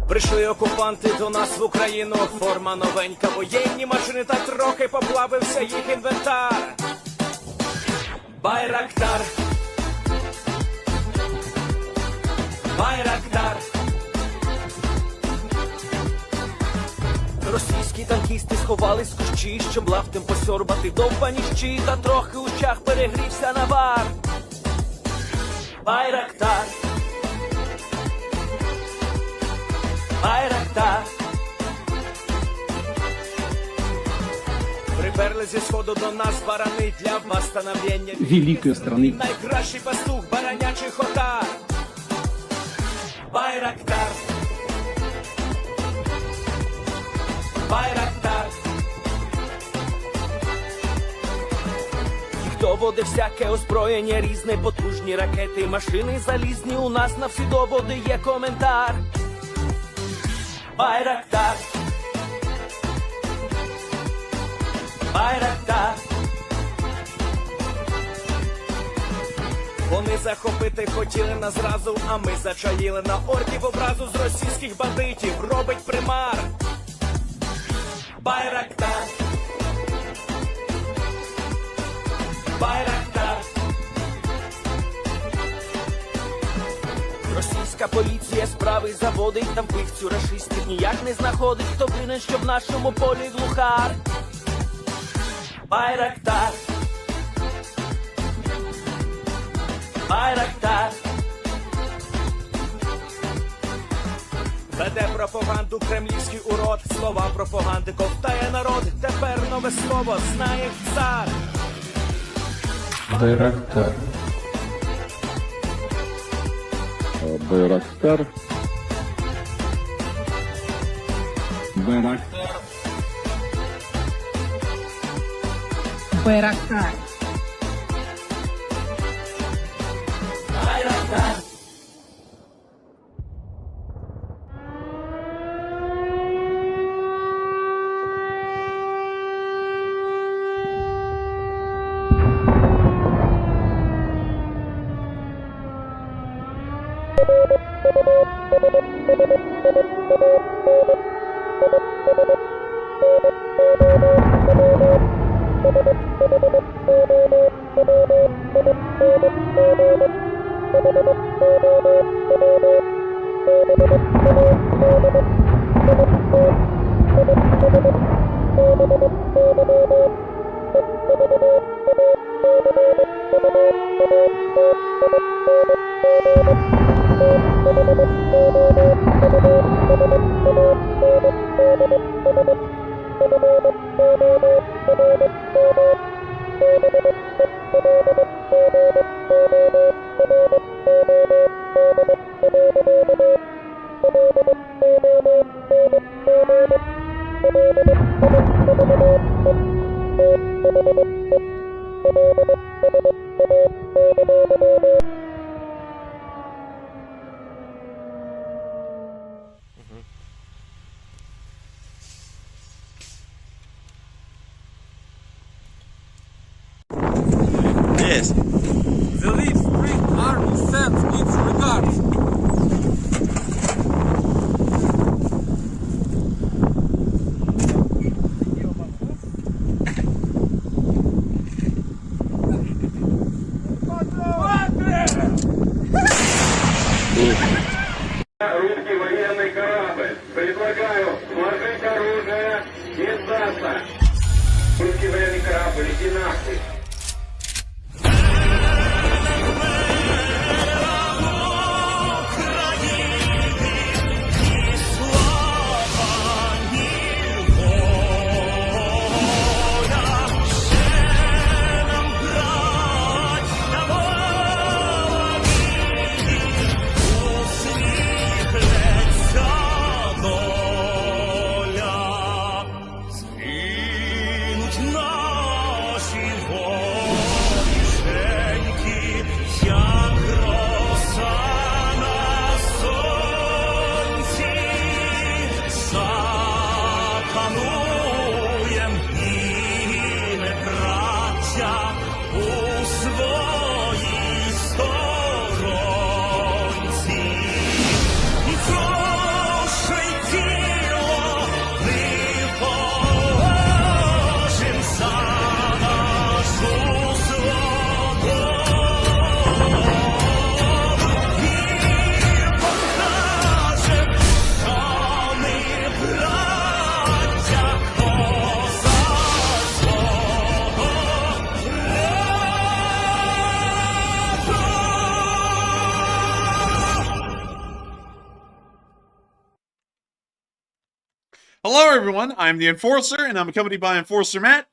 Прийшли окупанти до нас в Україну, форма новенька, воєнні машини, та трохи поплавився їх інвентар. Байрактар, Байрактар. Російські танкісти сховались в кущі, щоб лаптем посьорбати довбані щі, та трохи у чах перегрівся навар. Байрактар, Байрактар. Приперли зі сходу до нас барани для восстановлення великої страни. Найкращий пастух баранячих отар. Байрактар, Байрактар. Їх доводи всяке озброєння різне, потужні ракети, машини залізні, у нас на всі доводи є коментар. Байрактар, Байрактар. Вони захопити хотіли нас зразу, а ми зачаїли на орків образу з російських бандитів, робить примар. Байрактар, Байрактар. Російська поліція справи заводить, там вбивцю рашистів ніяк не знаходить, хто винен, що в нашому полі глухар. Байрактар, Байрактар. Веде пропаганду кремлівський урод, слова пропаганди ковтає народ, тепер нове слово знає цар. Байрактар. Байрактар. Байрактар. Байрактар. Байрактар. Yes. The Leaf Spring Army sends its regards. Русский военный корабль. Предлагаю сложить оружие и сдаться. Русский военный корабль, иди нахуй. Наші Hello, everyone. I'm the Enforcer, and I'm accompanied by Enforcer Matt.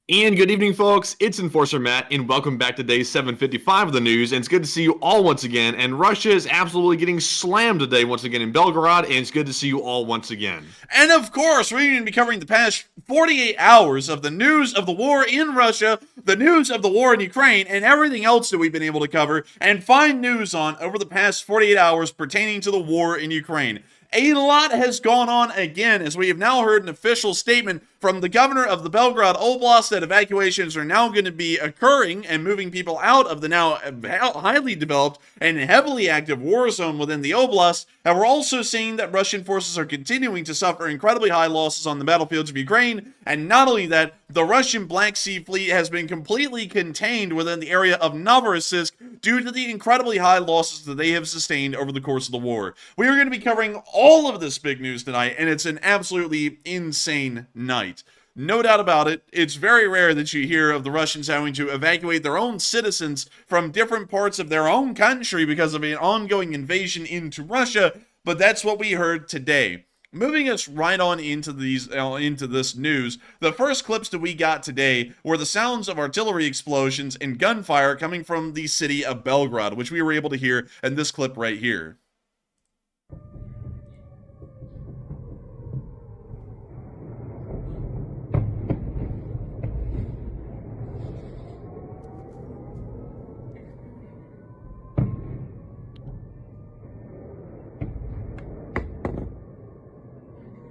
And good evening, folks. It's Enforcer Matt, and welcome back to day 755 of the news. And it's good to see you all once again. And Russia is absolutely getting slammed today once again in Belgorod, and it's good to see you all once again. And of course, we're going to be covering the past 48 hours of the news of the war in Russia, the news of the war in Ukraine, and everything else that we've been able to cover and find news on over the past 48 hours pertaining to the war in Ukraine. A lot has gone on again, as we have now heard an official statement from the governor of the Belgorod Oblast that evacuations are now going to be occurring and moving people out of the now highly developed and heavily active war zone within the Oblast. And we're also seeing that Russian forces are continuing to suffer incredibly high losses on the battlefields of Ukraine. And not only that, the Russian Black Sea Fleet has been completely contained within the area of Novorossiysk due to the incredibly high losses that they have sustained over the course of the war. We are going to be covering all of this big news tonight, and it's an absolutely insane night. No doubt about it, it's very rare that you hear of the Russians having to evacuate their own citizens from different parts of their own country because of an ongoing invasion into Russia, but that's what we heard today. Moving us right on into this news, the first clips that we got today were the sounds of artillery explosions and gunfire coming from the city of Belgorod, which we were able to hear in this clip right here.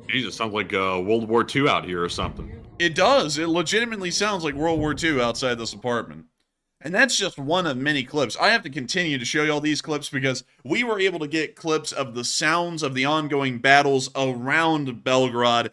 Jesus, sounds like World War II out here or something. It does. It legitimately sounds like World War II outside this apartment. And that's just one of many clips. I have to continue to show you all these clips because we were able to get clips of the sounds of the ongoing battles around Belgorod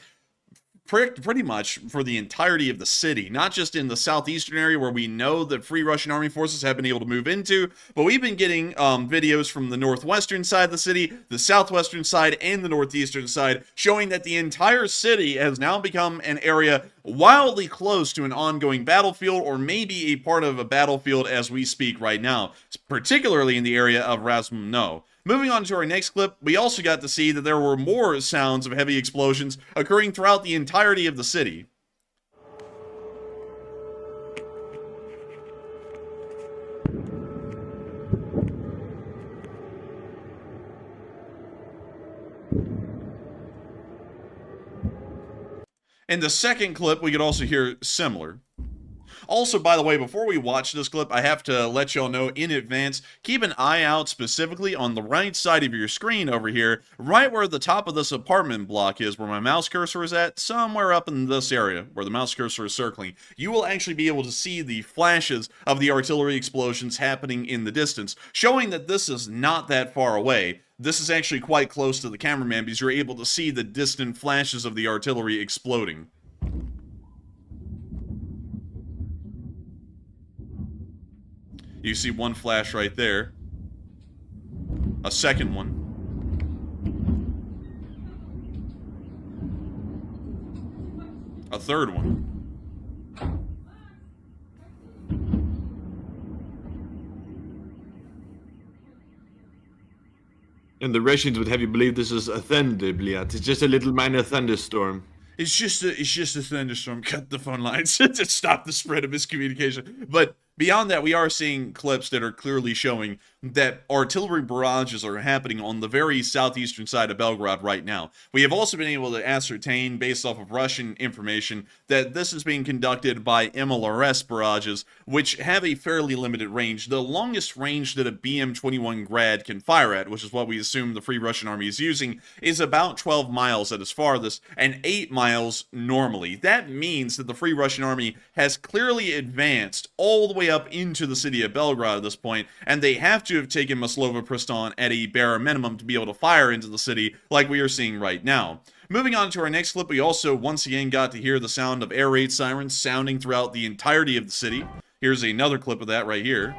pretty much for the entirety of the city, not just in the southeastern area where we know that Free Russian Army forces have been able to move into, but we've been getting videos from the northwestern side of the city, the southwestern side, and the northeastern side, showing that the entire city has now become an area wildly close to an ongoing battlefield, or maybe a part of a battlefield as we speak right now, particularly in the area of Razumno. Moving on to our next clip, we also got to see that there were more sounds of heavy explosions occurring throughout the entirety of the city. In the second clip, we could also hear similar. Also, by the way, before we watch this clip, I have to let y'all know in advance, keep an eye out specifically on the right side of your screen over here, right where the top of this apartment block is, where my mouse cursor is at, somewhere up in this area, where the mouse cursor is circling. You will actually be able to see the flashes of the artillery explosions happening in the distance, showing that this is not that far away. This is actually quite close to the cameraman because you're able to see the distant flashes of the artillery exploding. You see one flash right there. A second one. A third one. And the Russians would have you believe this is a thunder, Bliat. It's just a little minor thunderstorm. It's just a thunderstorm. Cut the phone lines to stop the spread of miscommunication. But beyond that, we are seeing clips that are clearly showing that artillery barrages are happening on the very southeastern side of Belgorod right now. We have also been able to ascertain, based off of Russian information, that this is being conducted by MLRS barrages, which have a fairly limited range. The longest range that a BM-21 Grad can fire at, which is what we assume the Free Russian Army is using, is about 12 miles at its farthest, and 8 miles normally. That means that the Free Russian Army has clearly advanced all the way up into the city of Belgorod at this point, and they have to have taken Maslova Pristan at a bare minimum to be able to fire into the city like we are seeing right now. Moving on to our next clip, we also once again got to hear the sound of air raid sirens sounding throughout the entirety of the city. Here's another clip of that right here.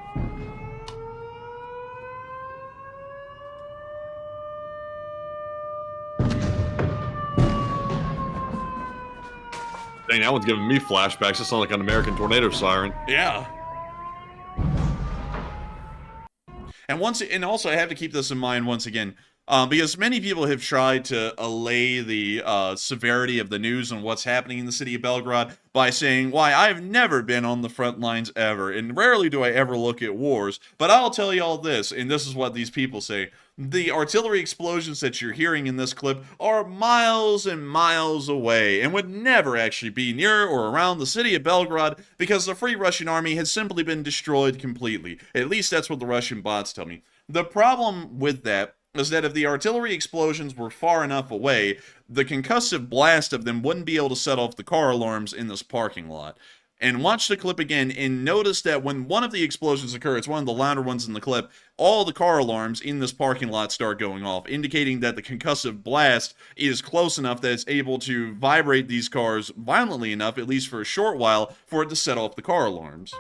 Dang, that one's giving me flashbacks. It sounds like an American tornado siren. Yeah. And also I have to keep this in mind once again. Because many people have tried to allay the severity of the news and what's happening in the city of Belgorod by saying, why, I've never been on the front lines ever, and rarely do I ever look at wars, but I'll tell you all this, and this is what these people say. The artillery explosions that you're hearing in this clip are miles and miles away and would never actually be near or around the city of Belgorod because the Free Russian Army has simply been destroyed completely. At least that's what the Russian bots tell me. The problem with that is that if the artillery explosions were far enough away, the concussive blast of them wouldn't be able to set off the car alarms in this parking lot. And watch the clip again and notice that when one of the explosions occurs, it's one of the louder ones in the clip, all the car alarms in this parking lot start going off, indicating that the concussive blast is close enough that it's able to vibrate these cars violently enough, at least for a short while, for it to set off the car alarms.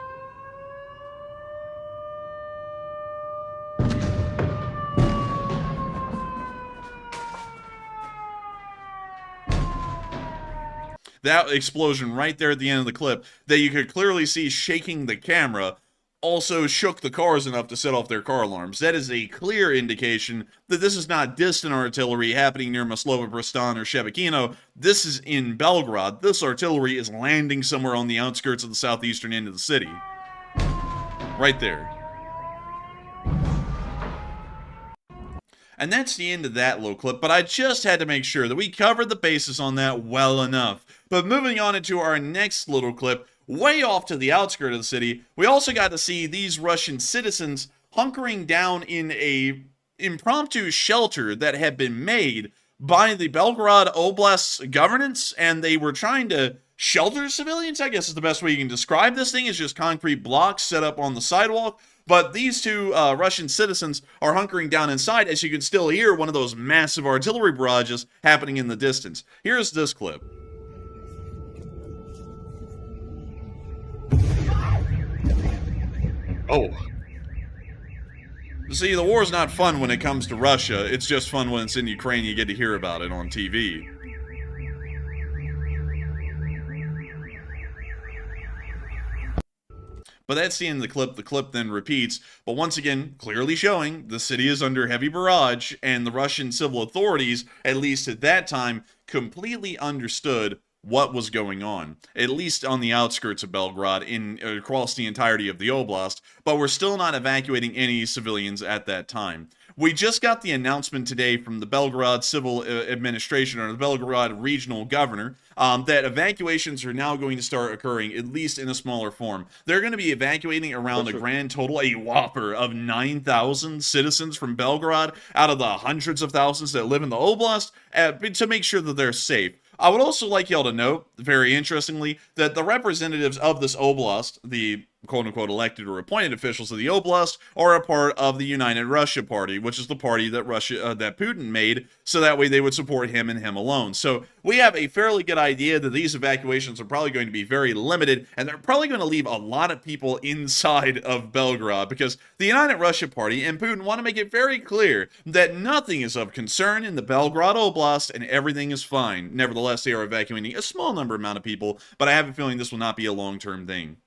That explosion right there at the end of the clip that you could clearly see shaking the camera also shook the cars enough to set off their car alarms. That is a clear indication that this is not distant artillery happening near Maslova Bristan or Shebekino. This is in Belgorod. This artillery is landing somewhere on the outskirts of the southeastern end of the city. Right there. And that's the end of that little clip, but I just had to make sure that we covered the bases on that well enough. But moving on into our next little clip, way off to the outskirts of the city, we also got to see these Russian citizens hunkering down in a impromptu shelter that had been made by the Belgorod Oblast's governance, and they were trying to shelter civilians, I guess is the best way you can describe this thing. Is just concrete blocks set up on the sidewalk. But these two Russian citizens are hunkering down inside, as you can still hear one of those massive artillery barrages happening in the distance. Here's this clip. Oh. See, the war's not fun when it comes to Russia. It's just fun when it's in Ukraine. You get to hear about it on TV. But that's the end of the clip. The clip then repeats, but once again, clearly showing the city is under heavy barrage, and the Russian civil authorities, at least at that time, completely understood what was going on, at least on the outskirts of Belgorod, across the entirety of the Oblast, but we're still not evacuating any civilians at that time. We just got the announcement today from the Belgorod Civil Administration, or the Belgorod Regional Governor, that evacuations are now going to start occurring, at least in a smaller form. They're going to be evacuating around a grand total, a whopper of 9,000 citizens from Belgorod out of the hundreds of thousands that live in the Oblast to make sure that they're safe. I would also like y'all to note, very interestingly, that the representatives of this Oblast, the quote-unquote elected or appointed officials of the Oblast, are a part of the United Russia Party, which is the party that that Putin made, so that way they would support him and him alone. So we have a fairly good idea that these evacuations are probably going to be very limited, and they're probably going to leave a lot of people inside of Belgorod, because the United Russia Party and Putin want to make it very clear that nothing is of concern in the Belgorod Oblast, and everything is fine. Nevertheless, they are evacuating a small amount of people, but I have a feeling this will not be a long-term thing.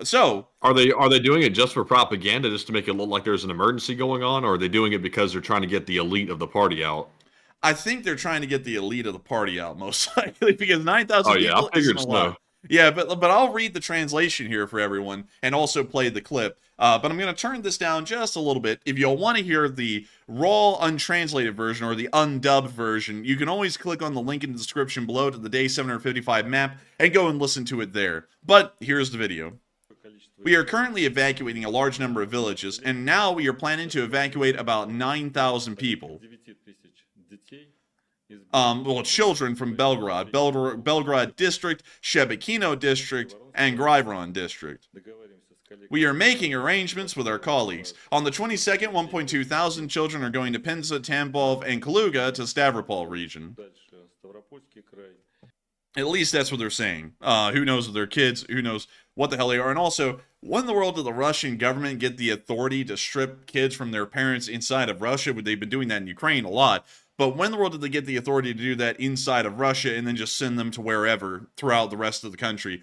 So, are they doing it just for propaganda, just to make it look like there's an emergency going on, or are they doing it because they're trying to get the elite of the party out? I think they're trying to get the elite of the party out, most likely, because 9,000 people isn't a lot. Yeah, but I'll read the translation here for everyone and also play the clip. But I'm going to turn this down just a little bit. If you'll want to hear the raw, untranslated version or the undubbed version, you can always click on the link in the description below to the Day 755 map and go and listen to it there. But here's the video. We are currently evacuating a large number of villages, and now we are planning to evacuate about 9,000 people. Well, children from Belgorod, Belgorod District, Shebekino District, and Grivron District. We are making arrangements with our colleagues. On the 22nd, 1.2 thousand children are going to Penza, Tambov, and Kaluga to Stavropol region. At least that's what they're saying. Who knows if they're kids? Who knows what the hell they are? And also, when in the world did the Russian government get the authority to strip kids from their parents inside of Russia? They've been doing that in Ukraine a lot. But when in the world did they get the authority to do that inside of Russia and then just send them to wherever throughout the rest of the country?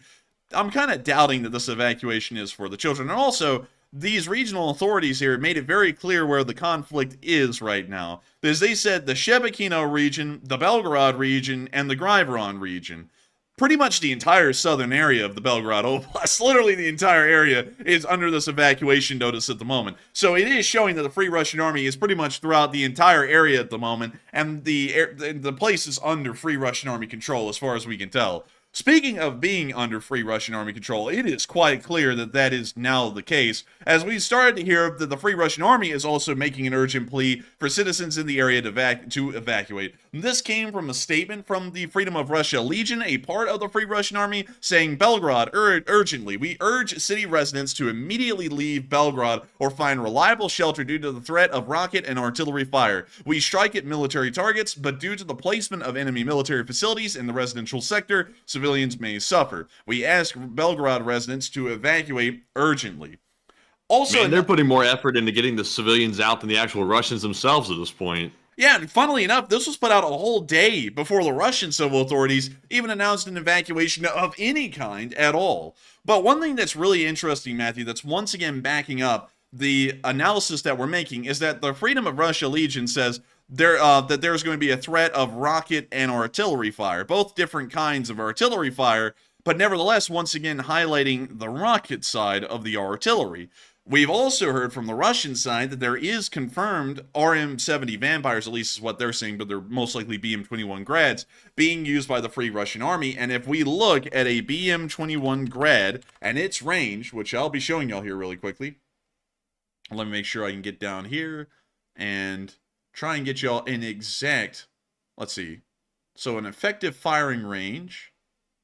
I'm kind of doubting that this evacuation is for the children. And also, these regional authorities here made it very clear where the conflict is right now. Because they said the Shebekino region, the Belgorod region, and the Griveron region. Pretty much the entire southern area of the Belgorod Oblast, literally the entire area, is under this evacuation notice at the moment. So it is showing that the Free Russian Army is pretty much throughout the entire area at the moment, and the place is under Free Russian Army control as far as we can tell. Speaking of being under Free Russian Army control, it is quite clear that that is now the case, as we started to hear that the Free Russian Army is also making an urgent plea for citizens in the area to evacuate. This came from a statement from the Freedom of Russia Legion, a part of the Free Russian Army, saying, Belgorod, urgently, we urge city residents to immediately leave Belgorod or find reliable shelter due to the threat of rocket and artillery fire. We strike at military targets, but due to the placement of enemy military facilities in the residential sector, civilians may suffer. We ask Belgorod residents to evacuate urgently. Also, Man, they're putting more effort into getting the civilians out than the actual Russians themselves at this point. yeah, and funnily enough, this was put out a whole day before the Russian civil authorities even announced an evacuation of any kind at all. But one thing that's really interesting, Matthew, that's once again backing up the analysis that we're making is that the Freedom of Russia Legion says that there's going to be a threat of rocket and artillery fire, both different kinds of artillery fire, but nevertheless, once again, highlighting the rocket side of the artillery. We've also heard from the Russian side that there is confirmed RM-70 Vampires, at least is what they're saying, but they're most likely BM-21 Grads, being used by the Free Russian Army. And if we look at a BM-21 Grad and its range, which I'll be showing y'all here really quickly, let me make sure I can get down here and try and get y'all an exact, let's see, so an effective firing range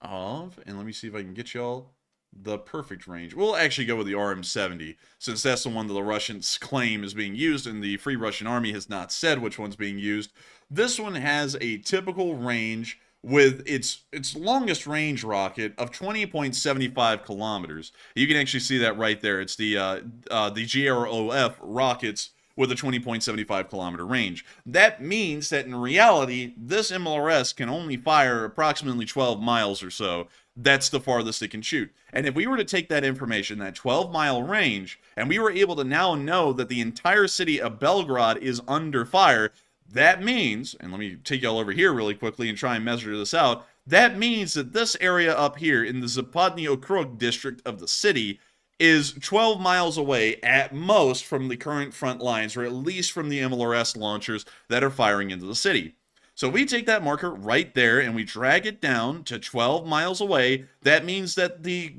of, and let me see if I can get y'all the perfect range. We'll actually go with the RM-70, since that's the one that the Russians claim is being used, and the Free Russian Army has not said which one's being used. This one has a typical range with its longest range rocket of 20.75 kilometers. You can actually see that right there. It's the GROF rockets with a 20.75 kilometer range. That means that in reality, this MLRS can only fire approximately 12 miles or so. That's the farthest it can shoot. And if we were to take that information, that 12-mile range, and we were able to now know that the entire city of Belgorod is under fire, that means, and let me take y'all over here really quickly and try and measure this out, that means that this area up here in the Zapadny Okrug district of the city is 12 miles away at most from the current front lines, or at least from the MLRS launchers that are firing into the city. So we take that marker right there and we drag it down to 12 miles away. That means that the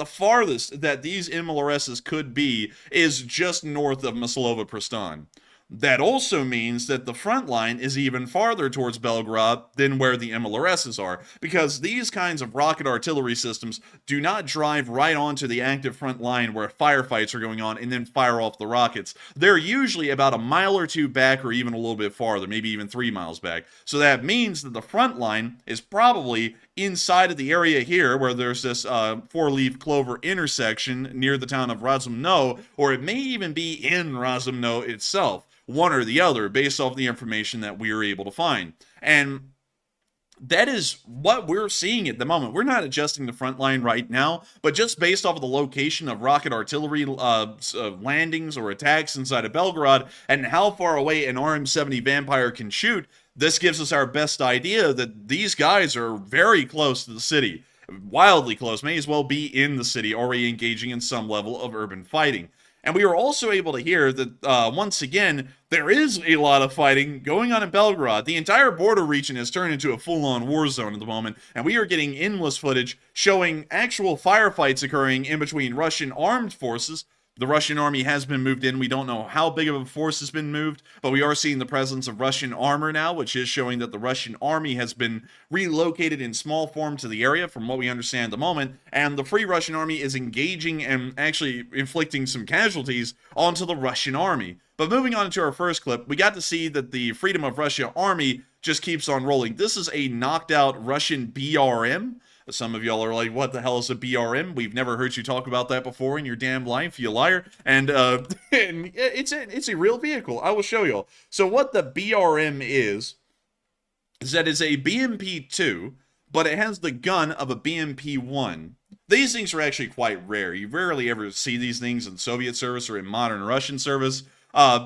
farthest that these MLRSs could be is just north of Maslova Pristan. That also means that the front line is even farther towards Belgorod than where the MLRSs are, because these kinds of rocket artillery systems do not drive right onto the active front line where firefights are going on and then fire off the rockets. They're usually about a mile or two back, or even a little bit farther, maybe even 3 miles back. So that means that the front line is probably inside of the area here where there's this four-leaf clover intersection near the town of Razumno, or it may even be in Razumno itself. One or the other, based off the information that we are able to find. And that is what we're seeing at the moment. We're not adjusting the front line right now, but just based off of the location of rocket artillery landings or attacks inside of Belgorod and how far away an RM-70 Vampire can shoot, this gives us our best idea that these guys are very close to the city. Wildly close, may as well be in the city, already engaging in some level of urban fighting. And we were also able to hear that, once again, there is a lot of fighting going on in Belgorod. The entire border region has turned into a full-on war zone at the moment, and we are getting endless footage showing actual firefights occurring in between Russian armed forces. The Russian army has been moved in. We don't know how big of a force has been moved, but we are seeing the presence of Russian armor now, which is showing that the Russian army has been relocated in small form to the area, from what we understand at the moment, and the Free Russian Army is engaging and actually inflicting some casualties onto the Russian army. But moving on to our first clip, we got to see that the Freedom of Russia Army just keeps on rolling. This is a knocked out Russian BRM. Some of y'all are like, what the hell is a BRM? We've never heard you talk about that before in your damn life, you liar. And it's a real vehicle. I will show y'all. So what the BRM is that it's a BMP-2 but it has the gun of a BMP-1. These things are actually quite rare. You rarely ever see these things in Soviet service or in modern Russian service,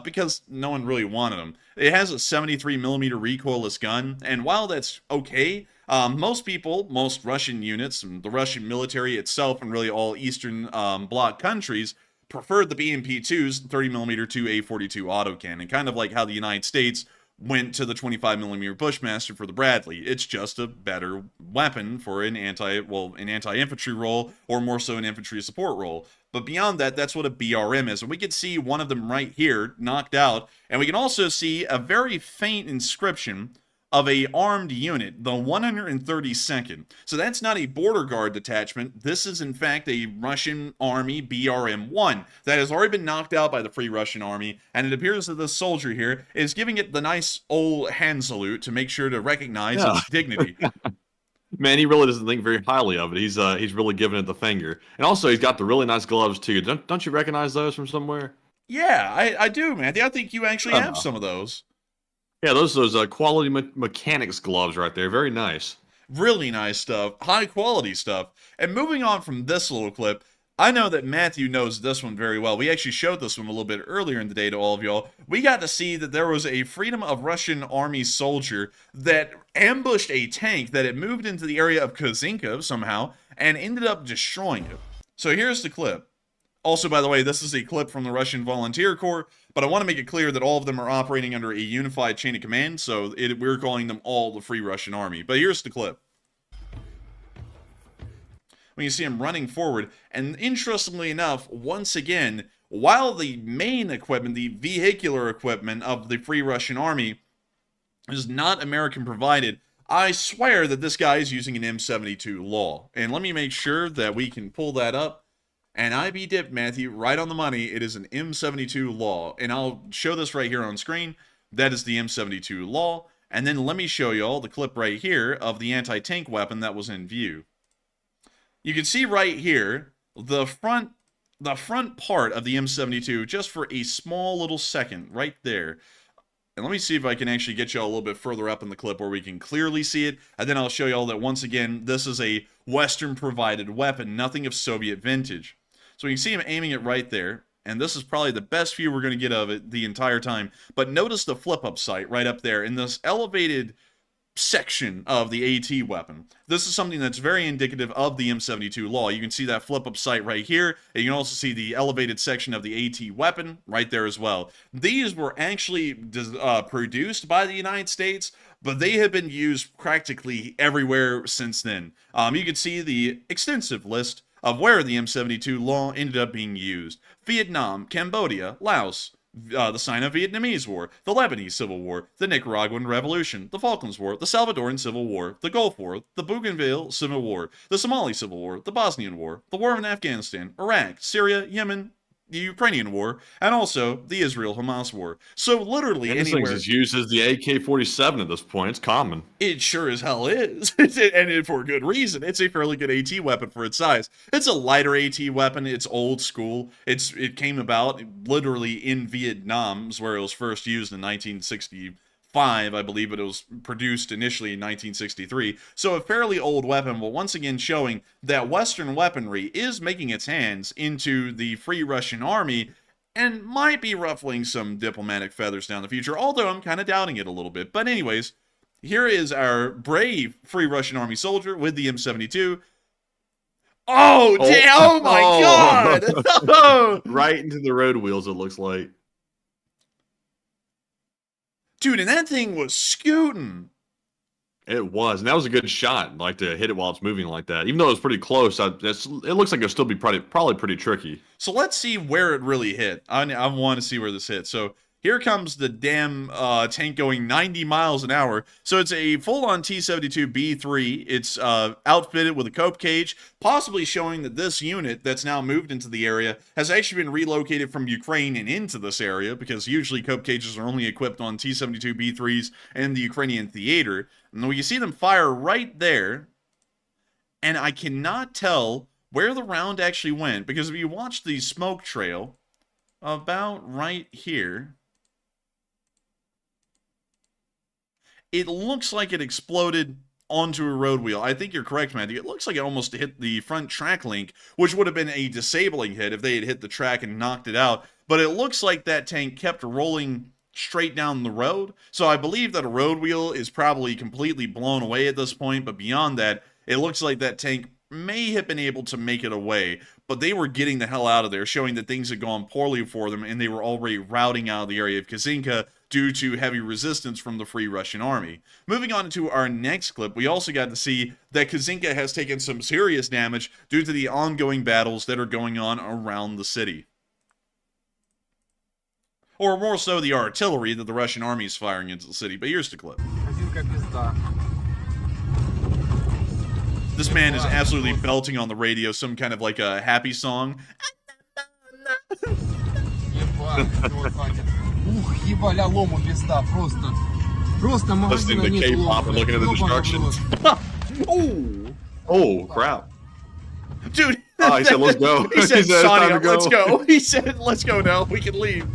because no one really wanted them. It has a 73mm recoilless gun, and while that's okay, most people, most Russian units, and the Russian military itself, and really all Eastern Bloc countries, preferred the BMP-2's 30mm to A42 autocannon, kind of like how the United States went to the 25mm Bushmaster for the Bradley. It's just a better weapon for an anti-infantry role, or more so an infantry support role. But beyond that, that's what a BRM is. And we can see one of them right here, knocked out, and we can also see a very faint inscription of a armed unit, the 132nd. So that's not a border guard detachment. This is in fact a Russian Army BRM-1 that has already been knocked out by the Free Russian Army, and it appears that this soldier here is giving it the nice old hand salute to make sure to recognize its dignity. Man, he really doesn't think very highly of it. He's really giving it the finger. And also, he's got the really nice gloves, too. Don't you recognize those from somewhere? Yeah, I do, man. I think you actually have some of those. Yeah, those quality mechanics gloves right there. Very nice. Really nice stuff. High quality stuff. And moving on from this little clip, I know that Matthew knows this one very well. We actually showed this one a little bit earlier in the day to all of y'all. We got to see that there was a Freedom of Russian Army soldier that ambushed a tank that had moved into the area of Kozinka somehow and ended up destroying it. So here's the clip. Also, by the way, this is a clip from the Russian Volunteer Corps, but I want to make it clear that all of them are operating under a unified chain of command, so we're calling them all the Free Russian Army. But here's the clip. When you see him running forward, and interestingly enough, once again, while the main equipment, the vehicular equipment of the Free Russian Army is not American provided, I swear that this guy is using an M72 Law. And let me make sure that we can pull that up. And I be dipped, Matthew, right on the money. It is an M72 Law. And I'll show this right here on screen. That is the M72 Law. And then let me show you all the clip right here of the anti-tank weapon that was in view. You can see right here the front part of the M72 just for a small little second right there. And let me see if I can actually get you all a little bit further up in the clip where we can clearly see it. And then I'll show you all that once again, this is a Western provided weapon, nothing of Soviet vintage. So you can see him aiming it right there. And this is probably the best view we're going to get of it the entire time. But notice the flip-up sight right up there in this elevated section of the AT weapon. This is something that's very indicative of the M72 Law. You can see that flip-up sight right here, and you can also see the elevated section of the AT weapon right there as well. These were actually produced by the United States, but they have been used practically everywhere since then. You can see the extensive list of where the M72 Law ended up being used. Vietnam, Cambodia, Laos, the Sino-Vietnamese War, the Lebanese Civil War, the Nicaraguan Revolution, the Falklands War, the Salvadoran Civil War, the Gulf War, the Bougainville Civil War, the Somali Civil War, the Bosnian War, the War in Afghanistan, Iraq, Syria, Yemen, the Ukrainian War, and also the Israel-Hamas War. So literally and this anywhere... thing's as used as the AK-47 at this point. It's common. It sure as hell is. And for good reason. It's a fairly good AT weapon for its size. It's a lighter AT weapon. It's old school. It came about literally in Vietnam, where it was first used in 1965, I believe, but it was produced initially in 1963. So a fairly old weapon, but once again showing that Western weaponry is making its hands into the Free Russian Army and might be ruffling some diplomatic feathers down the future, although I'm kind of doubting it a little bit. But anyways, here is our brave Free Russian Army soldier with the M72. Oh, damn! Oh my God! Right into the road wheels, it looks like. Dude, and that thing was scooting. It was, and that was a good shot, like to hit it while it's moving like that. Even though it was pretty close, it looks like it'll still be probably pretty tricky. So let's see where it really hit. I want to see where this hit. So here comes the damn tank going 90 miles an hour. So it's a full-on T-72B3. It's outfitted with a cope cage, possibly showing that this unit that's now moved into the area has actually been relocated from Ukraine and into this area, because usually cope cages are only equipped on T-72B3s in the Ukrainian theater. And we can see them fire right there, and I cannot tell where the round actually went, because if you watch the smoke trail about right here, it looks like it exploded onto a road wheel. I think you're correct, Matthew. It looks like it almost hit the front track link, which would have been a disabling hit if they had hit the track and knocked it out. But it looks like that tank kept rolling straight down the road. So I believe that a road wheel is probably completely blown away at this point. But beyond that, it looks like that tank may have been able to make it away, but they were getting the hell out of there, showing that things had gone poorly for them, and they were already routing out of the area of Kazinka due to heavy resistance from the Free Russian Army. Moving on to our next clip, we also got to see that Kazinka has taken some serious damage due to the ongoing battles that are going on around the city. Or more so the artillery that the Russian army is firing into the city, but here's the clip. This man is absolutely belting on the radio some kind of like a happy song. Listening to K-pop and looking at the destruction. Oh, crap. Dude. Oh, he said, let's go. He said, Sonia, go. let's go. He said, let's go now. We can leave.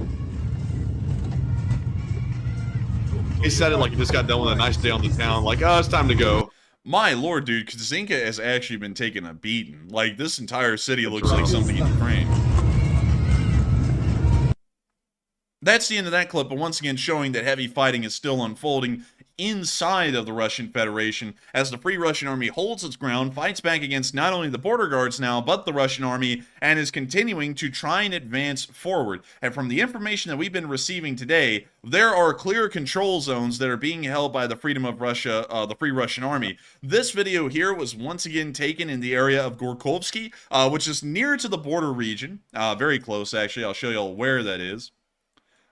He said it like he just got done with a nice day on the town. Like, oh, it's time to go. My lord, dude, Kazinka has actually been taking a beating. Like, this entire city looks like something in Ukraine. That's the end of that clip, but once again showing that heavy fighting is still unfolding inside of the Russian Federation as the Free Russian Army holds its ground, fights back against not only the border guards now, but the Russian Army, and is continuing to try and advance forward. And from the information that we've been receiving today, there are clear control zones that are being held by the Freedom of Russia, the Free Russian Army. This video here was once again taken in the area of Gorkovsky, which is near to the border region, very close actually. I'll show you all where that is.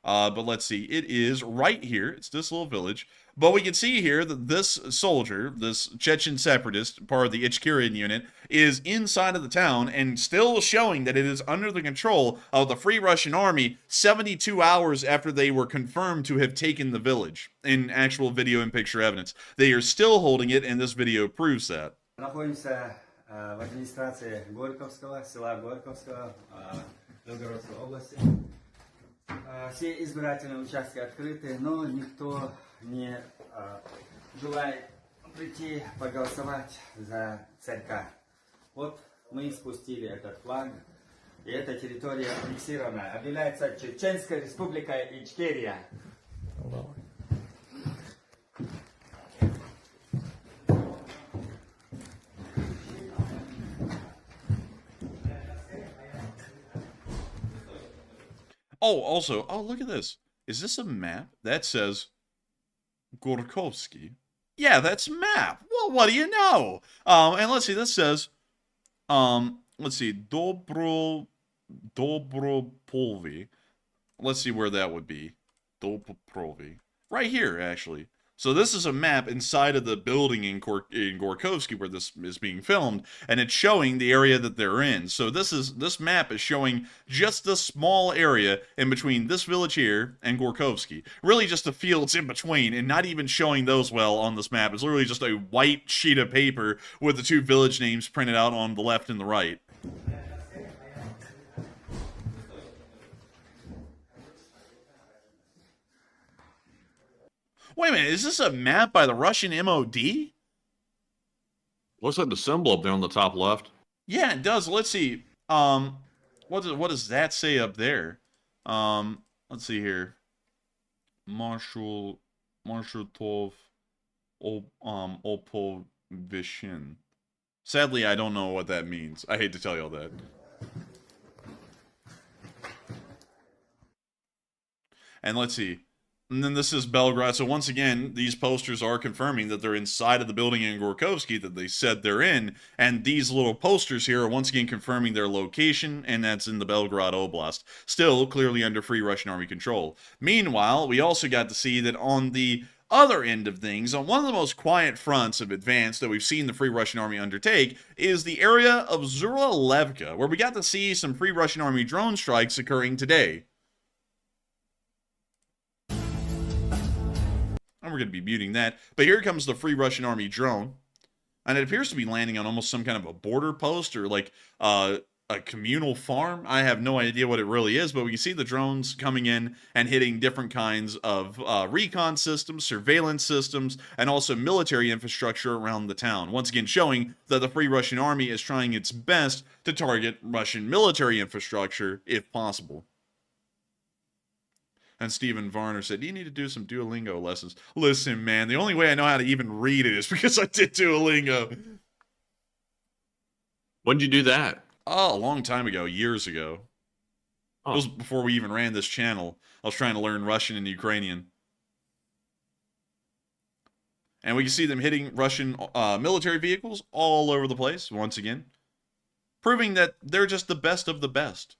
But let's see, it is right here. It's this little village. But we can see here that this soldier, this Chechen separatist, part of the Ichkerian unit, is inside of the town and still showing that it is under the control of the Free Russian Army 72 hours after they were confirmed to have taken the village in actual video and picture evidence. They are still holding it, and this video proves that. Находимся в администрации Горьковского, села Горьковского, Белгородской области. Все избирательные участки открыты, но никто не желает прийти проголосовать за царька. Вот мы спустили этот флаг, и эта территория аннексирована. Объявляется Чеченская республика Ичкерия. Oh, also, oh, look at this. Is this a map? That says Gorkovsky. Yeah, that's a map. Well, what do you know? And let's see, this says, let's see, Dobropolvi. Let's see where that would be. Dobropolvi. Right here, actually. So this is a map inside of the building in Gorkovsky where this is being filmed, and it's showing the area that they're in. So this map is showing just the small area in between this village here and Gorkovsky. Really just the fields in between, and not even showing those well on this map. It's literally just a white sheet of paper with the two village names printed out on the left and the right. Wait a minute, is this a map by the Russian MOD? Looks like the symbol up there on the top left. Yeah, it does. Let's see. What does that say up there? Let's see here. Marshal Tov Opovishin. Sadly, I don't know what that means. I hate to tell you all that. And let's see. And then this is Belgorod. So once again, these posters are confirming that they're inside of the building in Gorkovsky that they said they're in. And these little posters here are once again confirming their location, and that's in the Belgorod Oblast. Still clearly under Free Russian Army control. Meanwhile, we also got to see that on the other end of things, on one of the most quiet fronts of advance that we've seen the Free Russian Army undertake, is the area of Zuralevka, where we got to see some Free Russian Army drone strikes occurring today. And we're going to be muting that. But here comes the Free Russian Army drone. And it appears to be landing on almost some kind of a border post or like a communal farm. I have no idea what it really is, but we can see the drones coming in and hitting different kinds of recon systems, surveillance systems, and also military infrastructure around the town. Once again, showing that the Free Russian Army is trying its best to target Russian military infrastructure if possible. And Stephen Varner said, you need to do some Duolingo lessons. Listen, man, the only way I know how to even read it is because I did Duolingo. When did you do that? Oh, a long time ago, years ago. Oh. It was before we even ran this channel. I was trying to learn Russian and Ukrainian. And we can see them hitting Russian military vehicles all over the place, once again. Proving that they're just the best of the best.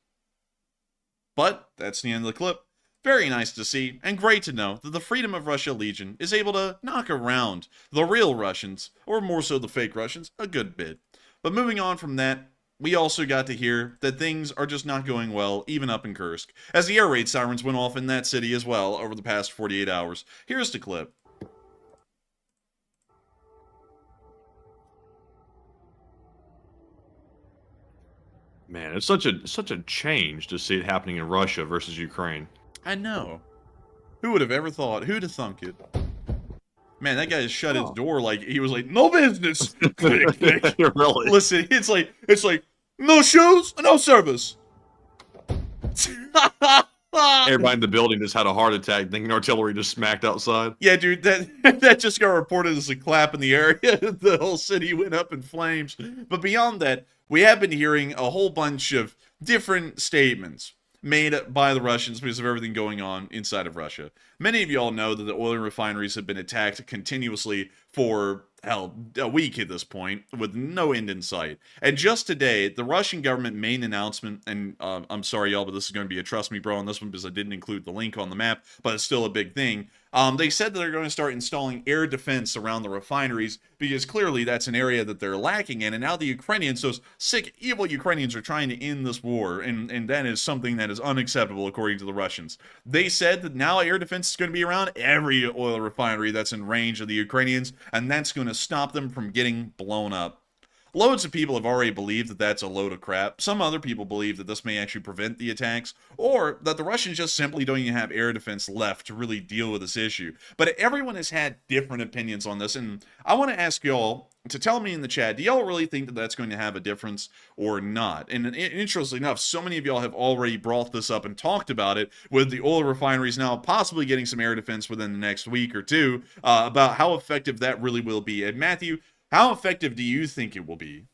But that's the end of the clip. Very nice to see, and great to know that the Freedom of Russia Legion is able to knock around the real Russians, or more so the fake Russians, a good bit. But moving on from that, we also got to hear that things are just not going well, even up in Kursk, as the air raid sirens went off in that city as well over the past 48 hours. Here's the clip. Man, it's such a change to see it happening in Russia versus Ukraine. I know. Who would have ever thought? Who'd have thunk it? Man, that guy just shut his door like he was like, no business. Click, click. Really? Listen, it's like no shoes, no service. Everybody in the building just had a heart attack thinking artillery just smacked outside. Yeah, dude, that just got reported as a clap in the area. The whole city went up in flames. But beyond that, we have been hearing a whole bunch of different statements made by the Russians because of everything going on inside of Russia. Many of you all know that the oil refineries have been attacked continuously for, hell, a week at this point, with no end in sight. And just today, the Russian government made an announcement, and I'm sorry, y'all, but this is going to be a trust me, bro, on this one because I didn't include the link on the map, but it's still a big thing. They said that they're going to start installing air defense around the refineries because clearly that's an area that they're lacking in. And now the Ukrainians, those sick, evil Ukrainians, are trying to end this war. And that is something that is unacceptable, according to the Russians. They said that now air defense is going to be around every oil refinery that's in range of the Ukrainians, and that's going to stop them from getting blown up. Loads of people have already believed that that's a load of crap. Some other people believe that this may actually prevent the attacks, or that the Russians just simply don't even have air defense left to really deal with this issue. But everyone has had different opinions on this, and I want to ask y'all to tell me in the chat, do y'all really think that that's going to have a difference or not? And interestingly enough, so many of y'all have already brought this up and talked about it, with the oil refineries now possibly getting some air defense within the next week or two, about how effective that really will be. And Matthew, how effective do you think it will be?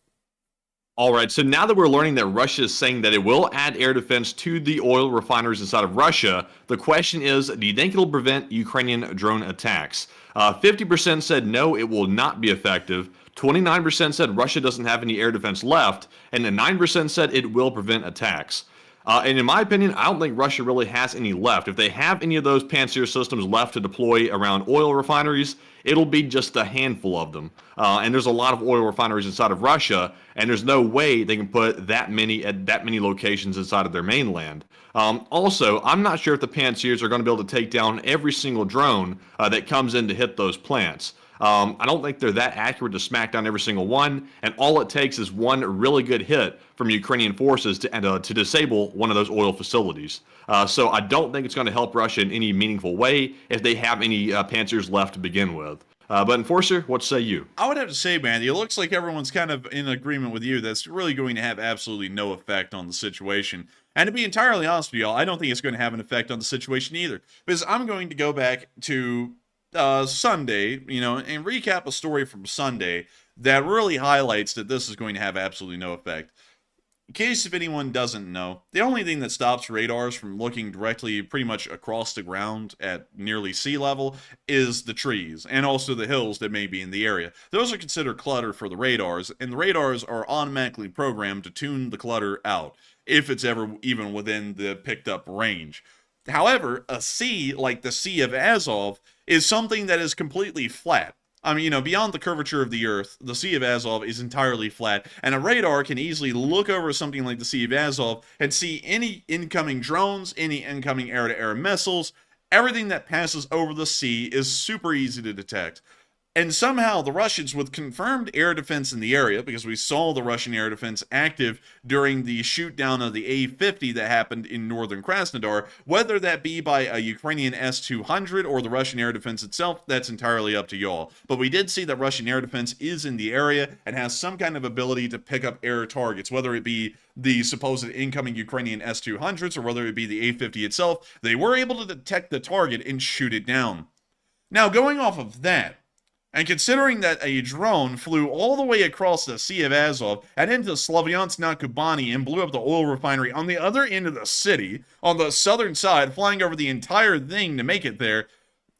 All right, so now that we're learning that Russia is saying that it will add air defense to the oil refineries inside of Russia, the question is, do you think it'll prevent Ukrainian drone attacks? 50% said no, it will not be effective. 29% said Russia doesn't have any air defense left, and then 9% said it will prevent attacks. And in my opinion, I don't think Russia really has any left. If they have any of those Pantsir systems left to deploy around oil refineries, it'll be just a handful of them. And there's a lot of oil refineries inside of Russia, and there's no way they can put that many at that many locations inside of their mainland. Also, I'm not sure if the Pantsirs are going to be able to take down every single drone that comes in to hit those plants. I don't think they're that accurate to smack down every single one, and all it takes is one really good hit from Ukrainian forces to disable one of those oil facilities. So I don't think it's going to help Russia in any meaningful way if they have any Pantsers left to begin with. But Enforcer, what say you? I would have to say, man, it looks like everyone's kind of in agreement with you. That's really going to have absolutely no effect on the situation. And to be entirely honest with y'all, I don't think it's going to have an effect on the situation either. Because I'm going to go back to Sunday, and recap a story from Sunday that really highlights that this is going to have absolutely no effect. In case if anyone doesn't know, the only thing that stops radars from looking directly pretty much across the ground at nearly sea level is the trees, and also the hills that may be in the area. Those are considered clutter for the radars, and the radars are automatically programmed to tune the clutter out, if it's ever even within the picked up range. However, a sea like the Sea of Azov is something that is completely flat. I mean, beyond the curvature of the Earth, the Sea of Azov is entirely flat, and a radar can easily look over something like the Sea of Azov and see any incoming drones, any incoming air-to-air missiles. Everything that passes over the sea is super easy to detect. And somehow the Russians, with confirmed air defense in the area, because we saw the Russian air defense active during the shoot down of the A-50 that happened in northern Krasnodar, whether that be by a Ukrainian S-200 or the Russian air defense itself, that's entirely up to y'all. But we did see that Russian air defense is in the area and has some kind of ability to pick up air targets, whether it be the supposed incoming Ukrainian S-200s or whether it be the A-50 itself. They were able to detect the target and shoot it down. Now, going off of that, and considering that a drone flew all the way across the Sea of Azov and into Slavyansk na Kubani and blew up the oil refinery on the other end of the city, on the southern side, flying over the entire thing to make it there,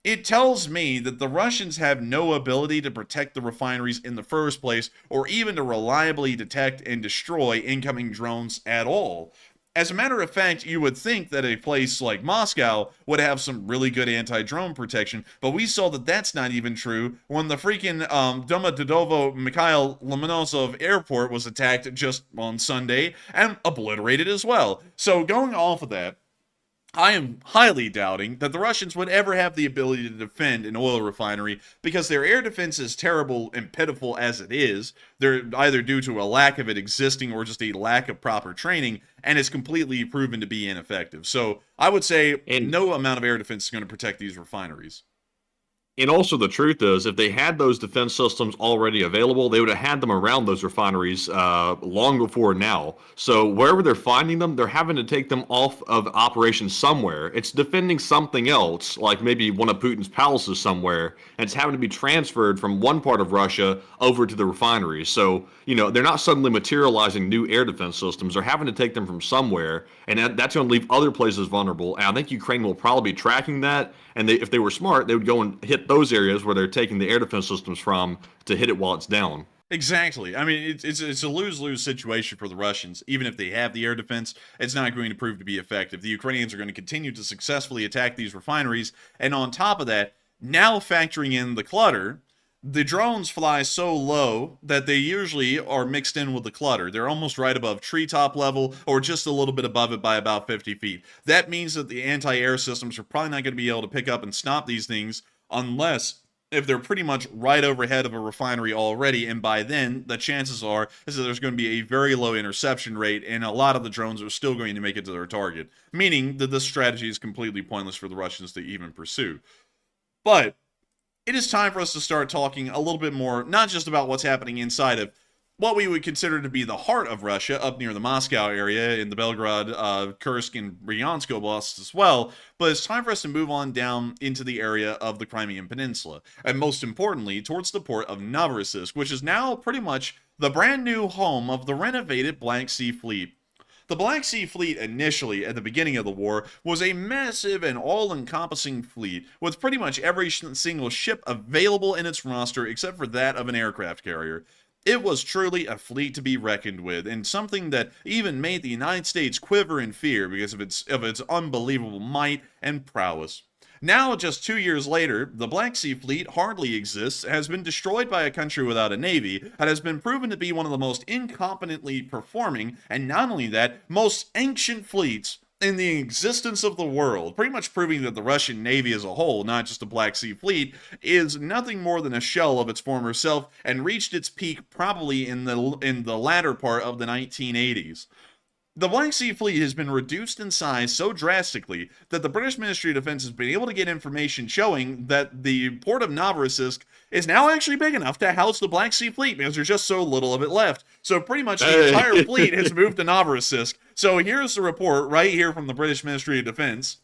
it tells me that the Russians have no ability to protect the refineries in the first place, or even to reliably detect and destroy incoming drones at all. As a matter of fact, you would think that a place like Moscow would have some really good anti-drone protection, but we saw that that's not even true when the freaking Domodedovo Mikhail Lomonosov airport was attacked just on Sunday and obliterated as well. So going off of that, I am highly doubting that the Russians would ever have the ability to defend an oil refinery because their air defense is terrible and pitiful as it is. They're either due to a lack of it existing or just a lack of proper training, and it's completely proven to be ineffective. So I would say no amount of air defense is going to protect these refineries. And also, the truth is, if they had those defense systems already available, they would have had them around those refineries long before now. So wherever they're finding them, they're having to take them off of operation somewhere. It's defending something else, like maybe one of Putin's palaces somewhere, and it's having to be transferred from one part of Russia over to the refineries. So, you know, they're not suddenly materializing new air defense systems. They're having to take them from somewhere, and that's going to leave other places vulnerable. And I think Ukraine will probably be tracking that. And if they were smart, they would go and hit those areas where they're taking the air defense systems from to hit it while it's down. Exactly. I mean, it's a lose-lose situation for the Russians. Even if they have the air defense, it's not going to prove to be effective. The Ukrainians are going to continue to successfully attack these refineries. And on top of that, now factoring in the clutter, the drones fly so low that they usually are mixed in with the clutter. They're almost right above treetop level or just a little bit above it by about 50 feet. That means that the anti-air systems are probably not going to be able to pick up and stop these things unless if they're pretty much right overhead of a refinery already, and by then the chances are is that there's going to be a very low interception rate and a lot of the drones are still going to make it to their target, meaning that this strategy is completely pointless for the Russians to even pursue. But it is time for us to start talking a little bit more, not just about what's happening inside of what we would consider to be the heart of Russia, up near the Moscow area, in the Belgorod, Kursk, and Bryansk Oblasts as well, but it's time for us to move on down into the area of the Crimean Peninsula, and most importantly, towards the port of Novorossiysk, which is now pretty much the brand new home of the renovated Black Sea Fleet. The Black Sea Fleet initially, at the beginning of the war, was a massive and all-encompassing fleet, with pretty much every single ship available in its roster except for that of an aircraft carrier. It was truly a fleet to be reckoned with, and something that even made the United States quiver in fear because of its unbelievable might and prowess. Now, just 2 years later, the Black Sea Fleet hardly exists, has been destroyed by a country without a navy, and has been proven to be one of the most incompetently performing, and not only that, most ancient fleets in the existence of the world, pretty much proving that the Russian Navy as a whole, not just the Black Sea Fleet, is nothing more than a shell of its former self, and reached its peak probably in the latter part of the 1980s. The Black Sea Fleet has been reduced in size so drastically that the British Ministry of Defense has been able to get information showing that the port of Novorossiysk is now actually big enough to house the Black Sea Fleet because there's just so little of it left. So pretty much the entire fleet has moved to Novorossiysk. So here's the report right here from the British Ministry of Defense.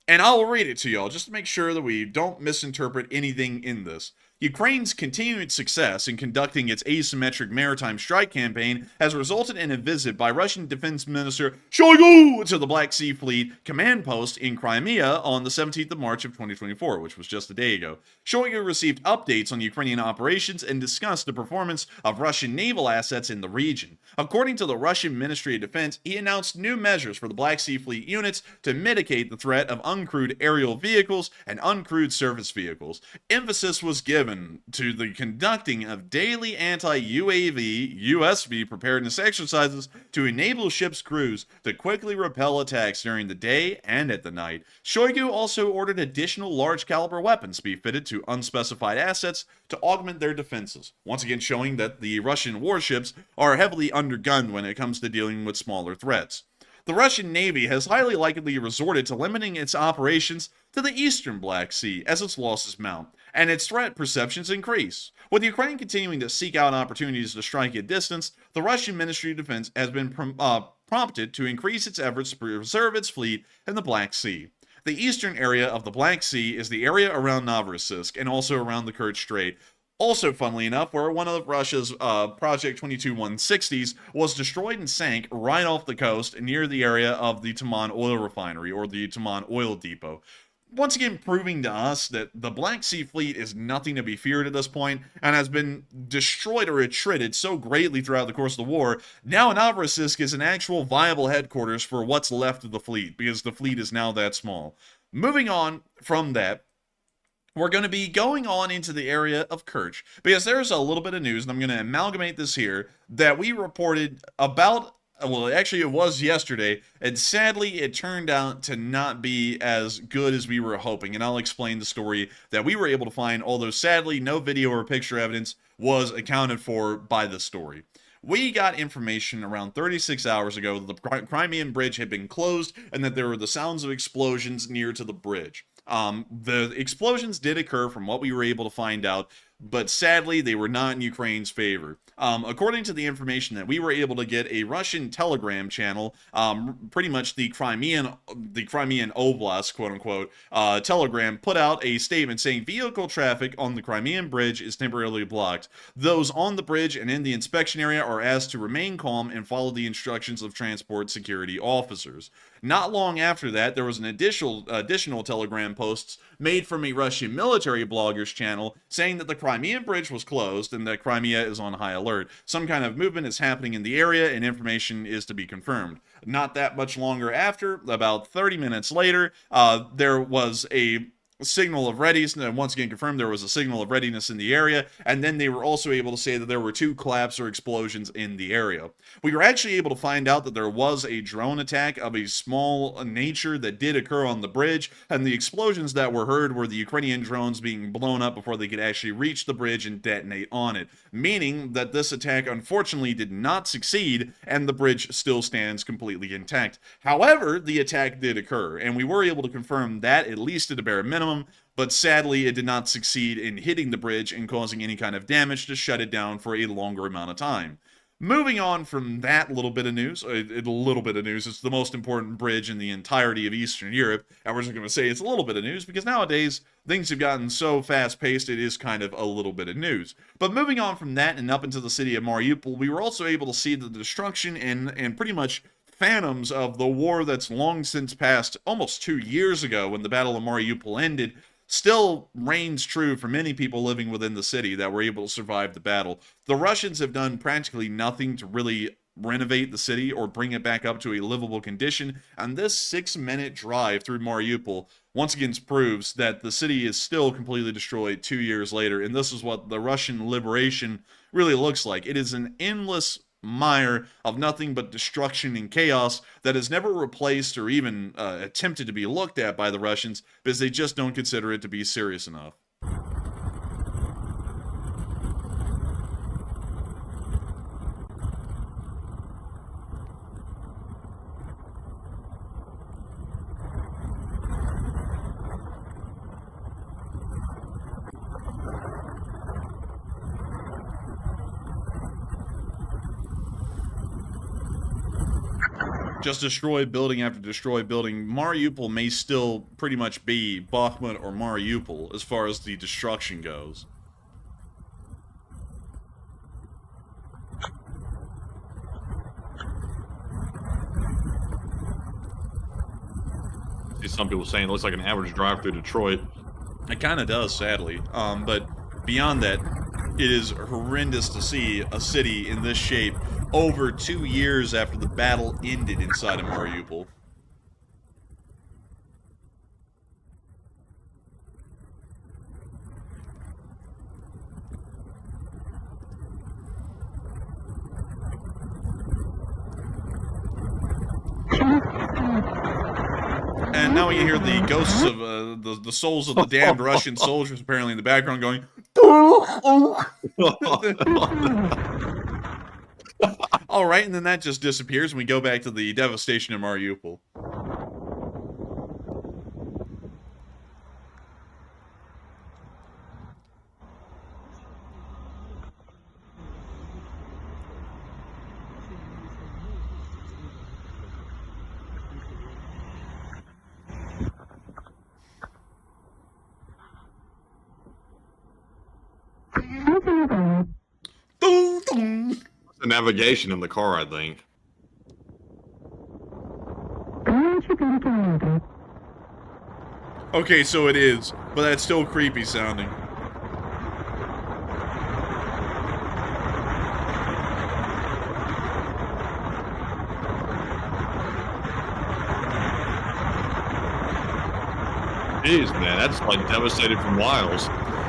And I'll read it to y'all just to make sure that we don't misinterpret anything in this. Ukraine's continued success in conducting its asymmetric maritime strike campaign has resulted in a visit by Russian Defense Minister Shoigu to the Black Sea Fleet command post in Crimea on the 17th of March of 2024, which was just a day ago. Shoigu received updates on Ukrainian operations and discussed the performance of Russian naval assets in the region. According to the Russian Ministry of Defense, he announced new measures for the Black Sea Fleet units to mitigate the threat of uncrewed aerial vehicles and uncrewed surface vehicles. Emphasis was given given to the conducting of daily anti-UAV USV preparedness exercises to enable ships' crews to quickly repel attacks during the day and at the night. Shoigu also ordered additional large-caliber weapons be fitted to unspecified assets to augment their defenses, once again showing that the Russian warships are heavily undergunned when it comes to dealing with smaller threats. The Russian Navy has highly likely resorted to limiting its operations to the eastern Black Sea as its losses mount, and its threat perceptions increase. With Ukraine continuing to seek out opportunities to strike at distance, the Russian Ministry of Defense has been prompted to increase its efforts to preserve its fleet in the Black Sea. The eastern area of the Black Sea is the area around Novorossiysk and also around the Kerch Strait. Also, funnily enough, where one of Russia's Project 22-160s was destroyed and sank right off the coast near the area of the Taman oil refinery, or the Taman oil depot. Once again, proving to us that the Black Sea Fleet is nothing to be feared at this point, and has been destroyed or retreated so greatly throughout the course of the war. Now Novorossiysk is an actual viable headquarters for what's left of the fleet, because the fleet is now that small. Moving on from that, we're going to be going on into the area of Kerch, because there's a little bit of news, and I'm going to amalgamate this here, that we reported about, well, actually it was yesterday, and sadly it turned out to not be as good as we were hoping, and I'll explain the story that we were able to find, although sadly no video or picture evidence was accounted for by the story. We got information around 36 hours ago that the Crimean Bridge had been closed and that there were the sounds of explosions near to the bridge. The explosions did occur from what we were able to find out, but sadly they were not in Ukraine's favor. According to the information that we were able to get, a Russian telegram channel, pretty much the Crimean Oblast, quote-unquote, telegram, put out a statement saying vehicle traffic on the Crimean Bridge is temporarily blocked. Those on the bridge and in the inspection area are asked to remain calm and follow the instructions of transport security officers. Not long after that, there was an additional telegram posts made from a Russian military blogger's channel saying that the Crimean Bridge was closed and that Crimea is on high alert. Some kind of movement is happening in the area and information is to be confirmed. Not that much longer after, about 30 minutes later, there was a signal of readiness, and once again confirmed there was a signal of readiness in the area, and then they were also able to say that there were 2 collapse or explosions in the area. We were actually able to find out that there was a drone attack of a small nature that did occur on the bridge, and the explosions that were heard were the Ukrainian drones being blown up before they could actually reach the bridge and detonate on it, meaning that this attack unfortunately did not succeed, and the bridge still stands completely intact. However, the attack did occur, and we were able to confirm that, at least at a bare minimum, but sadly it did not succeed in hitting the bridge and causing any kind of damage to shut it down for a longer amount of time. Moving on from that little bit of news, it's the most important bridge in the entirety of Eastern Europe, and we're just going to say it's a little bit of news because nowadays things have gotten so fast-paced it is kind of a little bit of news. But moving on from that and up into the city of Mariupol, we were also able to see the destruction and pretty much phantoms of the war that's long since passed almost 2 years ago when the Battle of Mariupol ended still reigns true for many people living within the city that were able to survive the battle. The Russians have done practically nothing to really renovate the city or bring it back up to a livable condition, and this 6-minute drive through Mariupol once again proves that the city is still completely destroyed 2 years later, and this is what the Russian liberation really looks like. It is an endless mire of nothing but destruction and chaos that is never replaced or even attempted to be looked at by the Russians because they just don't consider it to be serious enough. Just destroy building after destroy building. Mariupol may still pretty much be Bakhmut or Mariupol as far as the destruction goes. See some people saying it looks like an average drive through Detroit. It kind of does, sadly. But beyond that, it is horrendous to see a city in this shape over 2 years after the battle ended inside of Mariupol. And now we can hear the ghosts of the souls of the damned Russian soldiers apparently in the background going. All right, and then that just disappears, and we go back to the devastation in Mariupol. The navigation in the car, I think. Okay, so it is, but that's still creepy sounding. Jeez, man, that's like devastated for miles.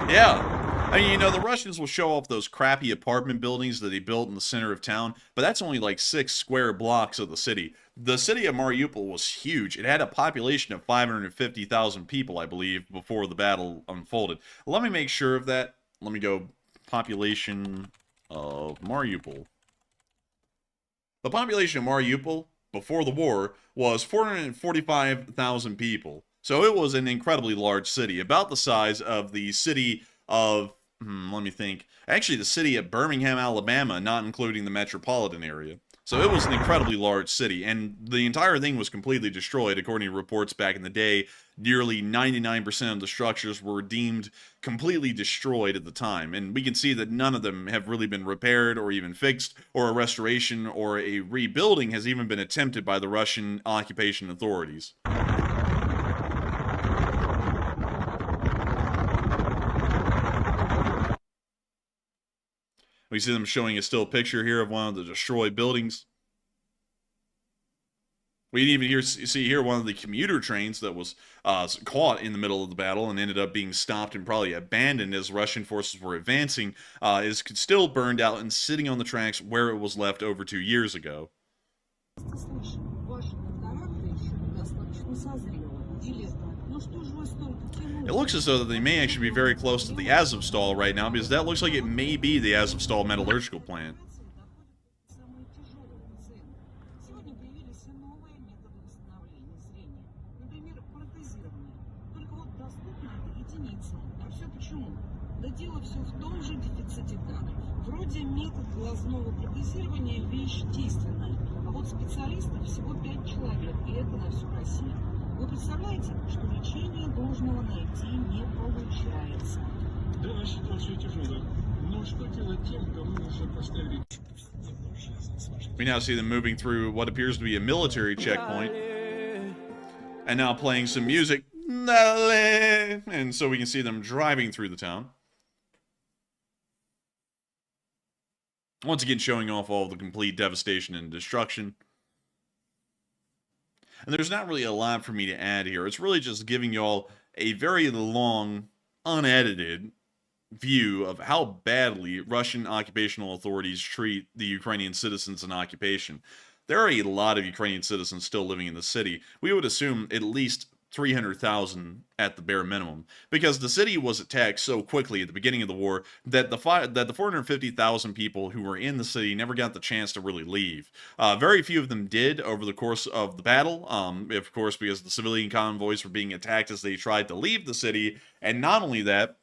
Yeah. I mean, you know, the Russians will show off those crappy apartment buildings that they built in the center of town, but that's only like 6 square blocks of the city. The city of Mariupol was huge. It had a population of 550,000 people, I believe, before the battle unfolded. Let me make sure of that. Let me go population of Mariupol. The population of Mariupol before the war was 445,000 people. So it was an incredibly large city, about the size of the city of, let me think, actually the city of Birmingham, Alabama, not including the metropolitan area. So it was an incredibly large city, and the entire thing was completely destroyed. According to reports back in the day, nearly 99% of the structures were deemed completely destroyed at the time, and we can see that none of them have really been repaired or even fixed, or a restoration or a rebuilding has even been attempted by the Russian occupation authorities. We see them showing a still picture here of one of the destroyed buildings. We even see here one of the commuter trains that was caught in the middle of the battle and ended up being stopped and probably abandoned as Russian forces were advancing, is still burned out and sitting on the tracks where it was left over 2 years ago. It looks as though that they may actually be very close to the Azovstal right now, because that looks like it may be the Azovstal metallurgical plant. Вы представляете, что лечение должного найти не получается? Да, ситуация тяжелая. Но что делать тем, кому уже поставили повседневную жизнь? We now see them moving through what appears to be a military checkpoint, and now playing some music. And so we can see them driving through the town. Once again, showing off all the complete devastation and destruction. And there's not really a lot for me to add here. It's really just giving y'all a very long, unedited view of how badly Russian occupational authorities treat the Ukrainian citizens in occupation. There are a lot of Ukrainian citizens still living in the city. We would assume at least 300,000 at the bare minimum, because the city was attacked so quickly at the beginning of the war that the 450,000 people who were in the city never got the chance to really leave. Very few of them did over the course of the battle, of course, because the civilian convoys were being attacked as they tried to leave the city, and not only that,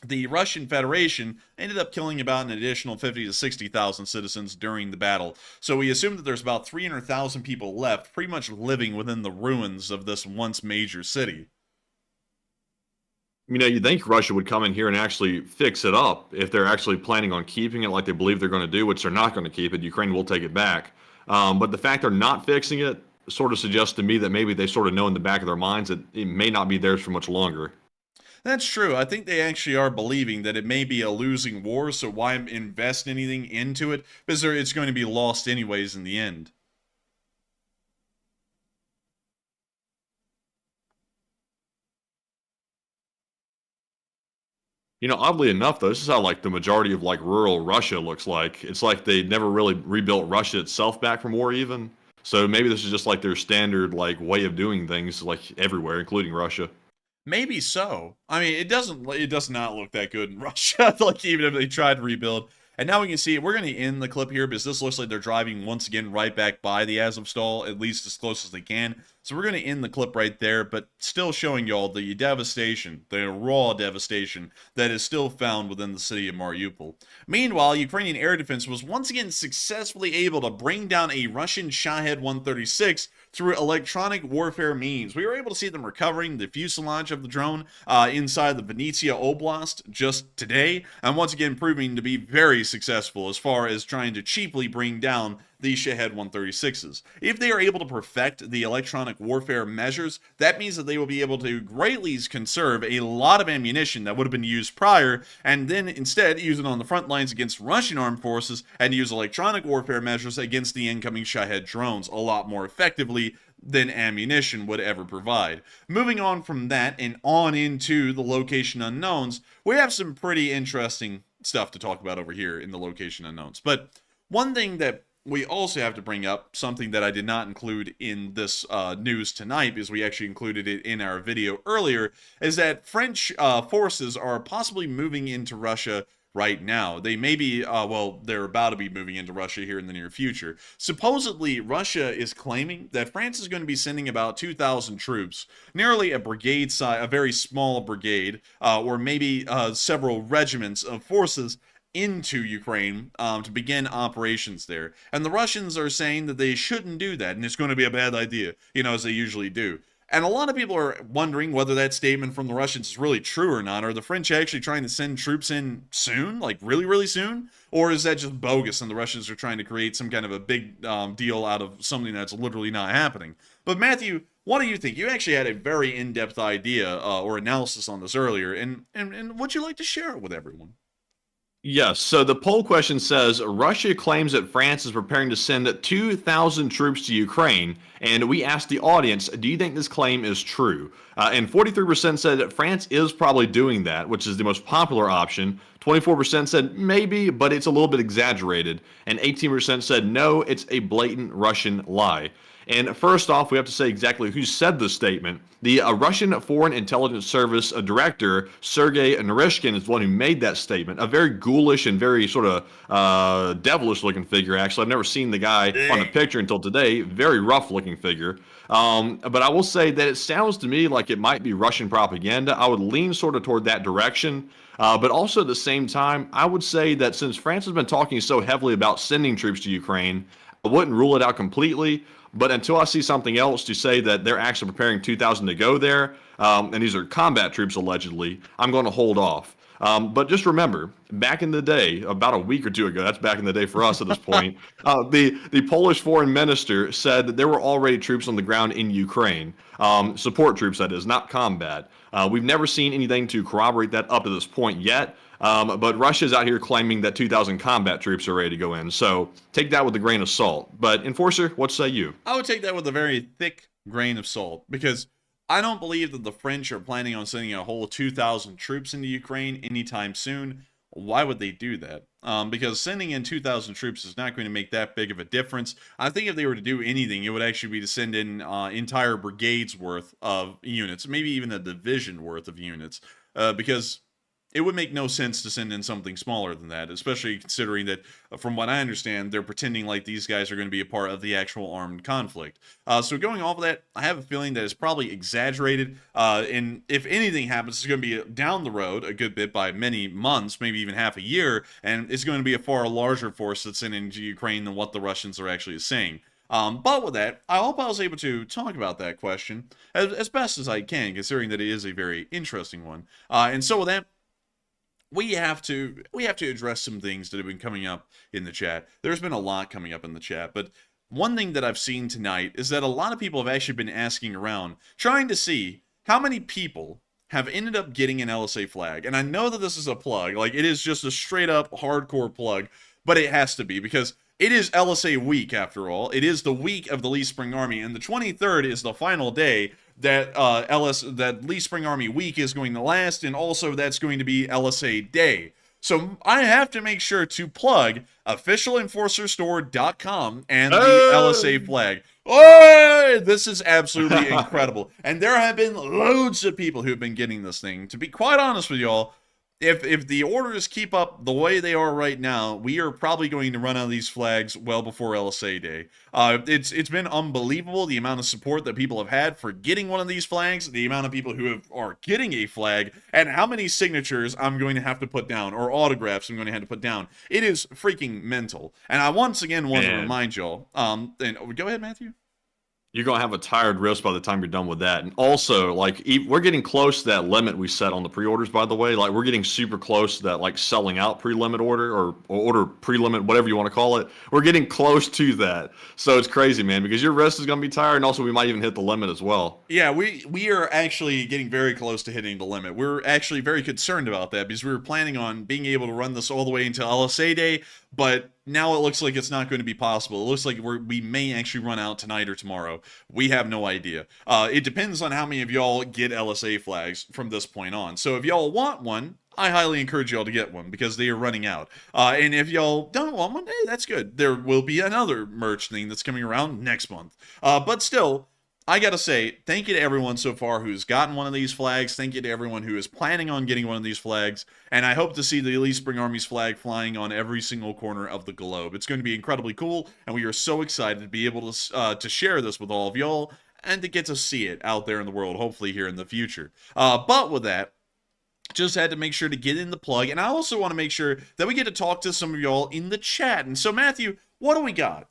the Russian Federation ended up killing about an additional 50 to 60,000 citizens during the battle. So we assume that there's about 300,000 people left, pretty much living within the ruins of this once major city. You know, you'd think Russia would come in here and actually fix it up if they're actually planning on keeping it like they believe they're going to do, which they're not going to keep it. Ukraine will take it back. But the fact they're not fixing it sort of suggests to me that maybe they sort of know in the back of their minds that it may not be theirs for much longer. That's true. I think they actually are believing that it may be a losing war, so why invest anything into it? Because it's going to be lost anyways in the end. You know, oddly enough, though, this is how, like, the majority of, like, rural Russia looks like. It's like they never really rebuilt Russia itself back from war even. So maybe this is just like their standard like way of doing things, like everywhere, including Russia. Maybe so. I mean, it does not look that good in Russia. Like, even if they tried to rebuild. And now we can see, we're going to end the clip here because this looks like they're driving once again right back by the Azovstal, at least as close as they can. So we're going to end the clip right there, but still showing y'all the devastation, the raw devastation that is still found within the city of Mariupol. Meanwhile, Ukrainian air defense was once again successfully able to bring down a Russian Shahed 136 through electronic warfare means. We were able to see them recovering the fuselage of the drone inside the Venetia Oblast just today, and once again proving to be very successful as far as trying to cheaply bring down the Shahed 136s. If they are able to perfect the electronic warfare measures, that means that they will be able to greatly conserve a lot of ammunition that would have been used prior, and then instead use it on the front lines against Russian armed forces and use electronic warfare measures against the incoming Shahed drones a lot more effectively than ammunition would ever provide. Moving on from that and on into the location unknowns, we have some pretty interesting stuff to talk about over here in the location unknowns. But one thing that we also have to bring up, something that I did not include in this news tonight, because we actually included it in our video earlier, is that French forces are possibly moving into Russia right now. They may be, they're about to be moving into Russia here in the near future. Supposedly, Russia is claiming that France is going to be sending about 2,000 troops, nearly a brigade size, a very small brigade, or maybe several regiments of forces into Ukraine to begin operations there. And the Russians are saying that they shouldn't do that, and it's going to be a bad idea, as they usually do. And a lot of people are wondering whether that statement from the Russians is really true or not. Are the French actually trying to send troops in soon, like really, really soon? Or is that just bogus and the Russians are trying to create some kind of a big deal out of something that's literally not happening? But Matthew, what do you think? You actually had a very in-depth idea or analysis on this earlier, and would you like to share it with everyone? Yes, so the poll question says Russia claims that France is preparing to send 2,000 troops to Ukraine, and we asked the audience, do you think this claim is true? And 43% said that France is probably doing that, which is the most popular option. 24% said maybe, but it's a little bit exaggerated. And 18% said no, it's a blatant Russian lie. And first off, we have to say exactly who said this statement. The Russian Foreign Intelligence Service director, Sergei Narishkin, is the one who made that statement. A very ghoulish and very sort of devilish-looking figure, actually. I've never seen the guy on the picture until today. Very rough-looking figure. But I will say that it sounds to me like it might be Russian propaganda. I would lean sort of toward that direction. But also at the same time, I would say that since France has been talking so heavily about sending troops to Ukraine, I wouldn't rule it out completely. But until I see something else to say that they're actually preparing 2,000 to go there, and these are combat troops allegedly, I'm going to hold off. But just remember, back in the day, about a week or two ago, that's back in the day for us at this point, the Polish foreign minister said that there were already troops on the ground in Ukraine, support troops that is, not combat. We've never seen anything to corroborate that up to this point yet. But Russia's out here claiming that 2,000 combat troops are ready to go in. So take that with a grain of salt. But Enforcer, what say you? I would take that with a very thick grain of salt, because I don't believe that the French are planning on sending a whole 2,000 troops into Ukraine anytime soon. Why would they do that? Because sending in 2,000 troops is not going to make that big of a difference. I think if they were to do anything, it would actually be to send in entire brigades worth of units, maybe even a division worth of units, because it would make no sense to send in something smaller than that, especially considering that, from what I understand, they're pretending like these guys are going to be a part of the actual armed conflict. So going off of that, I have a feeling that it's probably exaggerated, and if anything happens, it's going to be down the road a good bit by many months, maybe even half a year, and it's going to be a far larger force that's sent into Ukraine than what the Russians are actually saying. But with that, I hope I was able to talk about that question as best as I can, considering that it is a very interesting one. And so with that, we have to address some things that have been coming up in the chat. There's been a lot coming up in the chat, but one thing that I've seen tonight is that a lot of people have actually been asking around, trying to see how many people have ended up getting an LSA flag. And I know that this is a plug, like it is just a straight up hardcore plug, but it has to be, because it is LSA week after all. It is the week of the Lee Spring Army, and the 23rd is the final day that that Lee Spring Army week is going to last, and also that's going to be LSA Day. So I have to make sure to plug officialenforcerstore.com and the LSA flag. Oh, this is absolutely incredible. And there have been loads of people who have been getting this thing. To be quite honest with y'all, if the orders keep up the way they are right now, we are probably going to run out of these flags well before LSA Day. It's been unbelievable the amount of support that people have had for getting one of these flags, the amount of people who are getting a flag, and how many signatures I'm going to have to put down, or autographs I'm going to have to put down. It is freaking mental. And I once again want to remind y'all, and go ahead, Matthew. You're going to have a tired wrist by the time you're done with that. And also, like, we're getting close to that limit we set on the pre-orders, by the way. Like, we're getting super close to that, like, selling out pre-limit order or order pre-limit, whatever you want to call it. We're getting close to that. So it's crazy, man, because your wrist is going to be tired, and also we might even hit the limit as well. Yeah, we are actually getting very close to hitting the limit. We're actually very concerned about that because we were planning on being able to run this all the way until LSA Day, but now it looks like it's not going to be possible. It looks like we may actually run out tonight or tomorrow. We have no idea. It depends on how many of y'all get LSA flags from this point on. So if y'all want one, I highly encourage y'all to get one because they are running out. And if y'all don't want one, hey, that's good. There will be another merch thing that's coming around next month. But still, I gotta say, thank you to everyone so far who's gotten one of these flags. Thank you to everyone who is planning on getting one of these flags. And I hope to see the Elite Spring Army's flag flying on every single corner of the globe. It's going to be incredibly cool, and we are so excited to be able to share this with all of y'all and to get to see it out there in the world, hopefully here in the future. But with that, just had to make sure to get in the plug. And I also want to make sure that we get to talk to some of y'all in the chat. And so, Matthew, what do we got?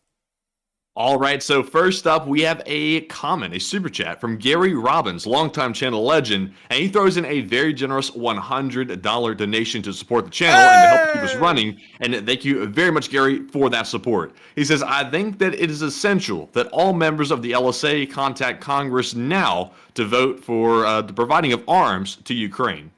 All right, so first up, we have a comment, a super chat from Gary Robbins, longtime channel legend, and he throws in a very generous $100 donation to support the channel and to help keep us running, and thank you very much, Gary, for that support. He says, I think that it is essential that all members of the LSA contact Congress now to vote for the providing of arms to Ukraine.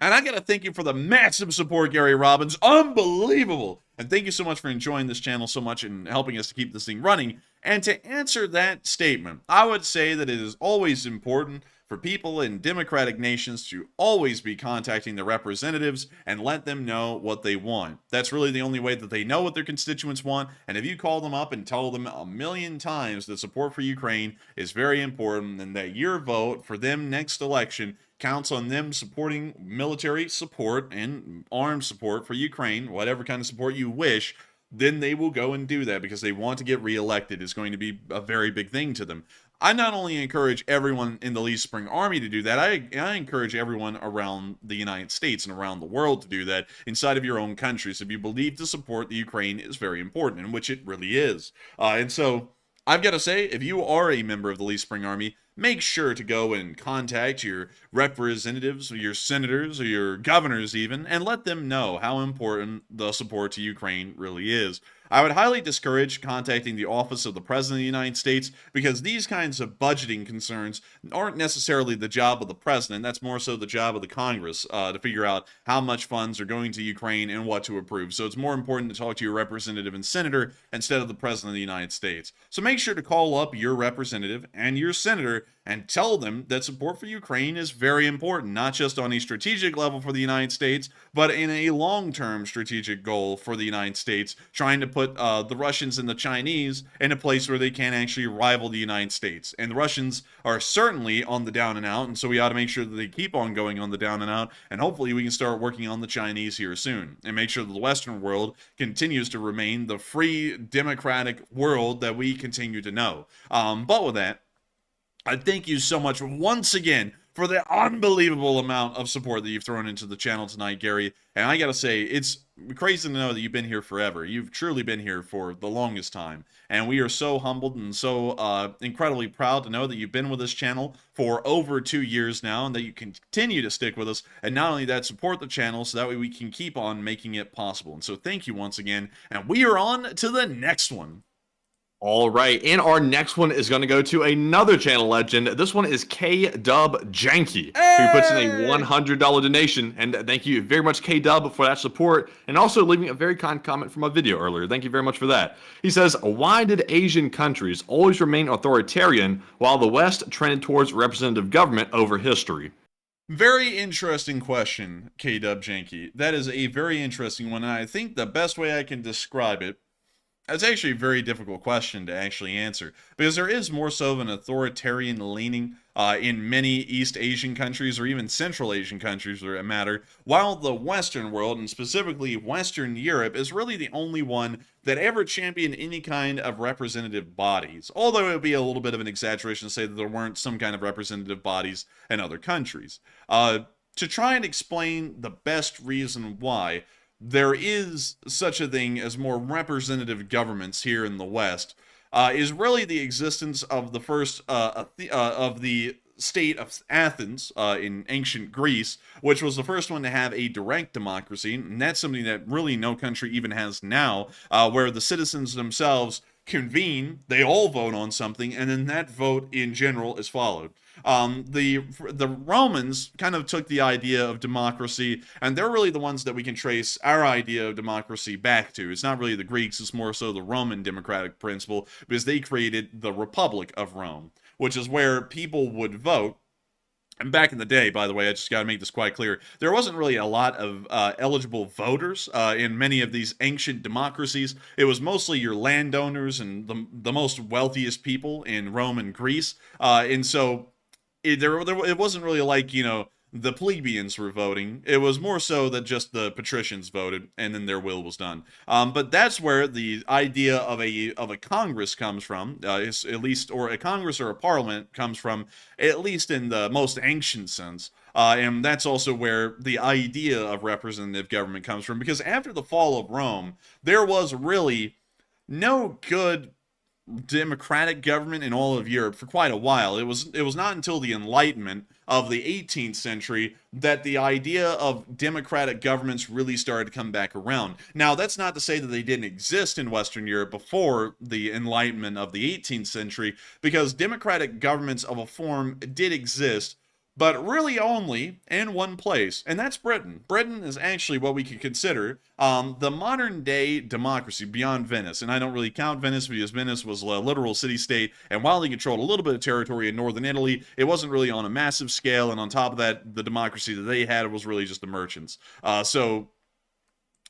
And I got to thank you for the massive support, Gary Robbins. Unbelievable. And thank you so much for enjoying this channel so much and helping us to keep this thing running. And to answer that statement, I would say that it is always important for people in democratic nations to always be contacting their representatives and let them know what they want. That's really the only way that they know what their constituents want. And if you call them up and tell them a million times that support for Ukraine is very important and that your vote for them next election counts on them supporting military support and armed support for Ukraine, whatever kind of support you wish, then they will go and do that because they want to get reelected. Is going to be a very big thing to them. I not only encourage everyone in the Elite Spring Army to do that, I encourage everyone around the United States and around the world to do that inside of your own countries. If you believe to support the Ukraine is very important, and which it really is. And so I've got to say, if you are a member of the Elite Spring Army, make sure to go and contact your representatives, or your senators, or your governors even, and let them know how important the support to Ukraine really is. I would highly discourage contacting the office of the President of the United States because these kinds of budgeting concerns aren't necessarily the job of the President. That's more so the job of the Congress to figure out how much funds are going to Ukraine and what to approve. So it's more important to talk to your representative and senator instead of the President of the United States. So make sure to call up your representative and your senator and tell them that support for Ukraine is very important, not just on a strategic level for the United States, but in a long-term strategic goal for the United States, trying to put the Russians and the Chinese in a place where they can actually rival the United States. And the Russians are certainly on the down and out, and so we ought to make sure that they keep on going on the down and out, and hopefully we can start working on the Chinese here soon, and make sure that the Western world continues to remain the free, democratic world that we continue to know. But with that, I thank you so much once again for the unbelievable amount of support that you've thrown into the channel tonight, Gary. And I gotta say, it's crazy to know that you've been here forever. You've truly been here for the longest time. And we are so humbled and so incredibly proud to know that you've been with this channel for over 2 years now and that you continue to stick with us. And not only that, support the channel so that way we can keep on making it possible. And so thank you once again. And we are on to the next one. All right, and our next one is going to go to another channel legend. This one is K-Dub Janky, who puts in a $100 donation. And thank you very much, K-Dub, for that support, and also leaving a very kind comment from my video earlier. Thank you very much for that. He says, why did Asian countries always remain authoritarian while the West trended towards representative government over history? Very interesting question, K-Dub Janky. That is a very interesting one, and I think the best way I can describe it, it's actually a very difficult question to actually answer, because there is more so of an authoritarian leaning in many East Asian countries, or even Central Asian countries for that matter, while the Western world, and specifically Western Europe, is really the only one that ever championed any kind of representative bodies. Although it would be a little bit of an exaggeration to say that there weren't some kind of representative bodies in other countries. To try and explain the best reason why, there is such a thing as more representative governments here in the West, is really the existence of the first of the state of Athens in ancient Greece, which was the first one to have a direct democracy, and that's something that really no country even has now, where the citizens themselves convene, they all vote on something, and then that vote in general is followed. The Romans kind of took the idea of democracy, and they're really the ones that we can trace our idea of democracy back to. It's not really the Greeks, it's more so the Roman democratic principle, because they created the Republic of Rome, which is where people would vote. And back in the day, by the way, I just got to make this quite clear, there wasn't really a lot of eligible voters in many of these ancient democracies. It was mostly your landowners and the most wealthiest people in Rome and Greece. And so it wasn't really like, the plebeians were voting. It was more so that just the patricians voted, and then their will was done. But that's where the idea of a Congress comes from, at least, or a Congress or a Parliament comes from, at least in the most ancient sense. And that's also where the idea of representative government comes from, because after the fall of Rome, there was really no good democratic government in all of Europe for quite a while. It was not until the Enlightenment of the 18th century that the idea of democratic governments really started to come back around. Now, that's not to say that they didn't exist in Western Europe before the Enlightenment of the 18th century, because democratic governments of a form did exist, but really only in one place, and that's Britain. Britain is actually what we could consider the modern day democracy beyond Venice, and I don't really count Venice because Venice was a literal city-state, and while they controlled a little bit of territory in northern Italy, it wasn't really on a massive scale, and on top of that, the democracy that they had was really just the merchants. So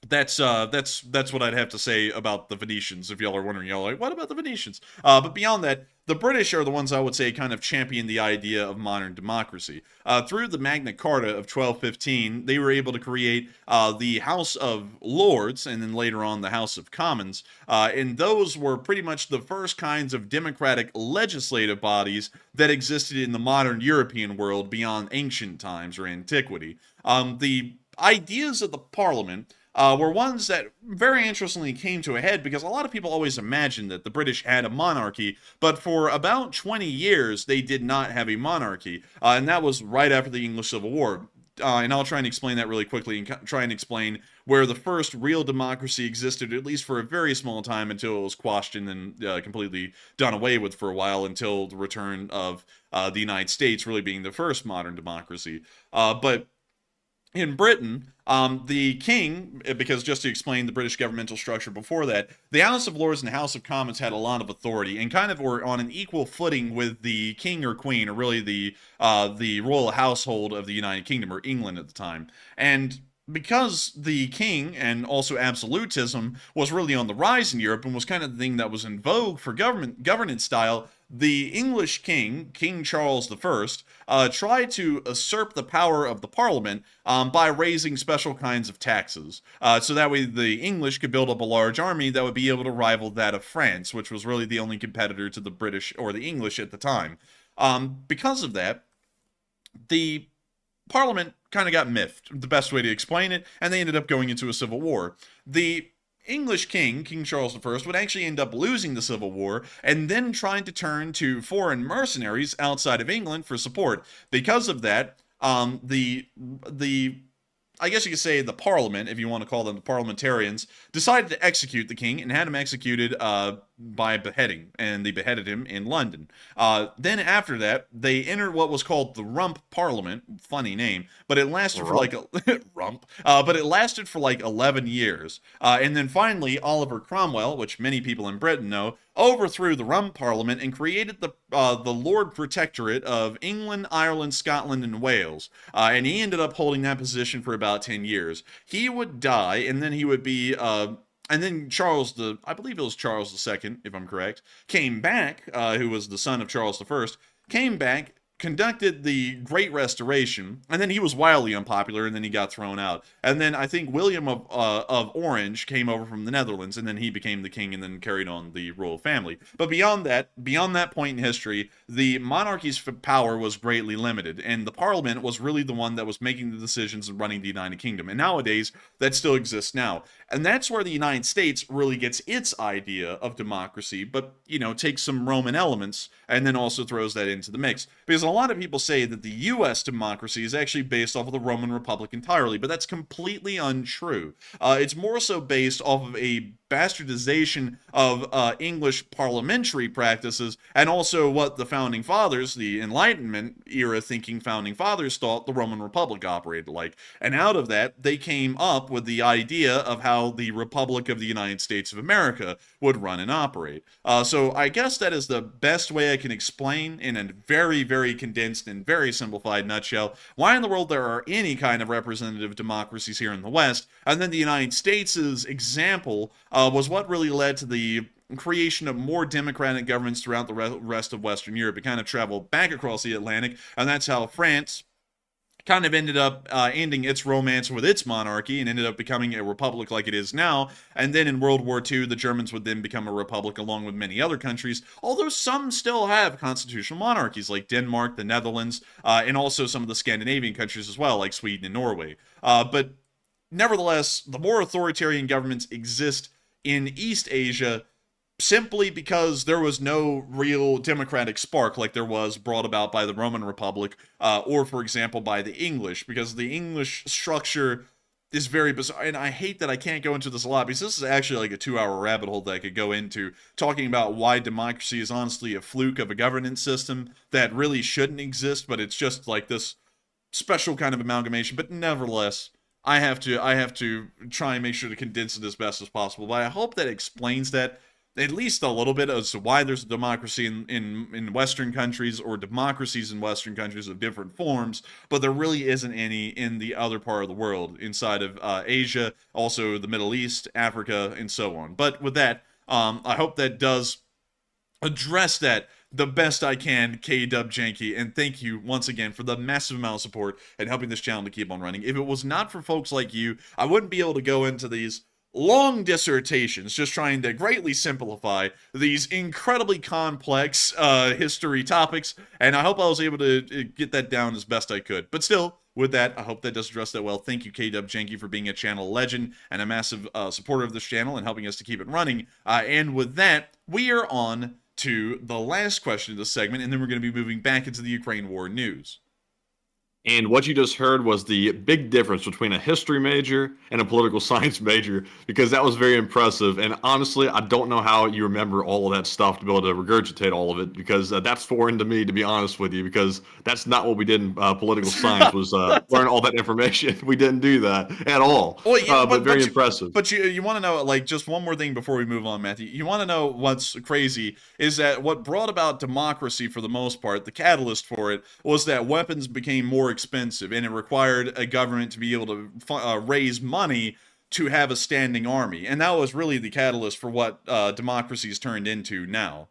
that's what I'd have to say about the Venetians. If y'all are wondering, y'all are like, what about the Venetians? But beyond that, the British are the ones I would say kind of champion the idea of modern democracy. Through the Magna Carta of 1215, they were able to create the House of Lords, and then later on the House of Commons, and those were pretty much the first kinds of democratic legislative bodies that existed in the modern European world beyond ancient times or antiquity. The ideas of the Parliament were ones that very interestingly came to a head, because a lot of people always imagined that the British had a monarchy, but for about 20 years they did not have a monarchy, and that was right after the English Civil War. And I'll try and explain that really quickly, and try and explain where the first real democracy existed, at least for a very small time, until it was quashed and then completely done away with for a while, until the return of the United States really being the first modern democracy. But in Britain, the king, because just to explain the British governmental structure before that, the House of Lords and the House of Commons had a lot of authority and kind of were on an equal footing with the king or queen, or really the royal household of the United Kingdom, or England at the time. And because the king and also absolutism was really on the rise in Europe and was kind of the thing that was in vogue for governance style, the English king, King Charles I, tried to usurp the power of the Parliament by raising special kinds of taxes. So that way the English could build up a large army that would be able to rival that of France, which was really the only competitor to the British or the English at the time. Because of that, the Parliament kind of got miffed, the best way to explain it, and they ended up going into a civil war. The English king, King Charles I, would actually end up losing the Civil War and then trying to turn to foreign mercenaries outside of England for support. Because of that, I guess you could say the Parliament, if you want to call them the parliamentarians, decided to execute the king and had him executed by beheading, and they beheaded him in London. Then after that, they entered what was called the Rump Parliament, funny name, but it lasted for like but it lasted for like 11 years. And then finally, Oliver Cromwell, which many people in Britain know, overthrew the Rum Parliament and created the Lord Protectorate of England, Ireland, Scotland, and Wales. And he ended up holding that position for about 10 years. He would die, and then he would be and then I believe it was Charles II, if I'm correct, came back, who was the son of Charles I, came back, conducted the Great Restoration, and then he was wildly unpopular, and then he got thrown out. And then I think William of Orange came over from the Netherlands, and then he became the king, and then carried on the royal family. But beyond that point in history, the monarchy's power was greatly limited, and the Parliament was really the one that was making the decisions and running the United Kingdom. And nowadays, that still exists now. And that's where the United States really gets its idea of democracy, but, takes some Roman elements, and then also throws that into the mix. Because a lot of people say that the U.S. democracy is actually based off of the Roman Republic entirely, but that's completely untrue. It's more so based off of a bastardization of English parliamentary practices, and also what the founding fathers, the Enlightenment era thinking founding fathers, thought the Roman Republic operated like. And out of that, they came up with the idea of how the Republic of the United States of America would run and operate. So I guess that is the best way I can explain, in a very, very condensed and very simplified nutshell, why in the world there are any kind of representative democracies here in the West. And then the United States' example was what really led to the creation of more democratic governments throughout the rest of Western Europe. It kind of traveled back across the Atlantic, and that's how France kind of ended up ending its romance with its monarchy and ended up becoming a republic like it is now. And then in World War II, the Germans would then become a republic along with many other countries, although some still have constitutional monarchies like Denmark, the Netherlands, and also some of the Scandinavian countries as well, like Sweden and Norway. But nevertheless, the more authoritarian governments exist in East Asia simply because there was no real democratic spark like there was brought about by the Roman Republic, or, for example, by the English, because the English structure is very bizarre. And I hate that I can't go into this a lot, because this is actually like a 2-hour rabbit hole that I could go into, talking about why democracy is honestly a fluke of a governance system that really shouldn't exist, but it's just like this special kind of amalgamation. But nevertheless, I have to try and make sure to condense it as best as possible. But I hope that explains that at least a little bit as to why there's a democracy in Western countries, or democracies in Western countries of different forms, but there really isn't any in the other part of the world, inside of Asia, also the Middle East, Africa, and so on. But with that, I hope that does address that the best I can, K-Dub Janky, and thank you once again for the massive amount of support and helping this channel to keep on running. If it was not for folks like you, I wouldn't be able to go into these long dissertations just trying to greatly simplify these incredibly complex history topics, and I hope I was able to get that down as best I could. But still, with that, I hope that does address that well. Thank you, K-Dub Janky, for being a channel legend and a massive supporter of this channel and helping us to keep it running. And with that, we are on to the last question of this segment, and then we're going to be moving back into the Ukraine war news. And what you just heard was the big difference between a history major and a political science major, because that was very impressive. And honestly, I don't know how you remember all of that stuff to be able to regurgitate all of it, because that's foreign to me, to be honest with you, because that's not what we did in political science, was learn all that information. We didn't do that at all. Well, yeah, but very impressive. But you want to know, like, just one more thing before we move on, Matthew. You want to know what's crazy is that what brought about democracy for the most part, the catalyst for it, was that weapons became more expensive, and it required a government to be able to raise money to have a standing army. And that was really the catalyst for what democracy's turned into now.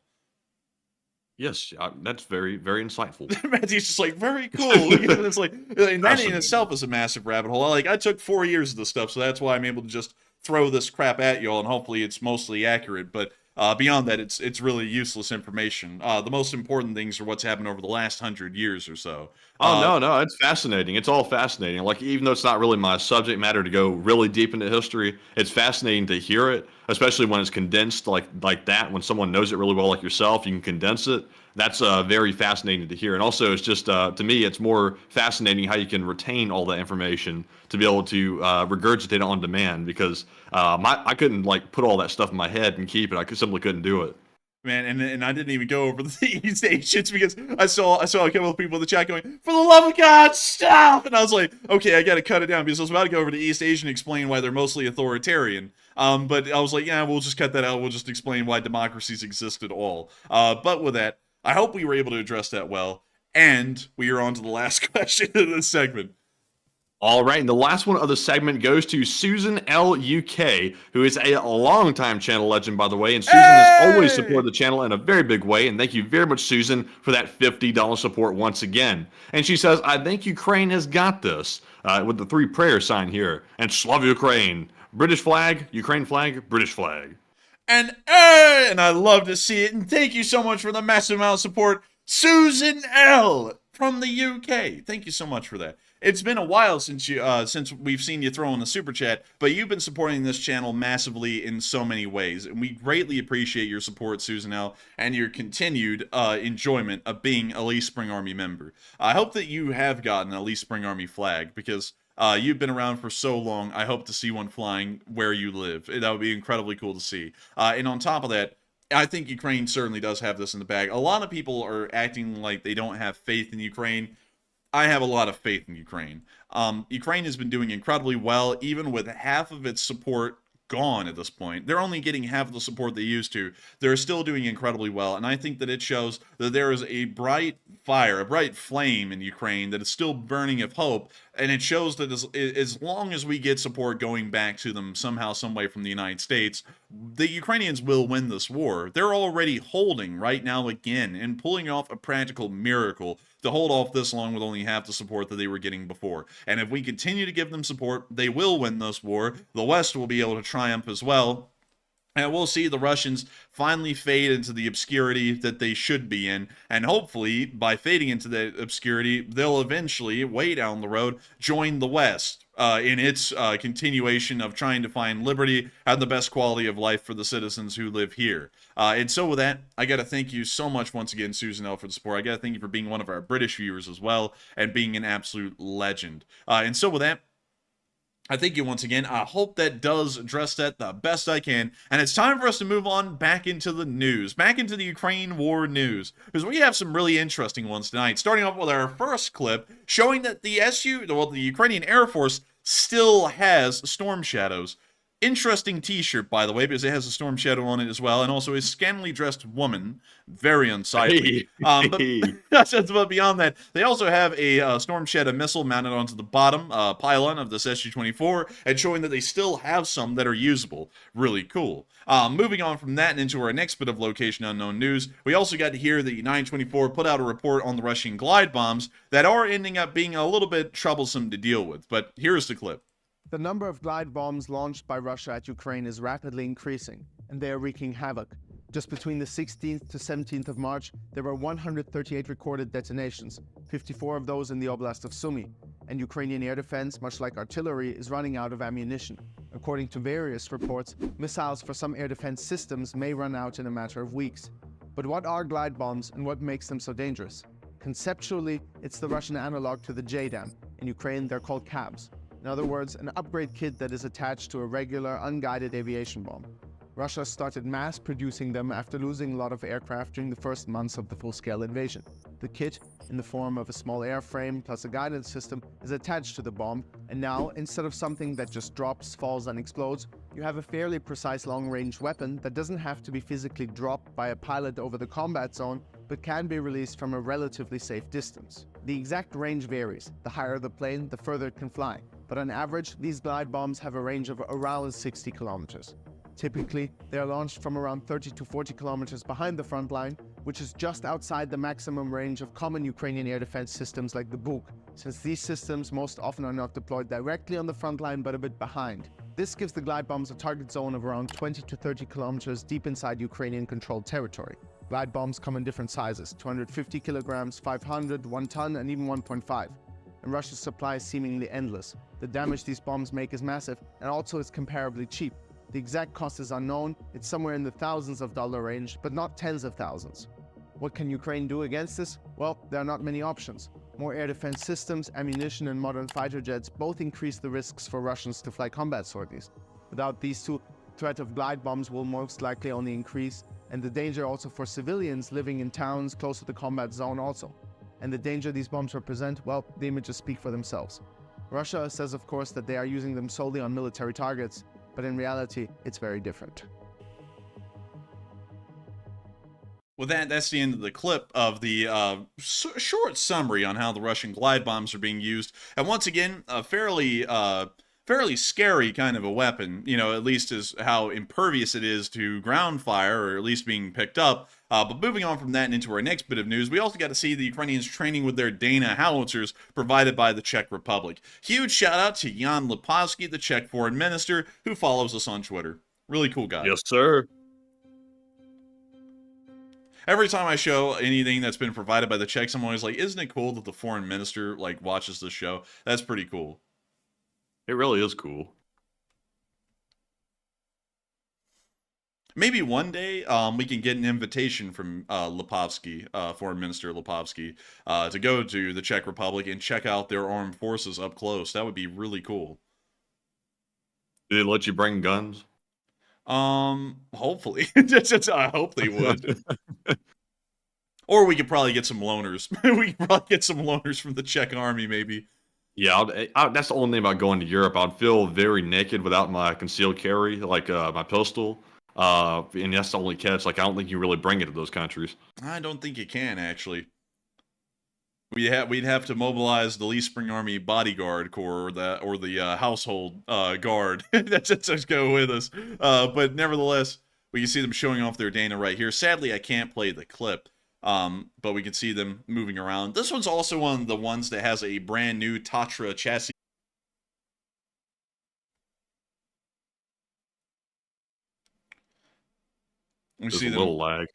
Yes, that's very, very insightful. Matthew's just like, very cool. It's like, and that in itself is a massive rabbit hole. Like, I took 4 years of this stuff, so that's why I'm able to just throw this crap at y'all, and hopefully it's mostly accurate. But beyond that, it's really useless information. The most important things are what's happened over the last 100 years or so. Oh, no, it's fascinating. It's all fascinating. Like, even though it's not really my subject matter to go really deep into history, it's fascinating to hear it, especially when it's condensed like that. When someone knows it really well, like yourself, you can condense it. That's very fascinating to hear. And also, it's just, to me, it's more fascinating how you can retain all that information to be able to regurgitate it on demand, because I couldn't, like, put all that stuff in my head and keep it. I simply couldn't do it. Man, and I didn't even go over the East Asians, because I saw a couple of people in the chat going, "For the love of God, stop!" And I was like, okay, I got to cut it down, because I was about to go over to East Asia and explain why they're mostly authoritarian. But I was like, yeah, we'll just cut that out. We'll just explain why democracies exist at all. But with that, I hope we were able to address that well. And we are on to the last question of this segment. All right, and the last one of the segment goes to Susan L. UK, who is a longtime channel legend, by the way. And Susan has always supported the channel in a very big way. And thank you very much, Susan, for that $50 support once again. And she says, I think Ukraine has got this, with the 3 prayer sign here. And Slava Ukraine. British flag, Ukraine flag, British flag. And I love to see it. And thank you so much for the massive amount of support, Susan L. from the UK. Thank you so much for that. It's been a while since we've seen you throw in a super chat, but you've been supporting this channel massively in so many ways, and we greatly appreciate your support, Susan L., and your continued enjoyment of being a Lee Spring Army member. I hope that you have gotten a Lee Spring Army flag, because you've been around for so long. I hope to see one flying where you live. That would be incredibly cool to see. And on top of that, I think Ukraine certainly does have this in the bag. A lot of people are acting like they don't have faith in Ukraine. I have a lot of faith in Ukraine. Ukraine has been doing incredibly well, even with half of its support gone at this point. They're only getting half of the support they used to. They're still doing incredibly well, and I think that it shows that there is a bright fire, a bright flame in Ukraine that is still burning of hope, and it shows that as long as we get support going back to them somehow, some way from the United States, the Ukrainians will win this war. They're already holding right now again and pulling off a practical miracle to hold off this long with only half the support that they were getting before. And if we continue to give them support, they will win this war. The West will be able to triumph as well. And we'll see the Russians finally fade into the obscurity that they should be in. And hopefully, by fading into that obscurity, they'll eventually, way down the road, join the West in its continuation of trying to find liberty and the best quality of life for the citizens who live here. And so with that, I got to thank you so much once again, Susan L., for the support. I got to thank you for being one of our British viewers as well and being an absolute legend. And so with that, I thank you once again. I hope that does address that the best I can. And it's time for us to move on back into the news, back into the Ukraine war news, because we have some really interesting ones tonight. Starting off with our first clip showing that the Ukrainian Air Force still has Storm Shadows. Interesting t-shirt, by the way, because it has a Storm Shadow on it as well, and also a scantily dressed woman. Very unsightly. But beyond that, they also have a Storm Shadow missile mounted onto the bottom pylon of this SU-24, and showing that they still have some that are usable. Really cool. Moving on from that and into our next bit of location unknown news, we also got to hear that 924 put out a report on the Russian glide bombs that are ending up being a little bit troublesome to deal with. But here's the clip. The number of glide bombs launched by Russia at Ukraine is rapidly increasing, and they are wreaking havoc. Just between the 16th to 17th of March, there were 138 recorded detonations, 54 of those in the Oblast of Sumy, and Ukrainian air defense, much like artillery, is running out of ammunition. According to various reports, missiles for some air defense systems may run out in a matter of weeks. But what are glide bombs and what makes them so dangerous? Conceptually, it's the Russian analog to the JDAM. In Ukraine, they're called cabs. In other words, an upgrade kit that is attached to a regular, unguided aviation bomb. Russia started mass producing them after losing a lot of aircraft during the first months of the full-scale invasion. The kit, in the form of a small airframe plus a guidance system, is attached to the bomb, and now, instead of something that just drops, falls, and explodes, you have a fairly precise long-range weapon that doesn't have to be physically dropped by a pilot over the combat zone, but can be released from a relatively safe distance. The exact range varies. The higher the plane, the further it can fly. But on average, these glide bombs have a range of around 60 kilometers. Typically, they are launched from around 30 to 40 kilometers behind the front line, which is just outside the maximum range of common Ukrainian air defense systems like the Buk, since these systems most often are not deployed directly on the front line but a bit behind. This gives the glide bombs a target zone of around 20 to 30 kilometers deep inside Ukrainian-controlled territory. Glide bombs come in different sizes, 250 kilograms, 500, 1 ton, and even 1.5. And Russia's supply is seemingly endless. The damage these bombs make is massive, and also is comparably cheap. The exact cost is unknown. It's somewhere in the thousands of dollar range, but not tens of thousands. What can Ukraine do against this? Well, there are not many options. More air defense systems, ammunition, and modern fighter jets both increase the risks for Russians to fly combat sorties. Without these two, the threat of glide bombs will most likely only increase, and the danger also for civilians living in towns close to the combat zone also. And the danger these bombs represent, well, the images speak for themselves. Russia says, of course, that they are using them solely on military targets. but in reality, it's very different. Well, that's the end of the clip of the short summary on how the Russian glide bombs are being used. And once again, a fairly scary kind of a weapon, at least is how impervious it is to ground fire, or at least being picked up. But moving on from that and into our next bit of news, we also got to see the Ukrainians training with their Dana howitzers provided by the Czech Republic. Huge shout out to Jan Lipavsky, the Czech foreign minister, who follows us on Twitter. Really cool guy. Yes, sir. Every time I show anything that's been provided by the Czechs, I'm always like, isn't it cool that the foreign minister watches this show? That's pretty cool. It really is cool. Maybe one day we can get an invitation from Lipavsky, Foreign Minister Lipavsky, to go to the Czech Republic and check out their armed forces up close. That would be really cool. Did they let you bring guns? Hopefully. I hope they would. Or we could probably get some loaners. We could probably get some loaners from the Czech army, maybe. Yeah, that's the only thing about going to Europe. I'd feel very naked without my concealed carry, my pistol. And that's the only catch. I don't think you really bring it to those countries. I don't think you can, actually. We'd have to mobilize the Lee Spring Army Bodyguard Corps or the Household Guard. Just go with us. But nevertheless, we can see them showing off their Dana right here. Sadly, I can't play the clip, but we can see them moving around. This one's also one of the ones that has a brand new Tatra chassis. We Just see a them. little lag.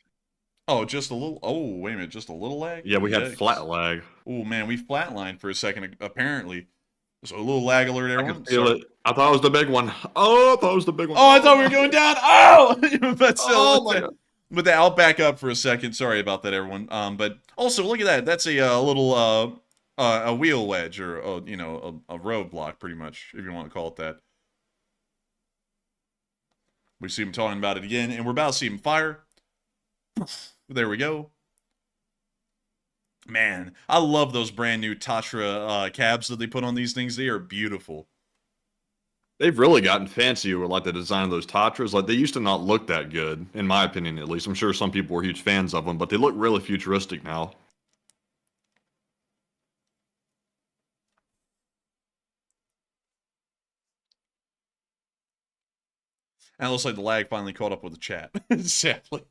Oh, just a little. Oh, wait a minute, just a little lag. Yeah, we had Yikes. flat lag. Oh man, we flatlined for a second. Apparently, so a little lag alert, I everyone. could feel it. I thought it was the big one. Oh, I thought it was the big one. Oh, I thought we were going down. Oh, but Oh my God. But I'll back up for a second. Sorry about that, everyone. But also look at that. That's a little a wheel wedge, or a roadblock, pretty much, if you want to call it that. We see him talking about it again, and we're about to see him fire. There we go. Man, I love those brand new Tatra cabs that they put on these things. They are beautiful. They've really gotten fancy with the design of those Tatras. They used to not look that good, in my opinion at least. I'm sure some people were huge fans of them, but they look really futuristic now. And it looks like the lag finally caught up with the chat. Sadly.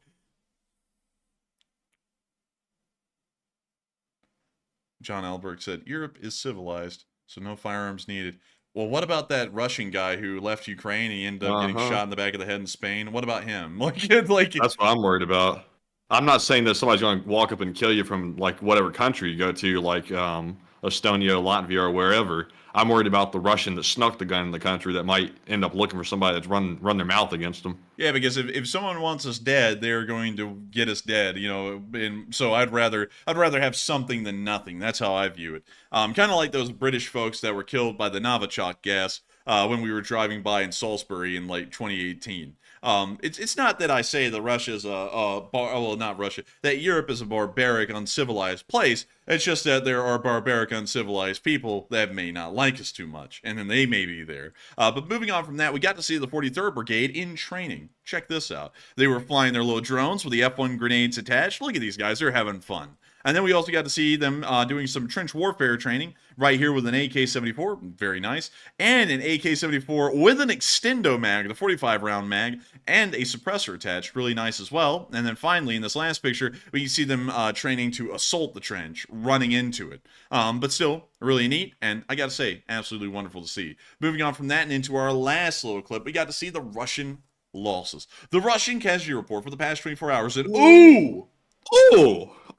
John Alberg said, Europe is civilized, so no firearms needed. Well, what about that Russian guy who left Ukraine and he ended up getting shot in the back of the head in Spain? What about him? That's what I'm worried about. I'm not saying that somebody's going to walk up and kill you from whatever country you go to, Estonia, Latvia, or wherever. I'm worried about the Russian that snuck the gun in the country that might end up looking for somebody that's run their mouth against them. Yeah, because if someone wants us dead, they're going to get us dead, and so I'd rather have something than nothing. That's how I view it. Kind of like those British folks that were killed by the Novichok gas when we were driving by in Salisbury in 2018. It's not that I say that Russia's not Russia, that Europe is a barbaric, uncivilized place. It's just that there are barbaric, uncivilized people that may not like us too much, and then they may be there. But moving on from that, we got to see the 43rd Brigade in training. Check this out. They were flying their little drones with the F1 grenades attached. Look at these guys. They're having fun. And then we also got to see them doing some trench warfare training right here with an AK-74, very nice, and an AK-74 with an extendo mag, the 45-round mag, and a suppressor attached, really nice as well. And then finally, in this last picture, we can see them training to assault the trench, running into it. But still, really neat, and I gotta say, absolutely wonderful to see. Moving on from that and into our last little clip, we got to see the Russian losses. The Russian casualty report for the past 24 hours, and ooh!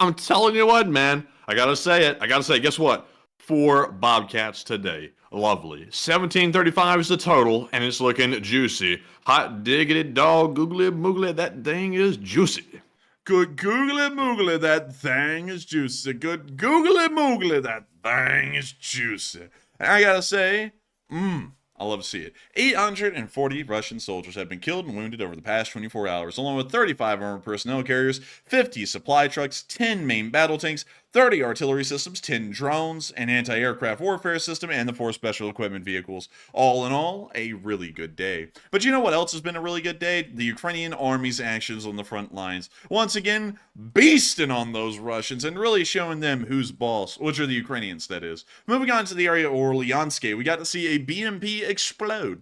I'm telling you what, man. I gotta say it. Guess what? 4 Bobcats today. Lovely. 1735 is the total, and it's looking juicy. Hot diggity dog, googly moogly, that thing is juicy. Good googly moogly, that thing is juicy. Good googly moogly, that thing is juicy. And I gotta say, I love to see it. 840 Russian soldiers have been killed and wounded over the past 24 hours, along with 35 armored personnel carriers, 50 supply trucks, 10 main battle tanks, 30 artillery systems, 10 drones, an anti-aircraft warfare system, and the 4 special equipment vehicles. All in all, a really good day. But you know what else has been a really good day? The Ukrainian army's actions on the front lines. Once again, beasting on those Russians and really showing them who's boss, which are the Ukrainians, that is. Moving on to the area of Orlyansk, we got to see a BMP explode.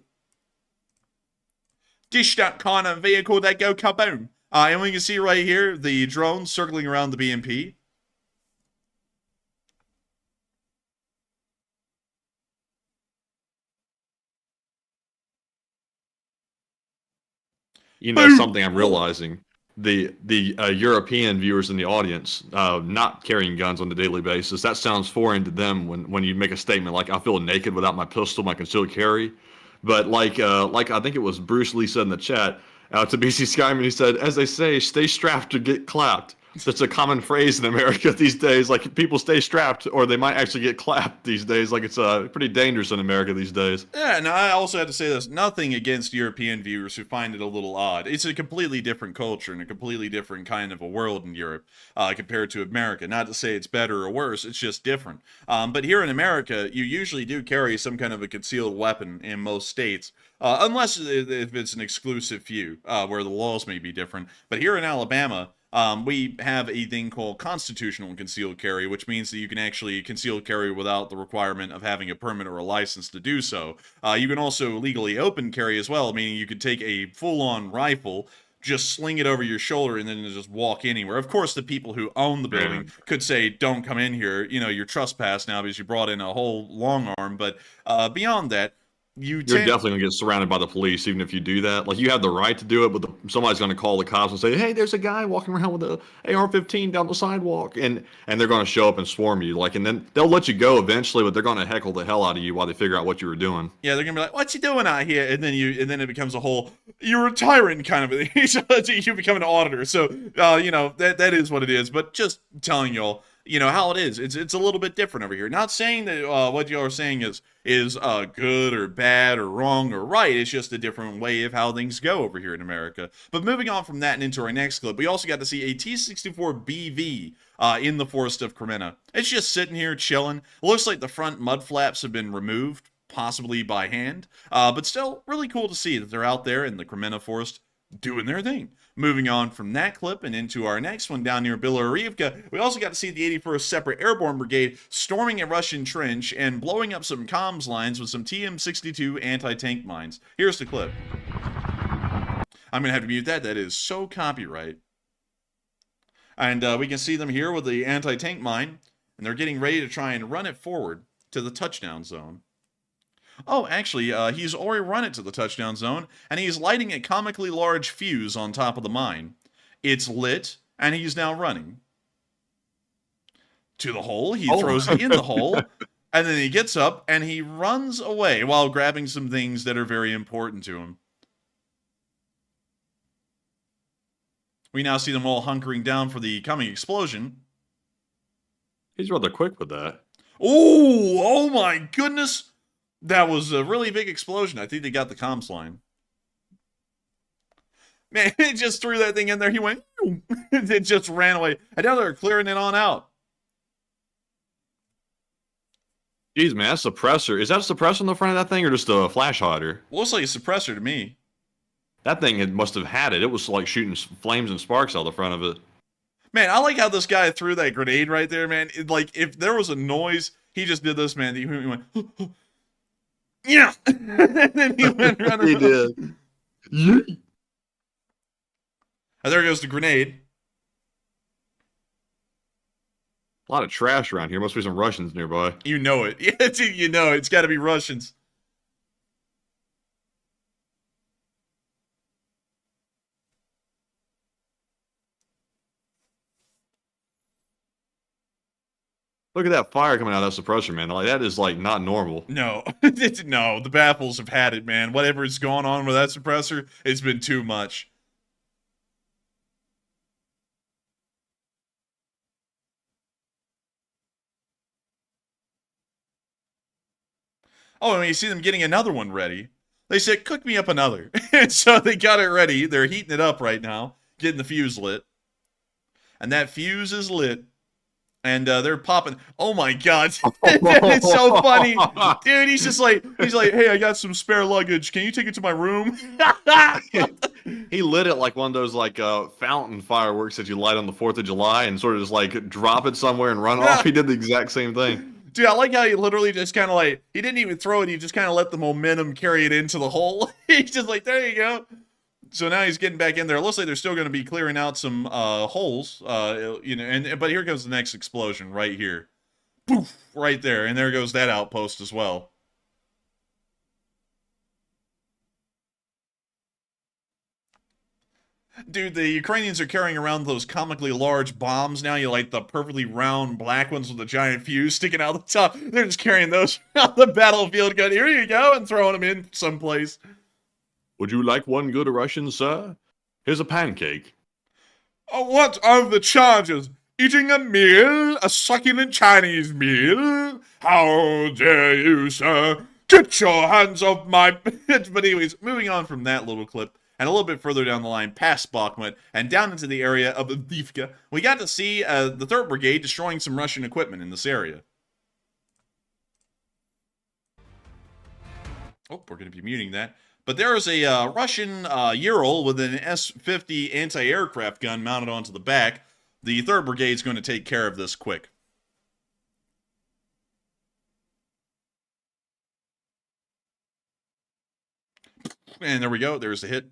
Dish that kind of vehicle that go kaboom. And we can see right here the drone circling around the BMP. You know, something I'm realizing, the European viewers in the audience not carrying guns on a daily basis, that sounds foreign to them when you make a statement like, I feel naked without my pistol, my concealed carry. But like I think it was Bruce Lee said in the chat to BC Skyman, he said, as they say, stay strapped to get clapped. That's a common phrase in America these days. Like, people stay strapped or they might actually get clapped these days. Like, it's pretty dangerous in America these days. Yeah, and I also had to say this, nothing against European viewers who find it a little odd. It's a completely different culture and a completely different kind of a world in Europe compared to America. Not to say it's better or worse, it's just different. But here in America, you usually do carry some kind of a concealed weapon in most states. Unless if it's an exclusive few, where the laws may be different. But here in Alabama, we have a thing called constitutional concealed carry, which means that you can actually concealed carry without the requirement of having a permit or a license to do so. You can also legally open carry as well, meaning you could take a full-on rifle, just sling it over your shoulder, and then just walk anywhere. Of course, the people who own the building could say, don't come in here, you know, you're trespassed now because you brought in a whole long arm. But beyond that, you're definitely going to get surrounded by the police even if you do that. Like, you have the right to do it, but somebody's going to call the cops and say, hey, there's a guy walking around with a AR-15 down the sidewalk, and they're going to show up and swarm you. Like, and then they'll let you go eventually, but they're going to heckle the hell out of you while they figure out what you were doing. Yeah, they're going to be like, what's you doing out here? And then it becomes a whole, you're a tyrant kind of a thing. You become an auditor. So, you know, that is what it is. But just telling y'all, you know, how it is. It's a little bit different over here. Not saying that what y'all are saying is good or bad or wrong or right. It's just a different way of how things go over here in America. But moving on from that and into our next clip, we also got to see a T-64BV in the forest of Kremenna. It's just sitting here chilling. It looks like the front mud flaps have been removed, possibly by hand. But still, really cool to see that they're out there in the Kremenna forest doing their thing. Moving on from that clip and into our next one down near Belgorod, we also got to see the 81st Separate Airborne Brigade storming a Russian trench and blowing up some comms lines with some TM-62 anti-tank mines. Here's the clip. I'm going to have to mute that. That is so copyright. And we can see them here with the anti-tank mine, and they're getting ready to try and run it forward to the touchdown zone. Oh, actually, he's already run it to the touchdown zone, and he's lighting a comically large fuse on top of the mine. It's lit, and he's now running to the hole. He throws it in the hole, and then he gets up, and he runs away while grabbing some things that are very important to him. We now see them all hunkering down for the coming explosion. He's rather quick with that. Oh my goodness! That was a really big explosion. I think they got the comms line. Man, it just threw that thing in there. He went, it just ran away. I know they're clearing it on out. Jeez, man, that suppressor. Is that a suppressor on the front of that thing or just a flash hider? Looks like a suppressor to me. That thing must have had it. It was like shooting flames and sparks out the front of it. Man, I like how this guy threw that grenade right there, man. Like, if there was a noise, he just did this, man. He went, yeah! And then he went running. He did. And there goes the grenade. A lot of trash around here. Must be some Russians nearby. You know it. Yeah, you know it. It's got to be Russians. Look at that fire coming out of that suppressor, man. Like, that is, like, not normal. No. No, the baffles have had it, man. Whatever's going on with that suppressor, it's been too much. Oh, and you see them getting another one ready. They said, cook me up another. And so they got it ready. They're heating it up right now, getting the fuse lit. And that fuse is lit. And they're popping. Oh my god, it's so funny, dude. He's like, hey, I got some spare luggage. Can you take it to my room? He lit it like one of those like fountain fireworks that you light on the 4th of July and sort of just like drop it somewhere and run off. He did the exact same thing. Dude, I like how he literally just kind of like, he didn't even throw it. He just kind of let the momentum carry it into the hole. He's just like, there you go. So now he's getting back in there. It looks like they're still going to be clearing out some holes, you know. But here comes the next explosion right here, poof, right there, and there goes that outpost as well. Dude, the Ukrainians are carrying around those comically large bombs now. You like the perfectly round black ones with the giant fuse sticking out the top. They're just carrying those around the battlefield, going, here you go, and throwing them in someplace. Would you like one good Russian, sir? Here's a pancake. Oh, what are the charges? Eating a meal? A succulent Chinese meal? How dare you, sir? Get your hands off my... But anyways, moving on from that little clip, and a little bit further down the line, past Bakhmut, and down into the area of Avdiivka, we got to see the 3rd Brigade destroying some Russian equipment in this area. Oh, we're going to be muting that. But there is a Russian Ural with an S-50 anti-aircraft gun mounted onto the back. The 3rd Brigade is going to take care of this quick. And there we go. There's the hit.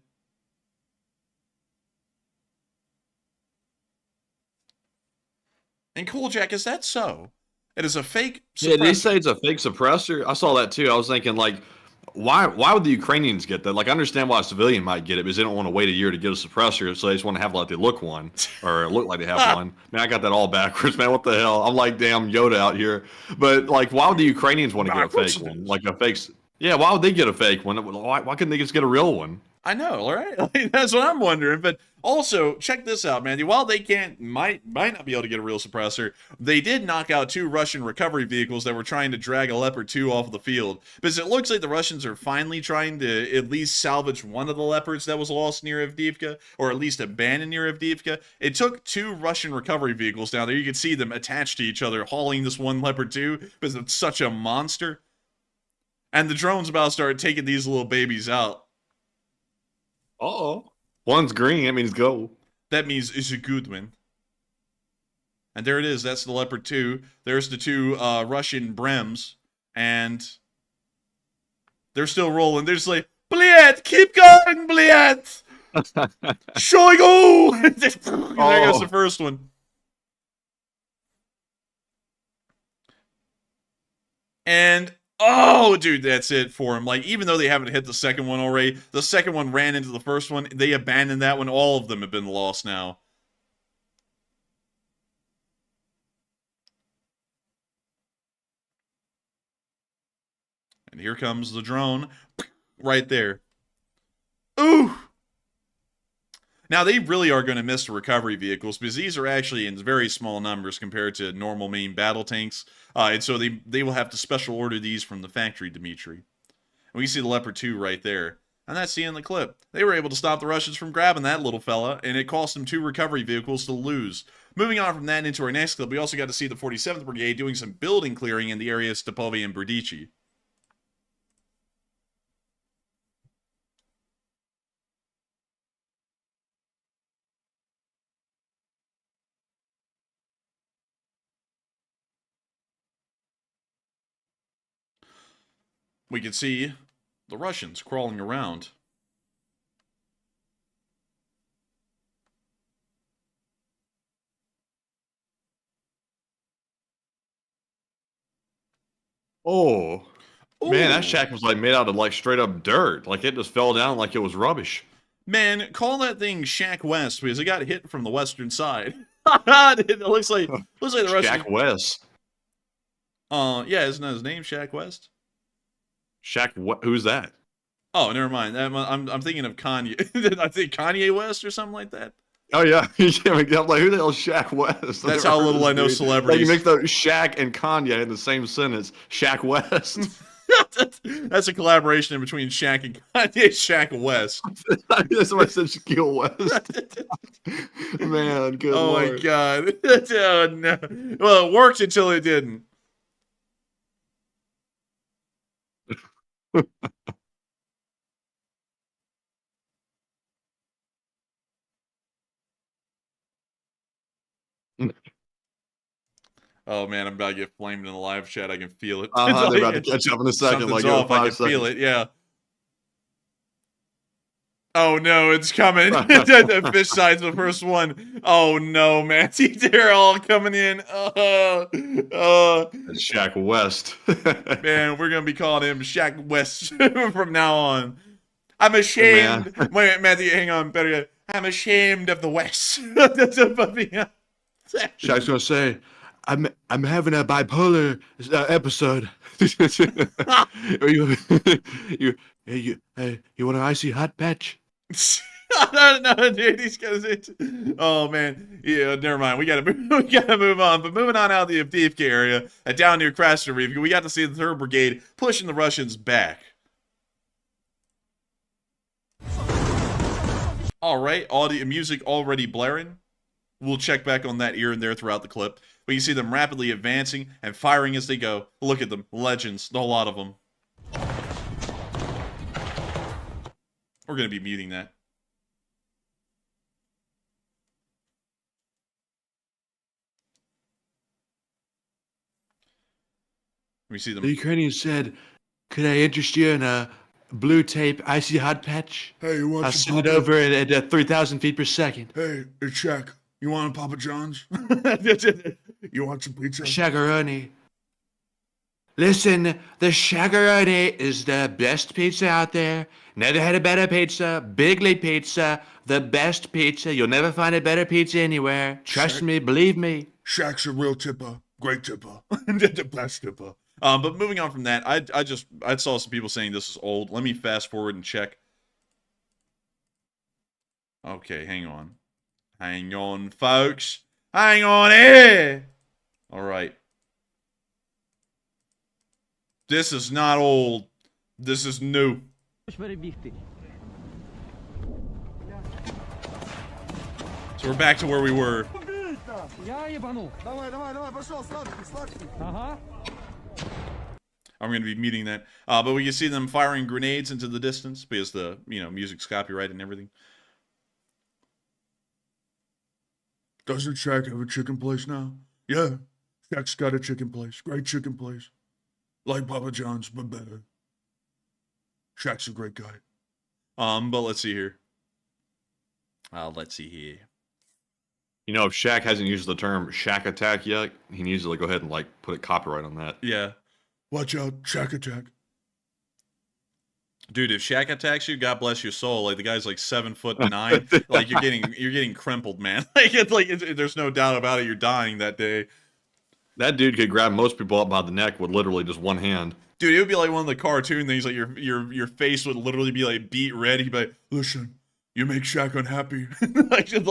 And Cool Jack, is that so? It is a fake suppressor. Yeah, they say it's a fake suppressor. I saw that too. I was thinking, like, why would the Ukrainians get that? Like, I understand why a civilian might get it because they don't want to wait a year to get a suppressor, so they just want to have like they look one or look like they have one. Man, I got that all backwards, man. What the hell? I'm like damn Yoda out here. But like, why would the Ukrainians want to get a fake one? Like a fake? Yeah, why would they get a fake one? Why couldn't they just get a real one? I know, right? Like, that's what I'm wondering. But also, check this out, man. While they might not be able to get a real suppressor, they did knock out 2 Russian recovery vehicles that were trying to drag a Leopard 2 off the field. Because it looks like the Russians are finally trying to at least salvage one of the Leopards that was lost near Avdiivka, or at least abandoned near Avdiivka. It took 2 Russian recovery vehicles down there. You could see them attached to each other, hauling this one Leopard 2 because it's such a monster. And the drone's about to start taking these little babies out. Uh-oh. One's green, that means go. That means it's a good one. And there it is. That's the Leopard 2. There's the 2 Russian Brems. And they're still rolling. They're just like, Bliet, keep going, Bliet! Shall I go? There goes the first one. And... oh, dude, that's it for him. Like, even though they haven't hit the second one already, the second one ran into the first one. They abandoned that one. All of them have been lost now. And here comes the drone. Right there. Ooh! Now, they really are going to miss the recovery vehicles because these are actually in very small numbers compared to normal main battle tanks. And so they will have to special order these from the factory, Dimitri. And we see the Leopard 2 right there. And that's the end of the clip. They were able to stop the Russians from grabbing that little fella, and it cost them 2 recovery vehicles to lose. Moving on from that into our next clip, we also got to see the 47th Brigade doing some building clearing in the area of Stepovy and Berdichi. We can see the Russians crawling around. Oh. Ooh. Man, that shack was like made out of like straight up dirt. Like it just fell down like it was rubbish. Man, call that thing Shack West because it got hit from the western side. It looks like the Russians. Shack West. Yeah, isn't that his name, Shack West? Shaq, who's that? Oh, never mind. I'm thinking of Kanye. I think Kanye West or something like that. Oh yeah, I'm like, who the hell is Shaq West? That's how little I know celebrities. Like you mix the Shaq and Kanye in the same sentence. Shaq West. That's a collaboration in between Shaq and Kanye. Shaq West. That's why I said Shaquille West. man, good Oh my lord. god. Oh no. Well, it worked until it didn't. Oh man, I'm about to get flamed in the live chat. I can feel it. It's They're about to like, catch up in a second. something's Like, yo, off. I 5 can feel seconds. it. Yeah. Oh no, it's coming. The fish side's the first one. Oh no, man. They're all coming in. It's Shaq West. Man, we're gonna be calling him Shaq West from now on. I'm Hey, ashamed. man. Wait, Matthew, hang on. Better yet, I'm ashamed of the West. Shaq's gonna say, I'm having a bipolar episode. You want an icy hot patch? I don't know, dude. These guys. Oh man, yeah. Never mind. We gotta move on. But moving on out of the Avdiivka area, down near Krasnoyarivka, we got to see the 3rd Brigade pushing the Russians back. All right, audio music already blaring. We'll check back on that here and there throughout the clip. But you see them rapidly advancing and firing as they go. Look at them, legends, a lot of them. We're gonna be muting that. We see them. The Ukrainian said, "Could I interest you in a blue tape icy hot patch? Hey, you want I'll some send it Papa? over at 3,000 feet per second." Hey, it's Shaq. You want a Papa John's? You want some pizza? Shagaroni. Listen, the Shagaroni is the best pizza out there. Never had a better pizza. Bigley Pizza, the best pizza. You'll never find a better pizza anywhere. Trust me, believe me. Shaq's a real tipper. Great tipper. The best tipper. But moving on from that, I saw some people saying this is old. Let me fast forward and check. Okay, hang on. Hang on, folks. Hang on here. All right. This is not old. This is new. So we're back to where we were. I'm going to be muting that. But we can see them firing grenades into the distance because the, music's copyrighted and everything. Doesn't Shaq have a chicken place now? Yeah. Shaq's got a chicken place. Great chicken place. Like Papa John's, but better. Shaq's a great guy. But let's see here. Let's see here. You know, if Shaq hasn't used the term Shaq attack yet, he needs to go ahead and put a copyright on that. Yeah. Watch out, Shaq attack. Dude, if Shaq attacks you, God bless your soul. Like the guy's like 7'9". Like you're getting crumpled, man. There's no doubt about it. You're dying that day. That dude could grab most people up by the neck with literally just one hand. Dude, it would be like one of the cartoon things. Like your face would literally be like beat red. He'd be like, Listen, you make Shaq unhappy. just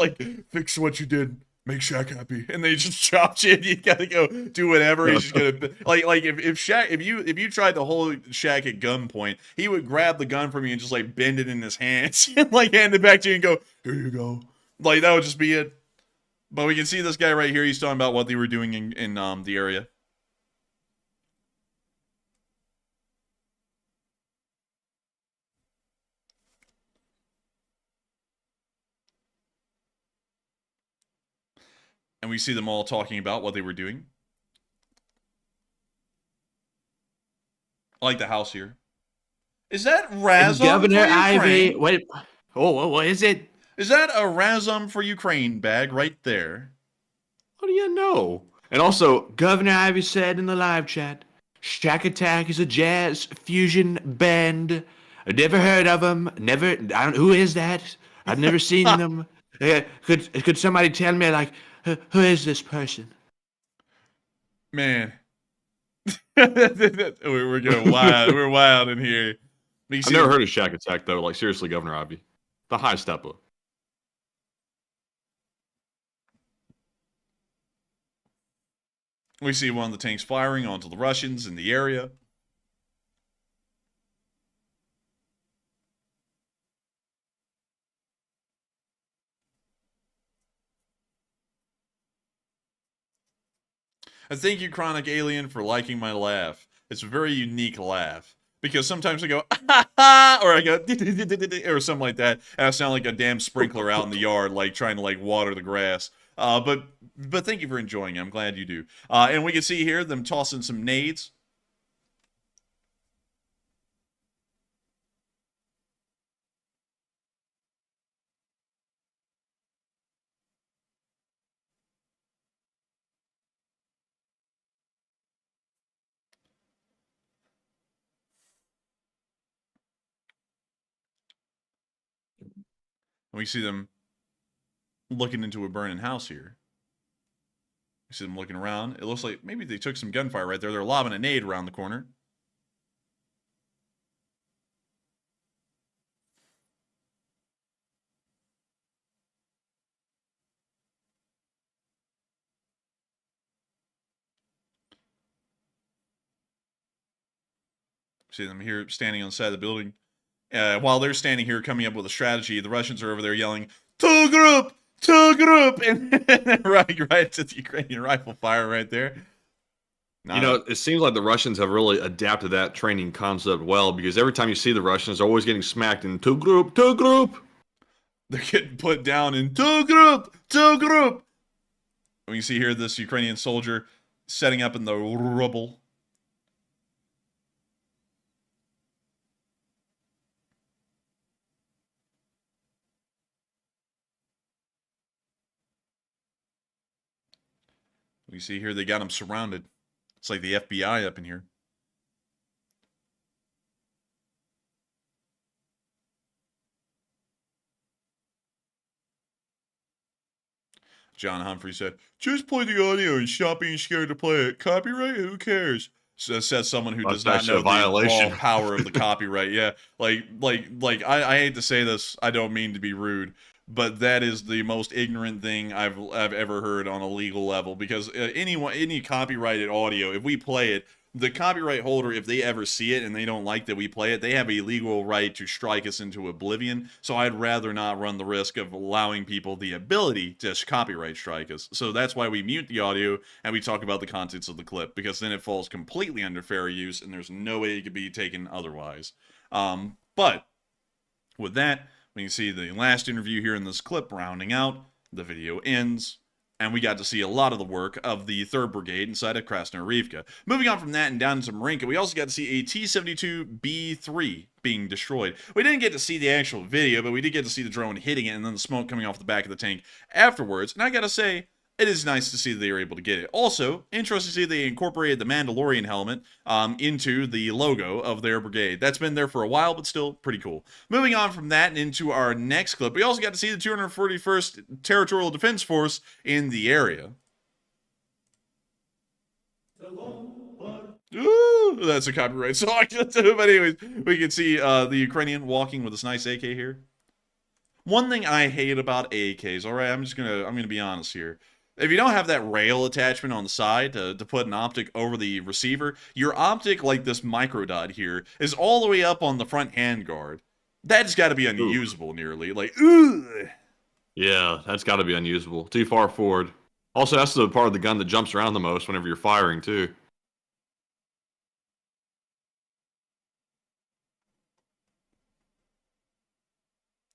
Fix what you did. Make Shaq happy. and they just chopped you. And you gotta go do whatever. He's just gonna if you tried to hold Shaq at gunpoint, he would grab the gun from you and just bend it in his hands and hand it back to you and go, Here you go. that would just be it. But we can see this guy right here. He's talking about what they were doing in the area. And we see them all talking about what they were doing. I like the house here. Is that Razum Governor for Ivy, Ukraine? wait. Oh, what is it? Is that a Razum for Ukraine bag right there? What do you know? And also, Governor Ivy said in the live chat, Shaq Attack is a jazz fusion band. I've never heard of them. Who is that? I've never seen them. Could somebody tell me, who is this person? Man. We're going wild. We're wild in here. I've never heard of Shaq Attack, though. Seriously, Governor Ivy. The high stepper. We see one of the tanks firing onto the Russians in the area. And thank you, Chronic Alien, for liking my laugh. It's a very unique laugh. Because sometimes I go, or I go, or something like that, and I sound like a damn sprinkler out in the yard, like trying to like water the grass. But thank you for enjoying it. I'm glad you do. And we can see here them tossing some nades. And we see them looking into a burning house here. We see them looking around. It looks like maybe they took some gunfire right there. They're lobbing a nade around the corner. See them here standing on the side of the building. While they're standing here coming up with a strategy, the Russians are over there yelling, "To group! To group!" And right to the Ukrainian rifle fire right there. You know, it seems like the Russians have really adapted that training concept well, because every time you see the Russians, they're always getting smacked in to group, to group. They're getting put down in to group, to group. And you see here this Ukrainian soldier setting up in the rubble. We see here they got him surrounded. It's like the FBI up in here. John Humphrey said, "Just play the audio and stop being scared to play it. Copyright? Who cares?" So says someone who does not know the raw power of the copyright. Yeah, like I hate to say this. I don't mean to be rude, but that is the most ignorant thing I've ever heard on a legal level. Because any copyrighted audio, if we play it, the copyright holder, if they ever see it and they don't like that we play it, they have a legal right to strike us into oblivion. So I'd rather not run the risk of allowing people the ability to copyright strike us. So that's why we mute the audio and we talk about the contents of the clip, because then it falls completely under fair use and there's no way it could be taken otherwise. But with that, we can see the last interview here in this clip rounding out. The video ends. And we got to see a lot of the work of the 3rd Brigade inside of Krasnoyarivka. Moving on from that and down to Marinka, we also got to see a T-72B3 being destroyed. We didn't get to see the actual video, but we did get to see the drone hitting it and then the smoke coming off the back of the tank afterwards. And I gotta say, it is nice to see that they were able to get it. Also, interesting to see they incorporated the Mandalorian helmet into the logo of their brigade. That's been there for a while, but still pretty cool. Moving on from that and into our next clip, we also got to see the 241st Territorial Defense Force in the area. Ooh, that's a copyright song. But anyways, we can see the Ukrainian walking with this nice AK here. One thing I hate about AKs, all right, I'm gonna be honest here. If you don't have that rail attachment on the side to put an optic over the receiver, your optic, like this micro dot here, is all the way up on the front handguard. That's got to be unusable nearly. Like, ugh. Yeah, that's got to be unusable. Too far forward. Also, that's the part of the gun that jumps around the most whenever you're firing, too.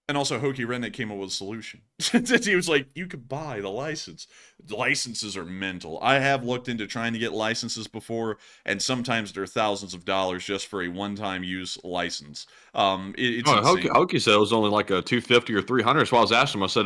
And also, Hokey Redneck came up with a solution. He was like, you could buy the license. The licenses are mental. I have looked into trying to get licenses before, and sometimes they're thousands of dollars just for a one-time use license. It's Hokey said it was only like a $250 or $300. So I was asking him, I said,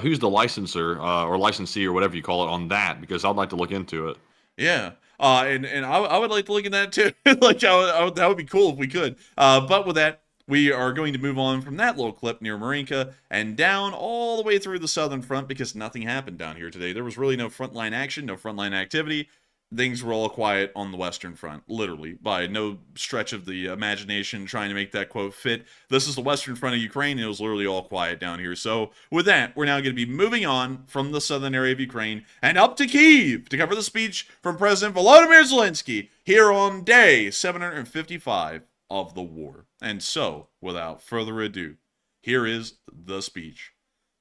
who's the licensor or licensee or whatever you call it on that? Because I'd like to look into it. Yeah. And I would like to look at that too. Like, that would be cool if we could. But with that, we are going to move on from that little clip near Marinka and down all the way through the southern front, because nothing happened down here today. There was really no frontline action, no frontline activity. Things were all quiet on the western front, literally, by no stretch of the imagination trying to make that quote fit. This is the western front of Ukraine, and it was literally all quiet down here. So with that, we're now going to be moving on from the southern area of Ukraine and up to Kyiv to cover the speech from President Volodymyr Zelensky here on day 755 of the war. And so, without further ado, here is the speech.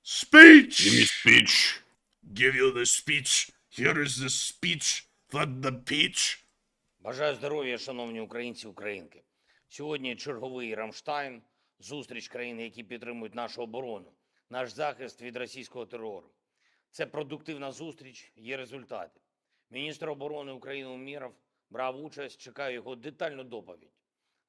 Speech! Give me speech. Give you the speech. Here is the speech the peach. Бажаю здоров'я, шановні українці, українки. Сьогодні черговий Рамштайн, зустріч країн, які підтримують нашу оборону, наш захист від російського терору. Це продуктивна зустріч, є результати. Міністр оборони України Умєров брав участь, чекаю його детальну доповідь.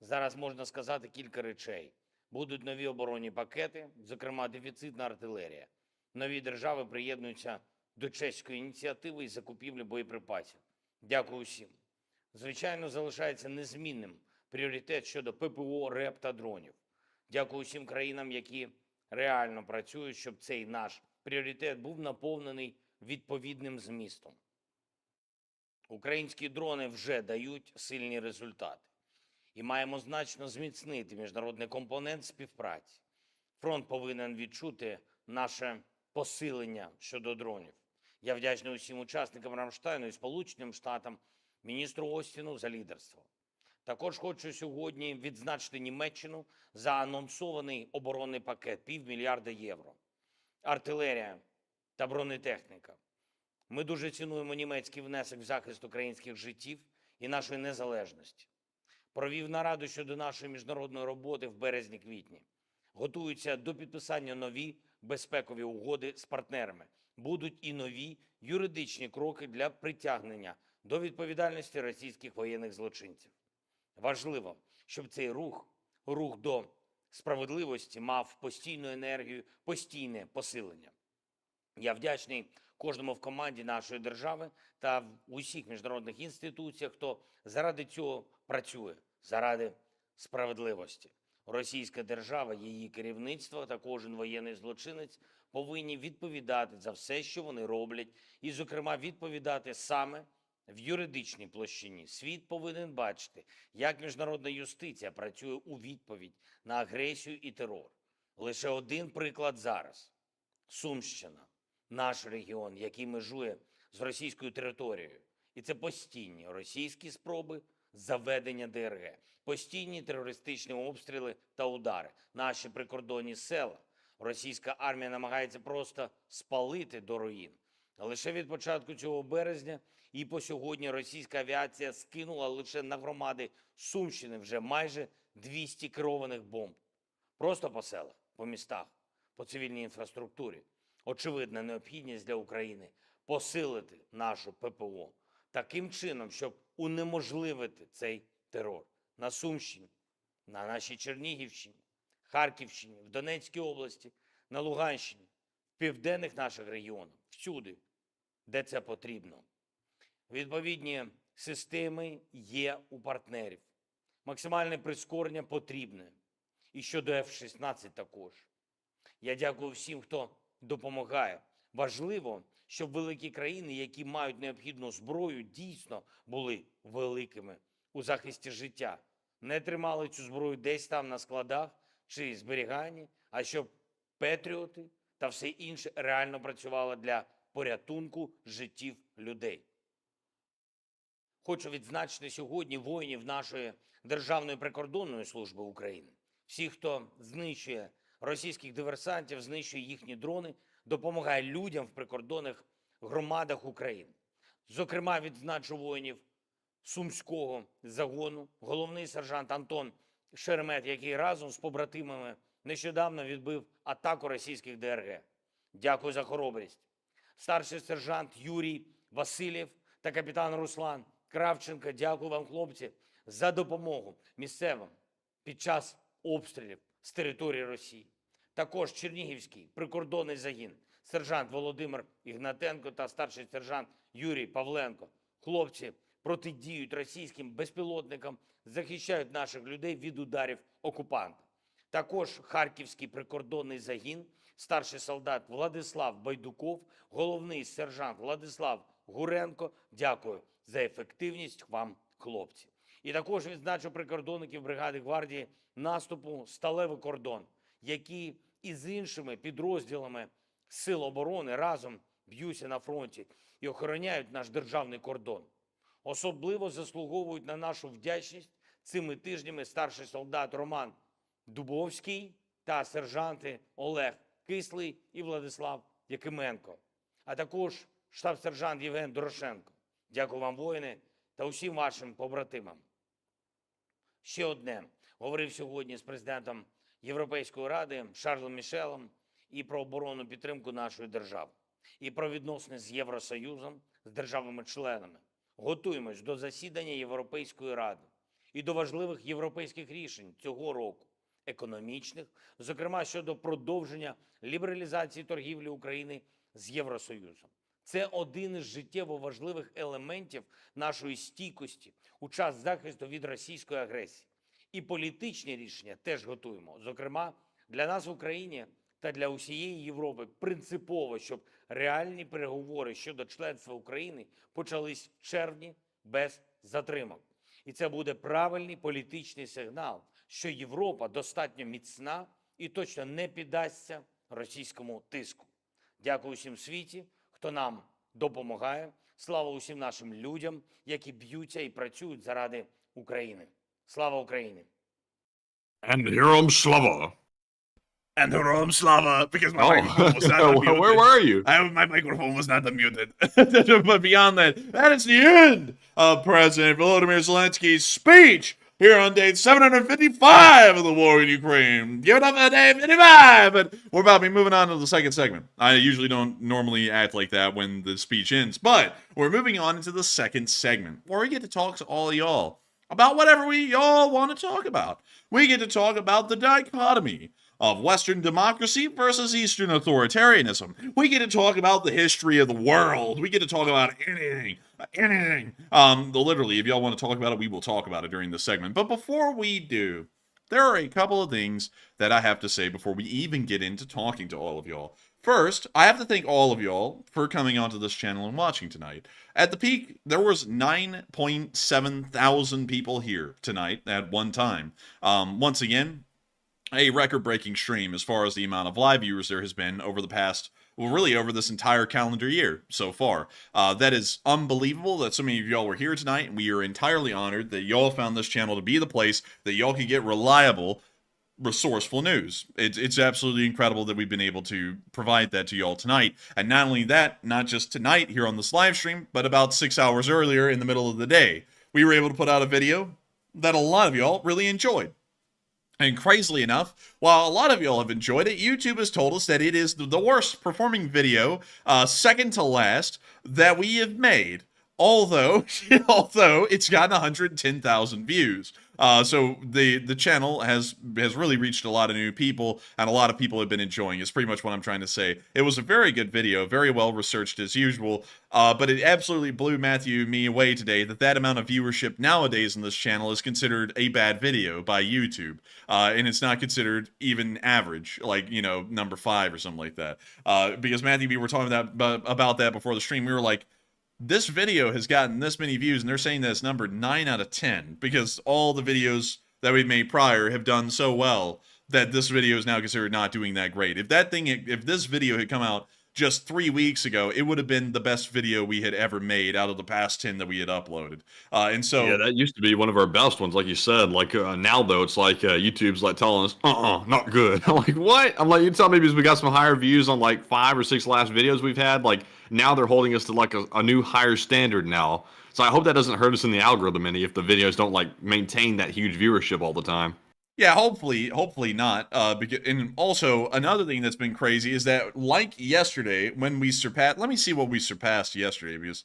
Зараз можна сказати кілька речей. Будуть нові оборонні пакети, зокрема дефіцитна артилерія. Нові держави приєднуються до чеської ініціативи із закупівлі боєприпасів. Дякую всім. Звичайно, залишається незмінним пріоритет щодо ППО, РЕП та дронів. Дякую всім країнам, які реально працюють, щоб цей наш пріоритет був наповнений відповідним змістом. Українські дрони вже дають сильні результати. І маємо значно зміцнити міжнародний компонент співпраці. Фронт повинен відчути наше посилення щодо дронів. Я вдячний усім учасникам Рамштайну і Сполученим Штатам, міністру Остіну за лідерство. Також хочу сьогодні відзначити Німеччину за анонсований оборонний пакет – 500 мільярда євро. Артилерія та бронетехніка. Ми дуже цінуємо німецький внесок в захист українських життів і нашої незалежності. Провів нараду щодо нашої міжнародної роботи в березні-квітні. Готуються до підписання нові безпекові угоди з партнерами. Будуть і нові юридичні кроки для притягнення до відповідальності російських воєнних злочинців. Важливо, щоб цей рух до справедливості мав постійну енергію, постійне посилення. Я вдячний кожному в команді нашої держави та в усіх міжнародних інституціях, хто заради цього працює, заради справедливості. Російська держава, її керівництво та кожен воєнний злочинець повинні відповідати за все, що вони роблять, і, зокрема, відповідати саме в юридичній площині. Світ повинен бачити, як міжнародна юстиція працює у відповідь на агресію і терор. Лише один приклад зараз. Сумщина, наш регіон, який межує з російською територією. І це постійні російські спроби заведення ДРГ, постійні терористичні обстріли та удари. Наші прикордонні села російська армія намагається просто спалити до руїн. Лише від початку цього березня і по сьогодні російська авіація скинула лише на громади Сумщини вже майже 200 керованих бомб. Просто по селах, по містах, по цивільній інфраструктурі. Очевидна необхідність для України посилити нашу ППО таким чином, щоб унеможливити цей терор на Сумщині, на нашій Чернігівщині, Харківщині, в Донецькій області, на Луганщині, в південних наших регіонах, всюди, де це потрібно. Відповідні системи є у партнерів. Максимальне прискорення потрібне. І щодо F-16 також. Я дякую всім, хто допомагає. Важливо, щоб великі країни, які мають необхідну зброю, дійсно були великими у захисті життя. Не тримали цю зброю десь там на складах чи зберіганні, а щоб патріоти та все інше реально працювало для порятунку життів людей. Хочу відзначити сьогодні воїнів нашої Державної прикордонної служби України. Всі, хто знищує російських диверсантів, знищує їхні дрони, допомагає людям в прикордонних громадах України. Зокрема, відзначу воїнів Сумського загону, головний сержант Антон Шеремет, який разом з побратимами нещодавно відбив атаку російських ДРГ. Дякую за хоробрість. Старший сержант Юрій Васильєв та капітан Руслан Кравченко, дякую вам, хлопці, за допомогу місцевим під час обстрілів з території Росії. Також Чернігівський прикордонний загін, сержант Володимир Ігнатенко та старший сержант Юрій Павленко. Хлопці протидіють російським безпілотникам, захищають наших людей від ударів окупанта. Також Харківський прикордонний загін, старший солдат Владислав Байдуков, головний сержант Владислав Гуренко. Дякую за ефективність вам, хлопці. І також відзначу прикордонників бригади гвардії наступу «Сталевий кордон», які із іншими підрозділами Сил оборони разом б'ються на фронті і охороняють наш державний кордон. Особливо заслуговують на нашу вдячність цими тижнями старший солдат Роман Дубовський та сержанти Олег Кислий і Владислав Якименко, а також штаб-сержант Євген Дорошенко. Дякую вам, воїни, та усім вашим побратимам. Ще одне. Говорив сьогодні з президентом Європейської ради Шарлем Мішелем і про оборонну підтримку нашої держави, і про відносини з Євросоюзом, з державами-членами. Готуємось до засідання Європейської ради і до важливих європейських рішень цього року, економічних, зокрема щодо продовження лібералізації торгівлі України з Євросоюзом. Це один із життєво важливих елементів нашої стійкості у час захисту від російської агресії. І політичні рішення теж готуємо. Зокрема, для нас в Україні та для усієї Європи принципово, щоб реальні переговори щодо членства України почались в червні без затримок. І це буде правильний політичний сигнал, що Європа достатньо міцна і точно не піддасться російському тиску. Дякую всім світі, хто нам допомагає. Слава усім нашим людям, які б'ються і працюють заради України. Слава Україні! And Heroam Slava. And Rom Slava, because my Oh, microphone was not unmuted. where were you? My microphone was not unmuted. But beyond that is the end of President Volodymyr Zelensky's speech here on day 755 of the war in Ukraine. Give it up for day 55! But we're about to be moving on to the second segment. I usually don't normally act like that when the speech ends, but we're moving on into the second segment, where we get to talk to all of y'all about whatever we all want to talk about. We get to talk about the dichotomy of Western democracy versus Eastern authoritarianism. We get to talk about the history of the world. We get to talk about anything. Literally, if y'all want to talk about it, we will talk about it during this segment. But before we do, there are a couple of things that I have to say before we even get into talking to all of y'all. First, I have to thank all of y'all for coming onto this channel and watching tonight. At the peak, there was 9.7 thousand people here tonight at one time. Once again, a record-breaking stream as far as the amount of live viewers there has been over the past, well, really over this entire calendar year so far. That is unbelievable that so many of y'all were here tonight, and we are entirely honored that y'all found this channel to be the place that y'all can get reliable, resourceful news. It's absolutely incredible that we've been able to provide that to y'all tonight. And not only that, not just tonight here on this live stream, but about 6 hours earlier in the middle of the day, we were able to put out a video that a lot of y'all really enjoyed. And crazily enough, while a lot of y'all have enjoyed it, YouTube has told us that it is the worst performing video, second to last, that we have made. Although it's gotten 110,000 views. So the channel has really reached a lot of new people, and a lot of people have been enjoying it. It's pretty much what I'm trying to say. It was a very good video, very well researched as usual, but it absolutely blew Matthew and me away today that amount of viewership nowadays in this channel is considered a bad video by YouTube. And it's not considered even average, like, you know, number 5 or something like that. Because Matthew and me were talking about that before the stream. We were like, this video has gotten this many views, and they're saying that it's numbered 9 out of 10 because all the videos that we've made prior have done so well that this video is now considered not doing that great. If this video had come out just 3 weeks ago, it would have been the best video we had ever made out of the past 10 that we had uploaded. And so yeah, that used to be one of our best ones, like you said. Like now though, it's like YouTube's like telling us, not good. I'm like, what? I'm like, you tell me because we got some higher views on like 5 or 6 last videos we've had. Like now they're holding us to like a new higher standard now. So I hope that doesn't hurt us in the algorithm any if the videos don't like maintain that huge viewership all the time. Yeah, hopefully not. And also, another thing that's been crazy is that, like yesterday, when we surpassed... Let me see what we surpassed yesterday, because...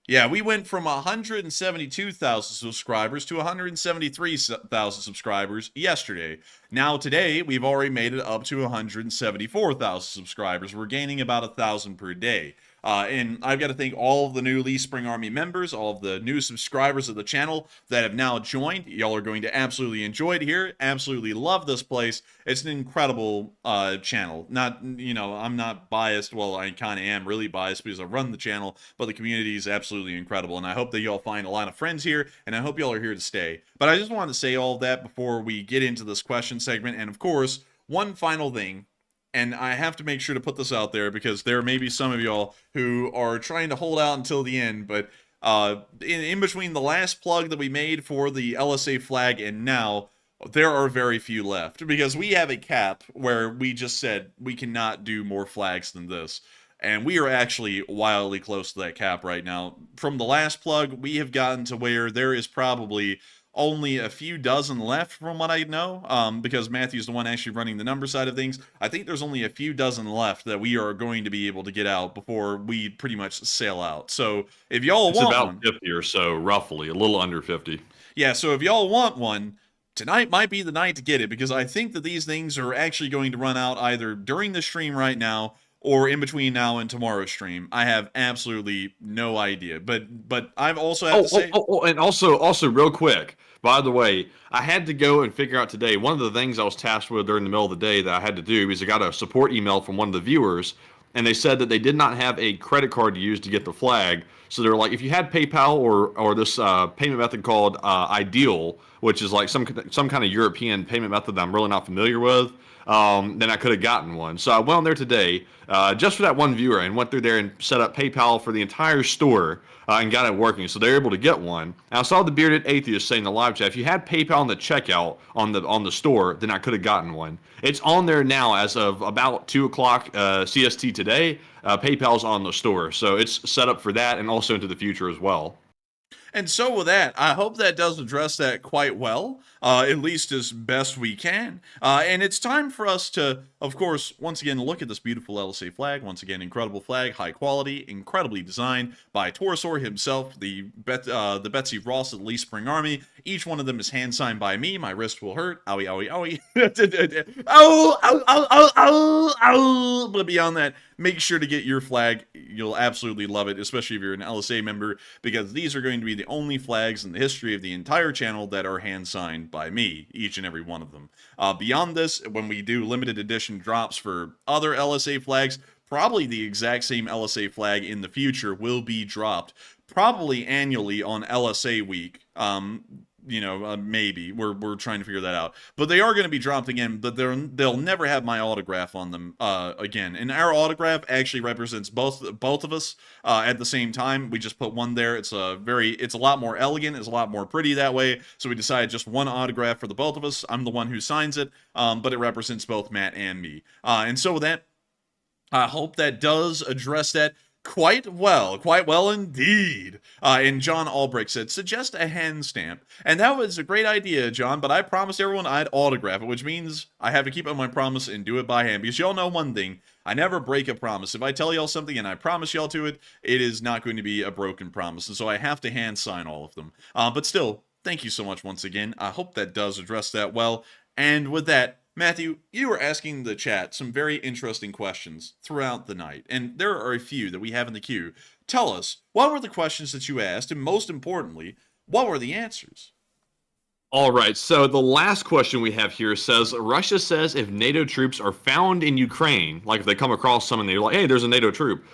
Yeah, we went from 172,000 subscribers to 173,000 subscribers yesterday. Now, today, we've already made it up to 174,000 subscribers. We're gaining about 1,000 per day. And I've got to thank all of the new Lee Spring Army members, all of the new subscribers of the channel that have now joined. Y'all are going to absolutely enjoy it here. Absolutely love this place. It's an incredible channel. I'm not biased. Well, I kind of am really biased because I run the channel, but the community is absolutely incredible. And I hope that y'all find a lot of friends here, and I hope y'all are here to stay. But I just wanted to say all of that before we get into this question segment. And of course, one final thing. And I have to make sure to put this out there because there may be some of y'all who are trying to hold out until the end. But in between the last plug that we made for the LSA flag and now, there are very few left. Because we have a cap where we just said we cannot do more flags than this. and we are actually wildly close to that cap right now. From the last plug, we have gotten to where there is probably only a few dozen left from what I know, because Matthew's the one actually running the number side of things. I think there's only a few dozen left that we are going to be able to get out before we pretty much sail out. So if y'all It's want about one, 50 or so, roughly, a little under 50. yeah, so if y'all want one, tonight might be the night to get it, because I think that these things are actually going to run out either during the stream right now or in between now and tomorrow's stream. I have absolutely no idea. But I've also have to say, and also real quick, by the way, I had to go and figure out today, one of the things I was tasked with during the middle of the day that I had to do is I got a support email from one of the viewers, and they said that they did not have a credit card to use to get the flag. So they're like, if you had PayPal or this payment method called Ideal, which is like some kind of European payment method that I'm really not familiar with, then I could have gotten one. So I went on there today just for that one viewer and went through there and set up PayPal for the entire store and got it working. So they're able to get one. And I saw the bearded atheist saying in the live chat, if you had PayPal on the checkout on the store, then I could have gotten one. It's on there now as of about 2 o'clock CST today. PayPal's on the store. So it's set up for that and also into the future as well. and so with that, I hope that does address that quite well, at least as best we can. And it's time for us to, of course, once again, look at this beautiful LSA flag. Once again, incredible flag, high quality, incredibly designed by Torosor himself, the Betsy Ross of the Lee Spring Army. Each one of them is hand signed by me. My wrist will hurt. Owie, owie, owie. Oh, ow, ow, ow, ow, ow. But beyond that, make sure to get your flag. You'll absolutely love it, especially if you're an LSA member, because these are going to be the only flags in the history of the entire channel that are hand signed by me, each and every one of them. Beyond this, when we do limited edition drops for other LSA flags, probably the exact same LSA flag in the future will be dropped, probably annually on LSA week. Maybe we're trying to figure that out, but they are going to be dropped again, but they'll never have my autograph on them again. And our autograph actually represents both of us at the same time. We just put one there. It's a lot more elegant. It's a lot more pretty that way. So we decided just one autograph for the both of us. I'm the one who signs it, but it represents both Matt and me. And so with that, I hope that does address that quite well indeed. And John Albrecht said, suggest a hand stamp. And that was a great idea, John, but I promised everyone I'd autograph it, which means I have to keep up my promise and do it by hand. Because y'all know one thing, I never break a promise. If I tell y'all something and I promise y'all to it, it is not going to be a broken promise. And so I have to hand sign all of them. But still, thank you so much once again. I hope that does address that well. And with that, Matthew, you were asking the chat some very interesting questions throughout the night, and there are a few that we have in the queue. Tell us, what were the questions that you asked, and most importantly, what were the answers? All right, so the last question we have here says, Russia says if NATO troops are found in Ukraine, like if they come across some and they're like, hey, there's a NATO troop,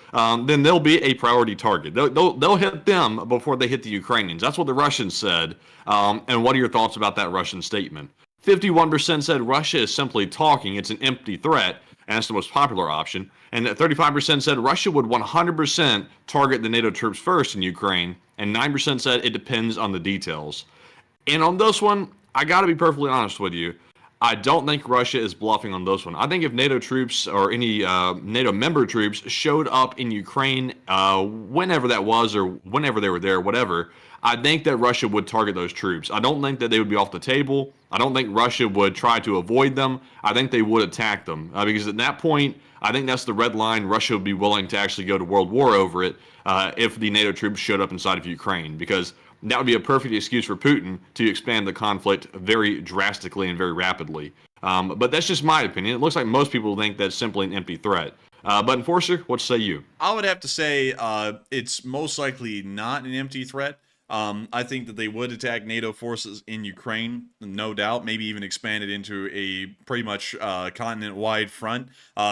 then they'll be a priority target. They'll hit them before they hit the Ukrainians. That's what the Russians said. And what are your thoughts about that Russian statement? 51% said Russia is simply talking, it's an empty threat, and that's the most popular option. And 35% said Russia would 100% target the NATO troops first in Ukraine, and 9% said it depends on the details. And on this one, I got to be perfectly honest with you. I don't think Russia is bluffing on this one. I think if NATO troops or any NATO member troops showed up in Ukraine, whenever that was or whenever they were there, whatever, I think that Russia would target those troops. I don't think that they would be off the table. I don't think Russia would try to avoid them. I think they would attack them because at that point, I think that's the red line. Russia would be willing to actually go to world war over it if the NATO troops showed up inside of Ukraine, because that would be a perfect excuse for Putin to expand the conflict very drastically and very rapidly. But that's just my opinion. It looks like most people think that's simply an empty threat. But Enforcer, what say you? I would have to say it's most likely not an empty threat. I think that they would attack NATO forces in Ukraine, no doubt, maybe even expand it into a pretty much continent-wide front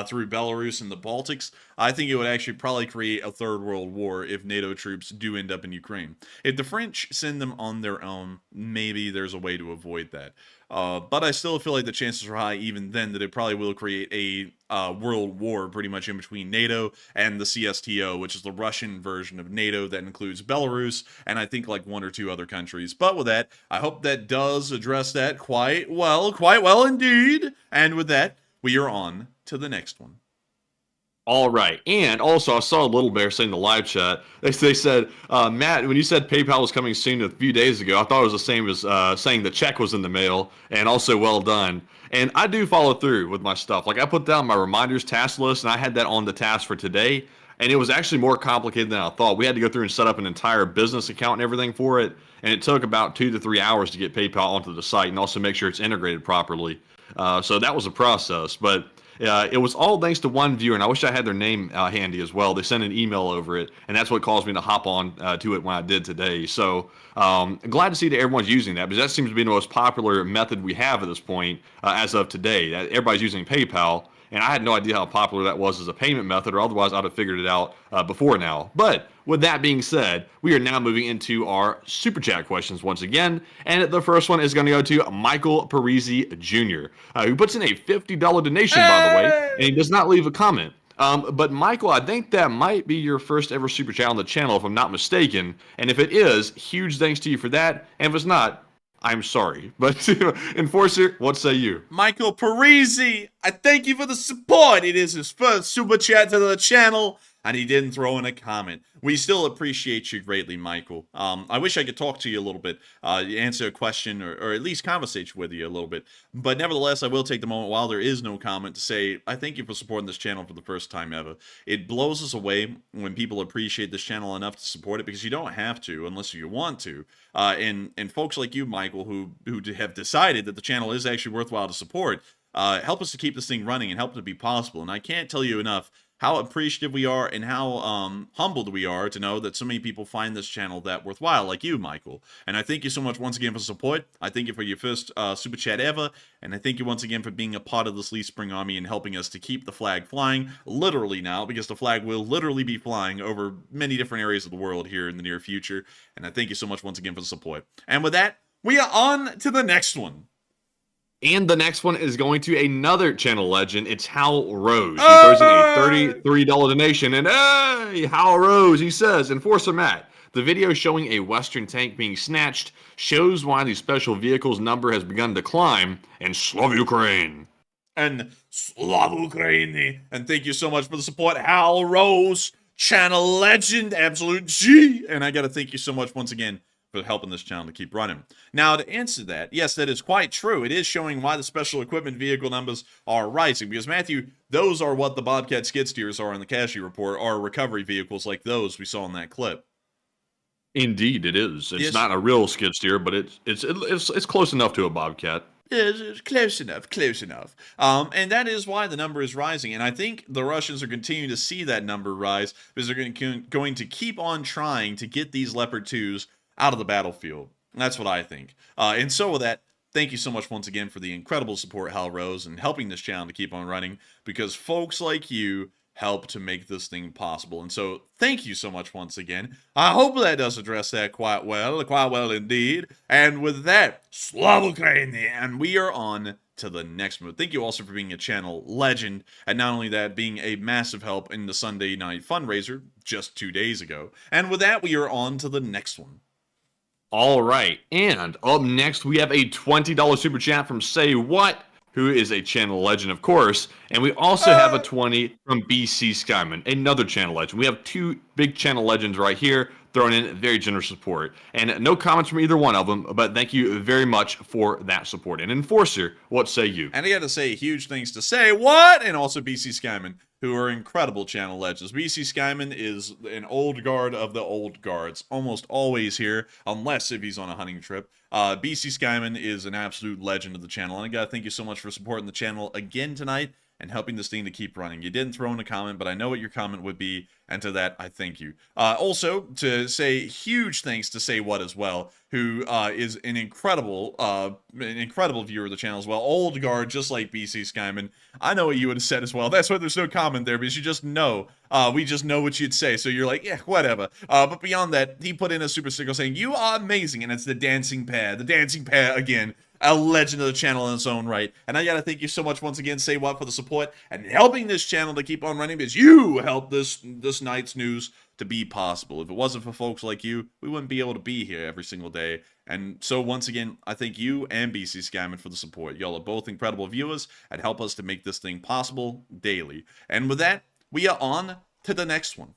through Belarus and the Baltics. I think it would actually probably create a third world war if NATO troops do end up in Ukraine. If the French send them on their own, maybe there's a way to avoid that. But I still feel like the chances are high even then that it probably will create a world war pretty much in between NATO and the CSTO, which is the Russian version of NATO that includes Belarus and I think like one or two other countries. But with that, I hope that does address that quite well indeed. And with that, we are on to the next one. All right. And also, I saw a Little Bear saying in the live chat, they said, Matt, when you said PayPal was coming soon a few days ago, I thought it was the same as saying the check was in the mail, and also well done. And I do follow through with my stuff. Like, I put down my reminders task list, and I had that on the task for today. And it was actually more complicated than I thought. We had to go through and set up an entire business account and everything for it. And it took about 2 to 3 hours to get PayPal onto the site and also make sure it's integrated properly. So that was a process. But it was all thanks to one viewer, and I wish I had their name handy as well. They sent an email over it, and that's what caused me to hop on to it when I did today. So glad to see that everyone's using that, because that seems to be the most popular method we have at this point as of today. Everybody's using PayPal, and I had no idea how popular that was as a payment method, or otherwise I'd have figured it out before now. But with that being said, we are now moving into our Super Chat questions once again, and the first one is going to go to Michael Parisi Jr., who puts in a $50 donation, by the way, and he does not leave a comment. But Michael, I think that might be your first ever Super Chat on the channel, if I'm not mistaken, and if it is, huge thanks to you for that, and if it's not, I'm sorry. But Enforcer, what say you? Michael Parisi, I thank you for the support. It is his first Super Chat to the channel, and he didn't throw in a comment. We still appreciate you greatly, Michael. I wish I could talk to you a little bit, answer a question, or at least conversate with you a little bit. But nevertheless, I will take the moment while there is no comment to say, I thank you for supporting this channel for the first time ever. It blows us away when people appreciate this channel enough to support it, because you don't have to unless you want to. And folks like you, Michael, who have decided that the channel is actually worthwhile to support, help us to keep this thing running and help it to be possible. And I can't tell you enough how appreciative we are and how humbled we are to know that so many people find this channel that worthwhile, like you, Michael. And I thank you so much once again for support. I thank you for your first Super Chat ever, and I thank you once again for being a part of this Lee Spring Army and helping us to keep the flag flying, literally now, because the flag will literally be flying over many different areas of the world here in the near future. And I thank you so much once again for the support. And with that, we are on to the next one. And the next one is going to another channel legend. It's Hal Rose. He throws in a $33 donation. And hey, Hal Rose, he says, Enforcer Matt, the video showing a Western tank being snatched shows why the special vehicles number has begun to climb. And Slav Ukraine. And Slav Ukraini. And thank you so much for the support, Hal Rose, channel legend, absolute G. And I got to thank you so much once again for helping this channel to keep running. Now, to answer that, yes, that is quite true. It is showing why the special equipment vehicle numbers are rising. Because, Matthew, those are what the Bobcat skid steers are in the Casualty report, are recovery vehicles like those we saw in that clip. Indeed, it is. It's Yes. not a real skid steer, but it's close enough to a Bobcat. It's close enough, close enough. And that is why the number is rising. And I think the Russians are continuing to see that number rise because they're going to keep on trying to get these Leopard 2s out of the battlefield. That's what I think. And so with that, thank you so much once again for the incredible support, Hal Rose, and helping this channel to keep on running, because folks like you help to make this thing possible. And so thank you so much once again. I hope that does address that quite well indeed. And with that, Slav Ukraine, and we are on to the next move. Thank you also for being a channel legend, and not only that, being a massive help in the Sunday night fundraiser just 2 days ago. And with that, we are on to the next one. All right, and up next we have a $20 super chat from Say What, who is a channel legend, of course, and we also have a 20 from BC Skyman, another channel legend. We have two big channel legends right here throwing in very generous support, and no comments from either one of them, but thank you very much for that support. And Enforcer, what say you? And I got to say huge thanks to Say What, and also BC Skyman, who are incredible channel legends. BC Skyman is an old guard of the old guards, almost always here, unless if he's on a hunting trip. BC Skyman is an absolute legend of the channel, and I gotta thank you so much for supporting the channel again tonight and helping this thing to keep running. You didn't throw in a comment, but I know what your comment would be, and to that, I thank you. Also, to say huge thanks to Say What as well, who is an incredible viewer of the channel as well. Old guard, just like BC Skyman. I know what you would have said as well. That's why there's no comment there, because you just know. We just know what you'd say, so you're like, yeah, whatever. But beyond that, he put in a super sticker saying, "You are amazing," and it's the dancing pair. The dancing pair again. A legend of the channel in its own right. And I gotta thank you so much once again, Say What, for the support and helping this channel to keep on running, because you helped this night's news to be possible. If it wasn't for folks like you, we wouldn't be able to be here every single day. And so once again, I thank you and BC Skyman for the support. Y'all are both incredible viewers and help us to make this thing possible daily. And with that, we are on to the next one.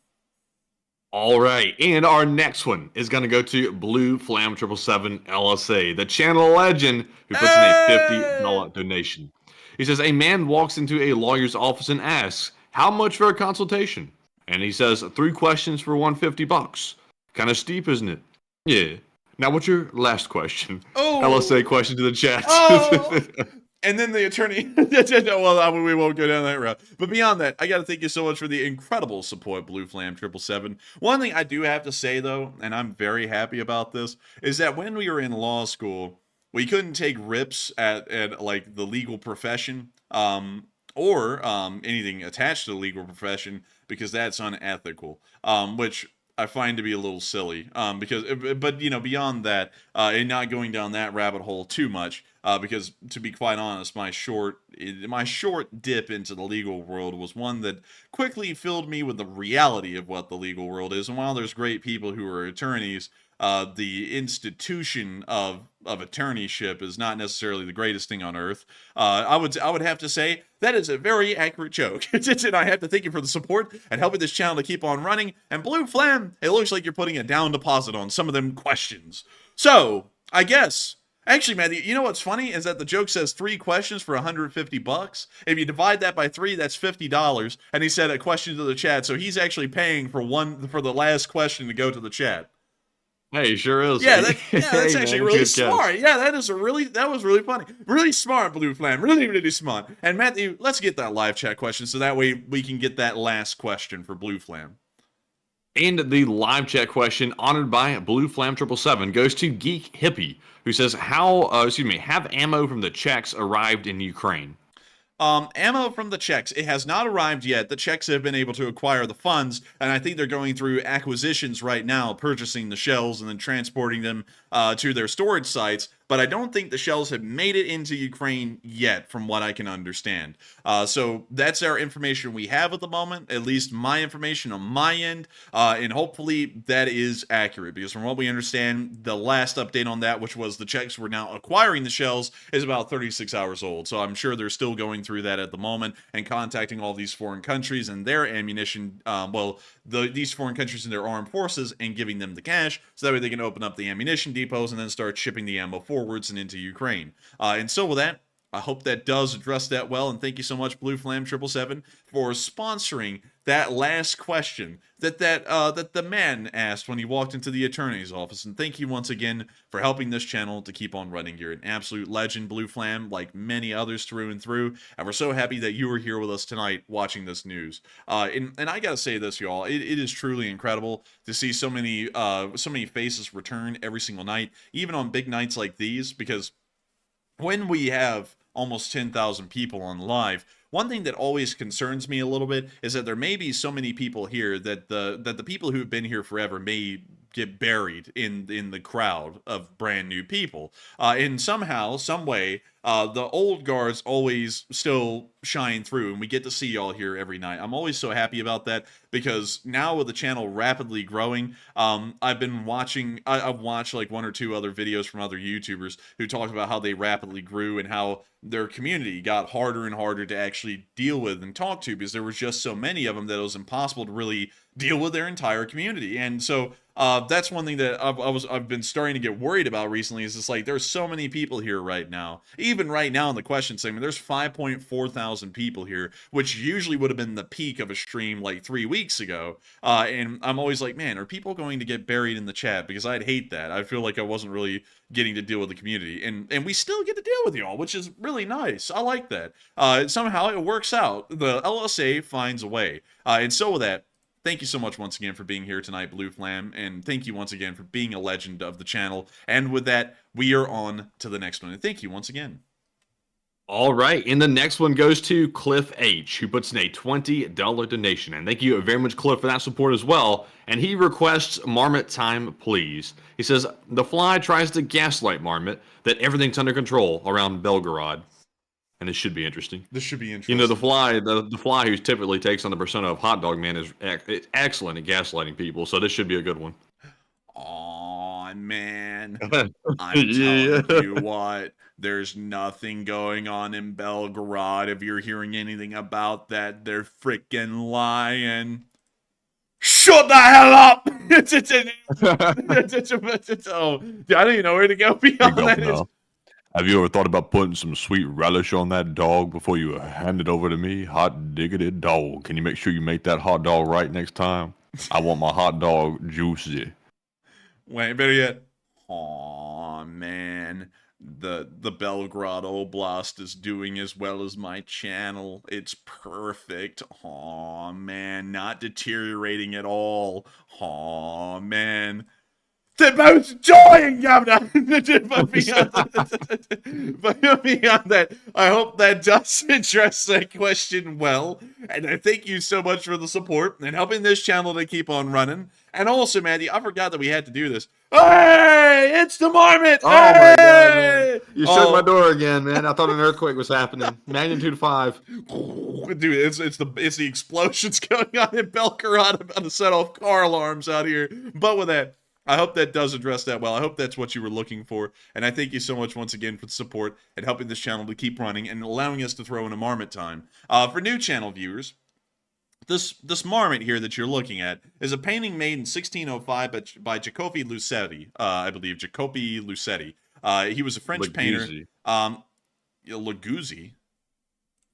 All right, and our next one is going to go to Blue Flam 777 LSA, the channel legend who puts in a $50 donation. He says, a man walks into a lawyer's office and asks, how much for a consultation? And he says, 3 questions for $150. Kind of steep, isn't it? Yeah. Now, what's your last question? Oh. LSA question to the chat. Oh. And then the attorney, well, we won't go down that route. But beyond that, I got to thank you so much for the incredible support, Blue Flam 777. One thing I do have to say, though, and I'm very happy about this, is that when we were in law school, we couldn't take rips at like the legal profession, or anything attached to the legal profession, because that's unethical, which I find to be a little silly, but beyond that, and not going down that rabbit hole too much, because to be quite honest, my short dip into the legal world was one that quickly filled me with the reality of what the legal world is. And while there's great people who are attorneys, the institution of attorneyship is not necessarily the greatest thing on earth. I would have to say that is a very accurate joke. And I have to thank you for the support and helping this channel to keep on running. And Blue Flam, it looks like you're putting a down deposit on some of them questions. So I guess. Actually, Matthew, you know what's funny is that the joke says 3 questions for $150. If you divide that by 3, that's $50. And he said a question to the chat, so he's actually paying for the last question to go to the chat. Hey, sure is. Yeah, that's actually man, really smart. Yeah, that was really funny. Really smart, Blue Flam. Really, really smart. And Matthew, let's get that live chat question so that way we can get that last question for Blue Flam. And the live chat question, honored by Blue Flam 777, goes to Geek Hippie, who says, have ammo from the Czechs arrived in Ukraine? Ammo from the Czechs. It has not arrived yet. The Czechs have been able to acquire the funds, and I think they're going through acquisitions right now, purchasing the shells and then transporting them to their storage sites. But I don't think the shells have made it into Ukraine yet, from what I can understand. So that's our information we have at the moment, at least my information on my end, and hopefully that is accurate, because from what we understand, the last update on that, which was the Czechs were now acquiring the shells, is about 36 hours old. So I'm sure they're still going through that at the moment and contacting all these foreign countries and their ammunition, these foreign countries and their armed forces, and giving them the cash, so that way they can open up the ammunition depots and then start shipping the ammo forwards and into Ukraine. And so with that, I hope that does address that well, and thank you so much, Blue Flam 777, for sponsoring that last question that the man asked when he walked into the attorney's office. And thank you once again for helping this channel to keep on running. You're an absolute legend, Blue Flam, like many others through and through, and we're so happy that you were here with us tonight watching this news. And I gotta say this, y'all, it is truly incredible to see so many faces return every single night, even on big nights like these, because when we have almost 10,000 people on live, one thing that always concerns me a little bit is that there may be so many people here that the people who've been here forever may get buried in the crowd of brand new people. And somehow, some way, the old guards always still shine through, and we get to see y'all here every night. I'm always so happy about that, because now with the channel rapidly growing, I've watched like 1 or 2 other videos from other YouTubers who talked about how they rapidly grew and how their community got harder and harder to actually deal with and talk to, because there was just so many of them that it was impossible to really deal with their entire community. And so that's one thing that I've been starting to get worried about recently, is it's like there's so many people here right now. Even right now in the question segment, there's 5.4 thousand people here, which usually would have been the peak of a stream like 3 weeks ago. And I'm always like, man, are people going to get buried in the chat? Because I'd hate that. I feel like I wasn't really getting to deal with the community, and we still get to deal with y'all, which is really nice. I like that. Somehow it works out. The LSA finds a way. And so with that, thank you so much once again for being here tonight, Blue Flam, and thank you once again for being a legend of the channel. And with that, we are on to the next one. And thank you once again. All right, and the next one goes to Cliff H, who puts in a $20 donation. And thank you very much, Cliff, for that support as well. And he requests Marmot time, please. He says, the Fly tries to gaslight Marmot that everything's under control around Belgorod. And this should be interesting. This should be interesting. You know, the Fly who typically takes on the persona of Hot Dog Man is excellent at gaslighting people, so this should be a good one. Aww, on, man. I'm Yeah. telling you what, there's nothing going on in Belgorod. If you're hearing anything about that, they're freaking lying. Shut the hell up! Oh, I don't even know where to go Hey, beyond that. Governor, have you ever thought about putting some sweet relish on that dog before you hand it over to me? Hot diggity dog. Can you make sure you make that hot dog right next time? I want my hot dog juicy. Wait, better yet. Aw, man. The Belgorod Oblast is doing as well as my channel. It's perfect. Aw, man. Not deteriorating at all. Aw, man. They're both enjoying, Governor! But beyond that, I hope that does address that question well. And I thank you so much for the support and helping this channel to keep on running. And also, Matty, I forgot that we had to do this. Hey, it's the Marmot! Oh my God, man. Hey! You shut my door again, man. I thought an earthquake was happening. Magnitude 5. Dude, it's the explosions going on in Belgorod. About to set off car alarms out here. But with that, I hope that does address that well. I hope that's what you were looking for. And I thank you so much once again for the support and helping this channel to keep running and allowing us to throw in a Marmot time. For new channel viewers, this Marmot here that you're looking at is a painting made in 1605 by Jacopi Lucetti. I believe Jacopi Lucetti. He was a French painter. Laguzzi.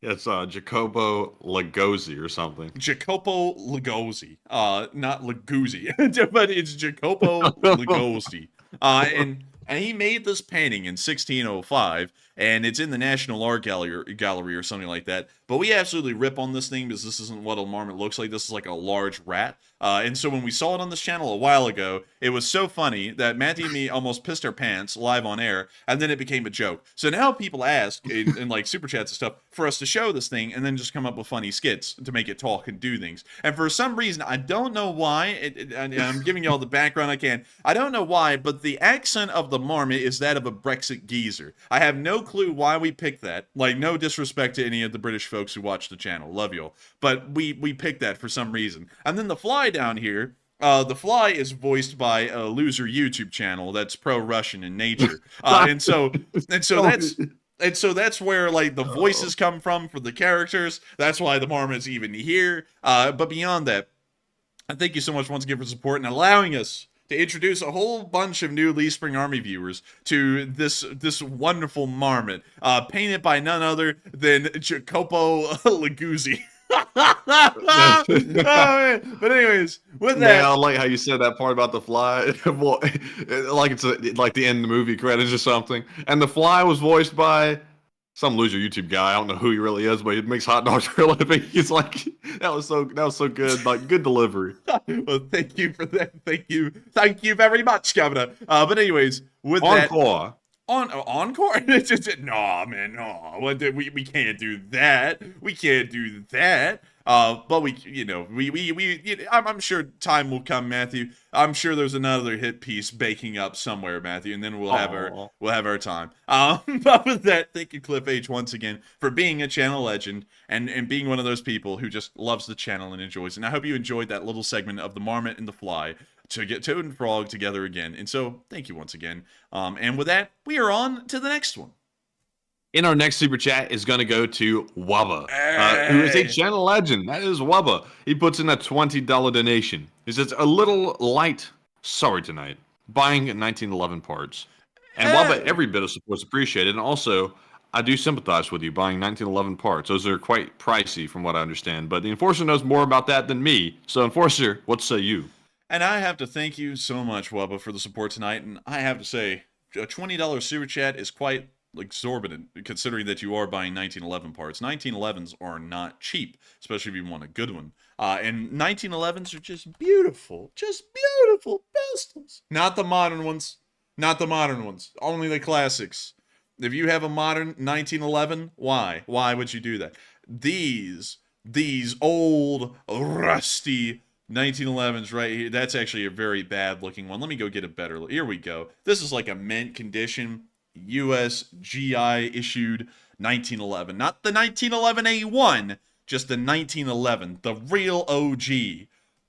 It's Jacopo Lagozzi or something. Jacopo Lagozzi. Not Laguzzi, but it's Jacopo Lagozzi. And he made this painting in 1605, and it's in the National Art Gallery or something like that. But we absolutely rip on this thing because this isn't what a marmot looks like. This is like a large rat. And so when we saw it on this channel a while ago, it was so funny that Matty and me almost pissed our pants live on air, and then it became a joke. So now people ask in like super chats and stuff for us to show this thing and then just come up with funny skits to make it talk and do things. And for some reason, I don't know why, and I'm giving you all the background I can. I don't know why, but the accent of the marmot is that of a Brexit geezer. I have no clue why we picked that. Like, no disrespect to any of the British folks who watch the channel. Love y'all. But we picked that for some reason. And then the fly down here, the fly is voiced by a loser YouTube channel that's pro-Russian in nature. And so that's where like the voices come from for the characters. That's why the marmot's even here. But beyond that, I thank you so much once again for support and allowing us to introduce a whole bunch of new Lee Spring Army viewers to this wonderful marmot, painted by none other than Jacopo Laguzzi. Oh, man. But anyways, with that, I like how you said that part about the fly. Well, like it's like the end of the movie credits or something. And the fly was voiced by some loser YouTube guy. I don't know who he really is, but he makes hot dogs for a living. He's like, that was so good, like good delivery. Well, thank you for that. Thank you very much, Governor. But anyways, with Encore. Encore? It's just no, man, no. We can't do that. We can't do that. But I'm sure time will come, Matthew. I'm sure there's another hit piece baking up somewhere, Matthew, and then we'll have our time. But with that, thank you, Cliff H, once again for being a channel legend and being one of those people who just loves the channel and enjoys it. And I hope you enjoyed that little segment of the Marmot and the Fly to get Toad and Frog together again. And so, thank you once again. And with that, we are on to the next one. In our next super chat is going to go to Wubba, who is a channel legend. That is Wubba. He puts in a $20 donation. He says, a little light, sorry tonight, buying 1911 parts. And Wubba, every bit of support is appreciated. And also, I do sympathize with you buying 1911 parts. Those are quite pricey from what I understand. But the Enforcer knows more about that than me. So Enforcer, what say you? And I have to thank you so much, Wubba, for the support tonight. And I have to say, a $20 super chat is quite exorbitant, considering that you are buying 1911 parts. 1911s are not cheap, especially if you want a good one. And 1911s are just beautiful pistols. Not the modern ones. Not the modern ones. Only the classics. If you have a modern 1911, why? Why would you do that? These old, rusty 1911s right here. That's actually a very bad looking one. Let me go get a better look. Here we go. This is like a mint condition, US GI issued 1911. Not the 1911A1, just the 1911, the real OG.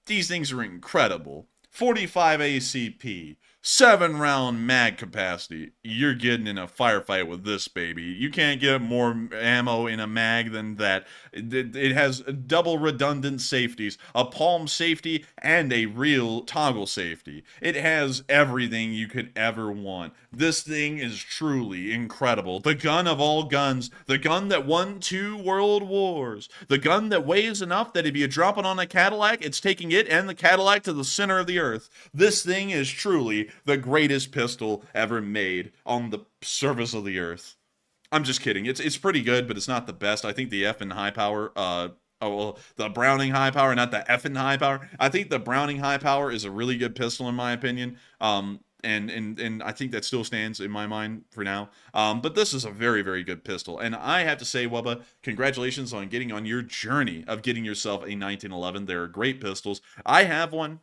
These things are incredible. 45 ACP, 7-round mag capacity. You're getting in a firefight with this baby. You can't get more ammo in a mag than that. It has double redundant safeties, a palm safety, and a real toggle safety. It has everything you could ever want. This thing is truly incredible. The gun of all guns, the gun that won 2 world wars, the gun that weighs enough that if you drop it on a Cadillac, it's taking it and the Cadillac to the center of the earth. This thing is truly the greatest pistol ever made on the surface of the earth. I'm just kidding. It's pretty good, but it's not the best. I think the effing high power, the Browning high power, not the effing high power. I think the Browning high power is a really good pistol in my opinion. And I think that still stands in my mind for now. But this is a very, very good pistol. And I have to say, Wubba, congratulations on getting on your journey of getting yourself a 1911. They're great pistols. I have one.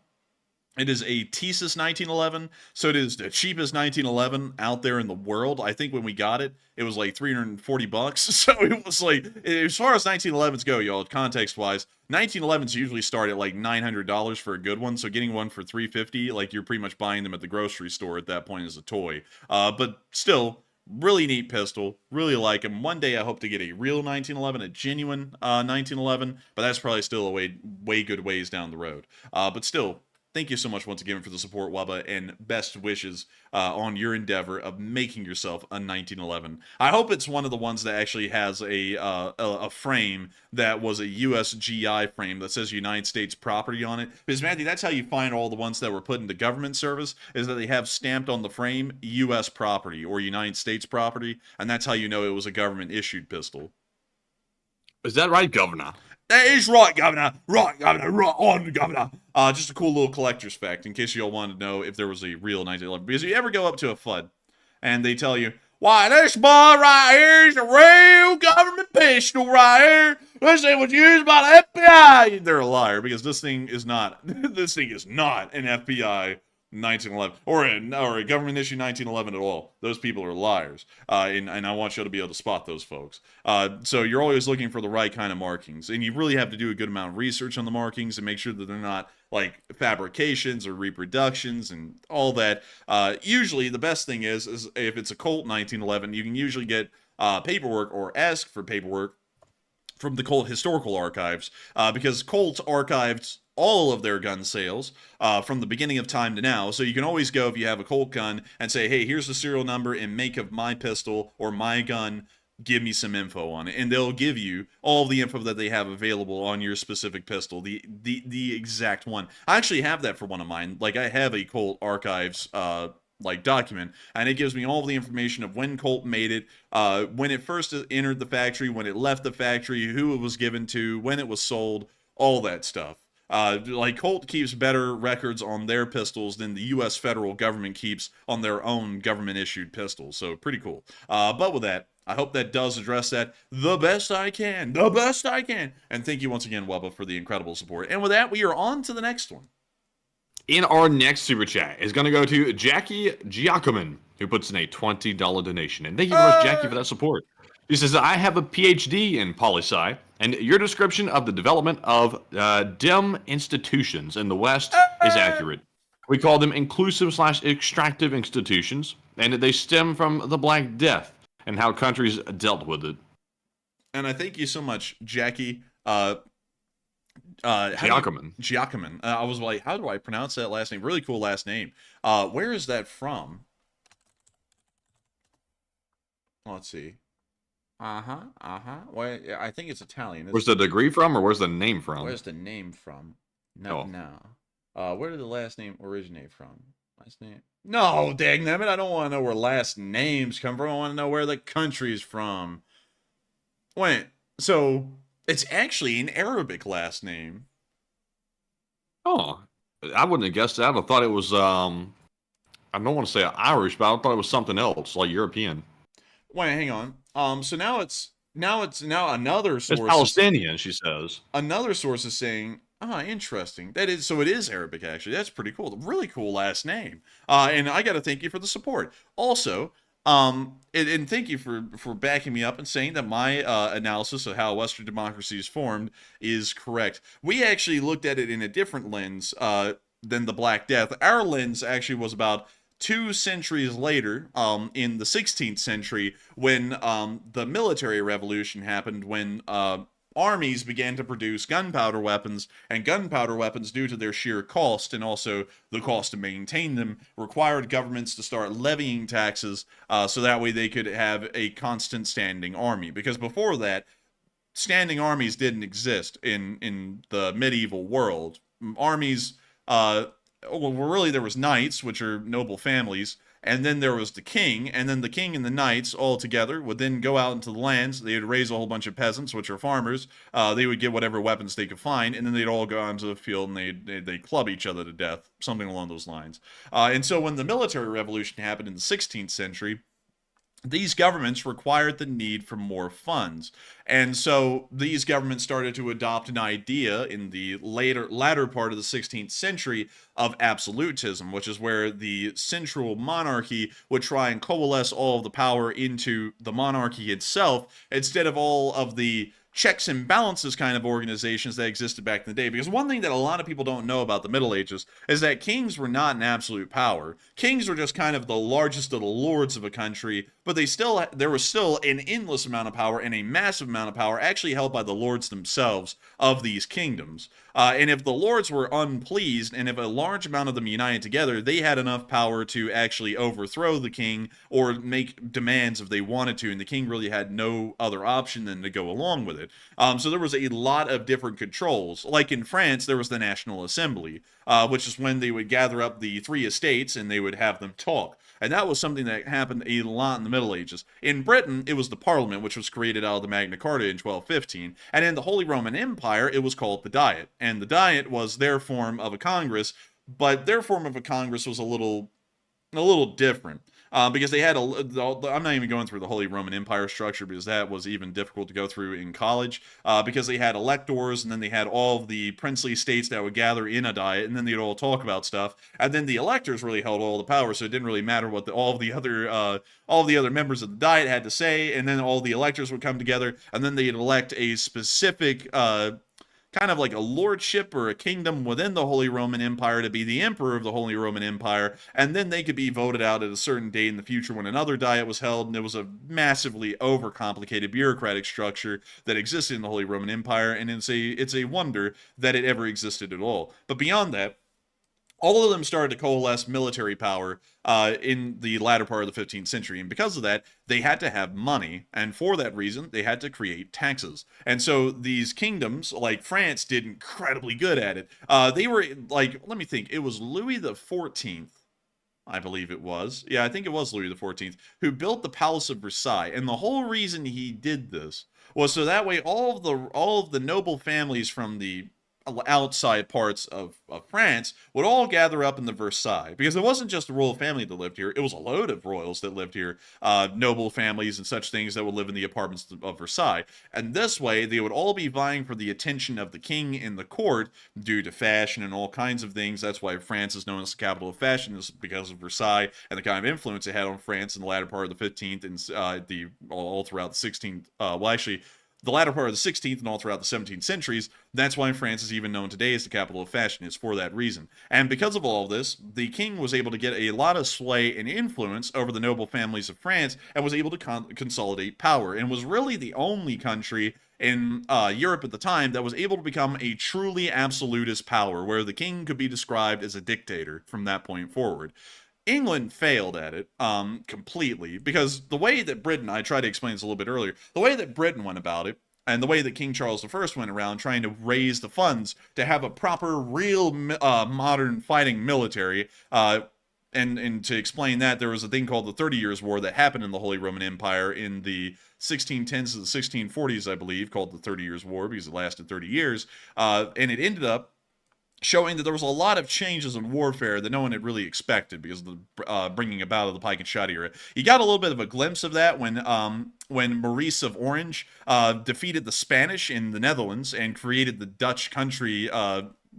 It is a Thesis 1911, so it is the cheapest 1911 out there in the world. I think when we got it, it was like $340. So it was like, as far as 1911s go, y'all, context-wise, 1911s usually start at like $900 for a good one. So getting one for $350, like you're pretty much buying them at the grocery store at that point as a toy. But still, really neat pistol. Really like them. One day I hope to get a real 1911, a genuine 1911, but that's probably still a way good ways down the road. But still, thank you so much once again for the support, Wubba, and best wishes on your endeavor of making yourself a 1911. I hope it's one of the ones that actually has a frame that was a USGI frame that says United States property on it. Because, Matthew, that's how you find all the ones that were put into government service, is that they have stamped on the frame U.S. property or United States property, and that's how you know it was a government-issued pistol. Is that right, Governor? That is right, Governor. Right, Governor. Right on, Governor. Just a cool little collector's fact, in case you all wanted to know if there was a real 1911. Because if you ever go up to a FUD, and they tell you, why, this boy right here is a real government pistol right here. This thing was used by the FBI. They're a liar, because this thing is not. This thing is not an FBI 1911 or a government issue 1911 at all. Those people are liars, and I want you to be able to spot those folks. So you're always looking for the right kind of markings, and you really have to do a good amount of research on the markings and make sure that they're not like fabrications or reproductions and all that. Usually the best thing is if it's a Colt 1911, you can usually get paperwork or ask for paperwork from the Colt Historical Archives, because Colt archived all of their gun sales from the beginning of time to now. So you can always go, if you have a Colt gun, and say, hey, here's the serial number and make of my pistol or my gun. Give me some info on it. And they'll give you all the info that they have available on your specific pistol, the exact one. I actually have that for one of mine. Like, I have a Colt Archives like document, and it gives me all the information of when Colt made it, when it first entered the factory, when it left the factory, who it was given to, when it was sold, all that stuff. Like Colt keeps better records on their pistols than the U.S. federal government keeps on their own government-issued pistols. So pretty cool. But with that, I hope that does address that the best I can. The best I can. And thank you once again, Wubba, for the incredible support. And with that, we are on to the next one. In our next super chat is going to go to Jackie Giacomin, who puts in a $20 donation. And thank you very much, Jackie, for that support. He says, I have a PhD in poli-sci, and your description of the development of DEM institutions in the West is accurate. We call them inclusive/extractive institutions, and they stem from the Black Death and how countries dealt with it. And I thank you so much, Jackie. Giacomin. I was like, how do I pronounce that last name? Really cool last name. Where is that from? Let's see. Well, I think it's Italian. Where's the degree from, or where's the name from? Where's the name from? No. Where did the last name originate from? Last name? No, dangnabbit, I don't want to know where last names come from. I want to know where the country's from. Wait, so it's actually an Arabic last name. Oh, I wouldn't have guessed that. I thought it was, I don't want to say Irish, but I thought it was something else, like European. Wait, hang on. So now it's another source. It's Palestinian, she says. Another source is saying, interesting. That is, so it is Arabic, actually. That's pretty cool. Really cool last name. And I got to thank you for the support. Also, and thank you for backing me up and saying that my analysis of how Western democracy is formed is correct. We actually looked at it in a different lens than the Black Death. Our lens actually was about 2 centuries later, in the 16th century, when the military revolution happened, when armies began to produce gunpowder weapons, and gunpowder weapons, due to their sheer cost and also the cost to maintain them, required governments to start levying taxes so that way they could have a constant standing army. Because before that, standing armies didn't exist in the medieval world. Armies, well, really there was knights, which are noble families, and then there was the king, and then the king and the knights all together would then go out into the lands. They would raise a whole bunch of peasants, which are farmers. They would get whatever weapons they could find, and then they'd all go out into the field and they'd club each other to death, something along those lines. And so when the military revolution happened in the 16th century, these governments required the need for more funds. And so these governments started to adopt an idea in the latter part of the 16th century of absolutism, which is where the central monarchy would try and coalesce all of the power into the monarchy itself, instead of all of the checks and balances kind of organizations that existed back in the day. Because one thing that a lot of people don't know about the Middle Ages is that kings were not an absolute power. Kings were just kind of the largest of the lords of a country, but there was still an endless amount of power and a massive amount of power actually held by the lords themselves of these kingdoms. And if the lords were unpleased, and if a large amount of them united together, they had enough power to actually overthrow the king or make demands if they wanted to, and the king really had no other option than to go along with it. So there was a lot of different controls. Like in France, there was the National Assembly, which is when they would gather up the 3 estates and they would have them talk. And that was something that happened a lot in the Middle Ages. In Britain, it was the Parliament, which was created out of the Magna Carta in 1215. And in the Holy Roman Empire, it was called the Diet. And the Diet was their form of a Congress, but their form of a Congress was a little different. Because they had I'm not even going through the Holy Roman Empire structure, because that was even difficult to go through in college, because they had electors, and then they had all of the princely states that would gather in a diet, and then they'd all talk about stuff, and then the electors really held all the power, so it didn't really matter what all the other members of the diet had to say, and then all the electors would come together, and then they'd elect a specific kind of like a lordship or a kingdom within the Holy Roman Empire to be the emperor of the Holy Roman Empire, and then they could be voted out at a certain date in the future when another diet was held, and it was a massively overcomplicated bureaucratic structure that existed in the Holy Roman Empire, and it's a wonder that it ever existed at all. But beyond that, all of them started to coalesce military power in the latter part of the 15th century. And because of that, they had to have money. And for that reason, they had to create taxes. And so these kingdoms, like France, did incredibly good at it. They were, like, let me think, it was Louis the 14th. I believe it was. Yeah, I think it was Louis the 14th, who built the Palace of Versailles. And the whole reason he did this was so that way all of the noble families from the outside parts of France would all gather up in the Versailles, because it wasn't just the royal family that lived here, it was a load of royals that lived here, noble families and such things that would live in the apartments of Versailles. And this way they would all be vying for the attention of the king in the court due to fashion and all kinds of things. That's why France is known as the capital of fashion, is because of Versailles and the kind of influence it had on France in the latter part of the 15th and all throughout the 16th, the latter part of the 16th and all throughout the 17th centuries. That's why France is even known today as the capital of fashion, is for that reason. And because of all of this, the king was able to get a lot of sway and influence over the noble families of France, and was able to consolidate power, and was really the only country in Europe at the time that was able to become a truly absolutist power, where the king could be described as a dictator from that point forward. England failed at it completely, because the way that Britain, I tried to explain this a little bit earlier, the way that Britain went about it, and the way that King Charles I went around trying to raise the funds to have a proper, real, modern fighting military, and to explain that, there was a thing called the 30 Years' War that happened in the Holy Roman Empire in the 1610s to the 1640s, I believe, called the 30 Years' War, because it lasted 30 years, and it ended up showing that there was a lot of changes in warfare that no one had really expected because of the bringing about of the pike and shot era. You got a little bit of a glimpse of that when Maurice of Orange defeated the Spanish in the Netherlands and created the Dutch country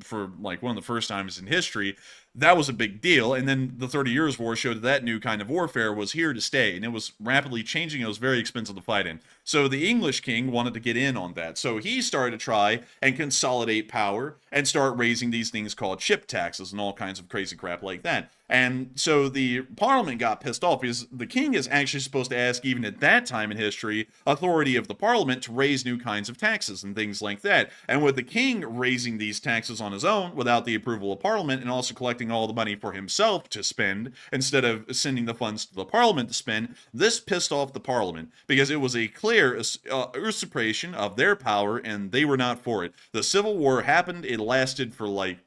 for like one of the first times in history. that was a big deal. And then the 30 Years' War showed that that new kind of warfare was here to stay, and it was rapidly changing. It was very expensive to fight in. So the English king wanted to get in on that. So he started to try and consolidate power and start raising these things called ship taxes and all kinds of crazy crap like that. And so the parliament got pissed off because the king is actually supposed to ask, even at that time in history, authority of the parliament to raise new kinds of taxes and things like that. And with the king raising these taxes on his own without the approval of parliament, and also collecting all the money for himself to spend instead of sending the funds to the parliament to spend, this pissed off the parliament because it was a clear usurpation of their power, and they were not for it. The Civil War happened. It lasted for like,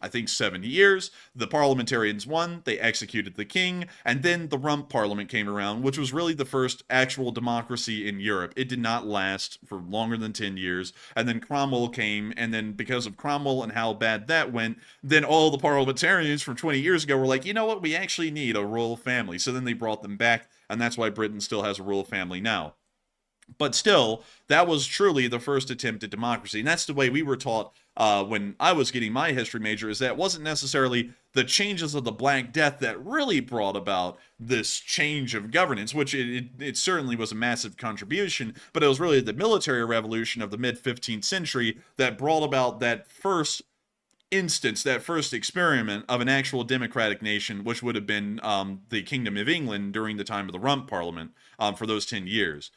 I think, 70 years. The parliamentarians won. They executed the king. And then the Rump Parliament came around, which was really the first actual democracy in Europe. It did not last for longer than 10 years. And then Cromwell came. And then because of Cromwell and how bad that went, then all the parliamentarians from 20 years ago were like, you know what? We actually need a royal family. So then they brought them back. And that's why Britain still has a royal family now. But still, that was truly the first attempt at democracy. And that's the way we were taught when I was getting my history major, is that it wasn't necessarily the changes of the Black Death that really brought about this change of governance, which it certainly was a massive contribution, but it was really the military revolution of the mid-15th century that brought about that first instance, that first experiment of an actual democratic nation, which would have been the Kingdom of England during the time of the Rump Parliament for those 10 years.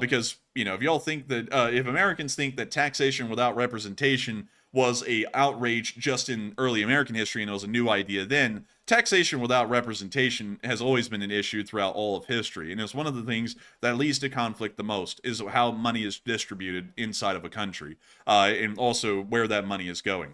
Because, you know, if y'all think that, if Americans think that taxation without representation was a outrage just in early American history and it was a new idea then, taxation without representation has always been an issue throughout all of history. And it's one of the things that leads to conflict the most, is how money is distributed inside of a country, and also where that money is going.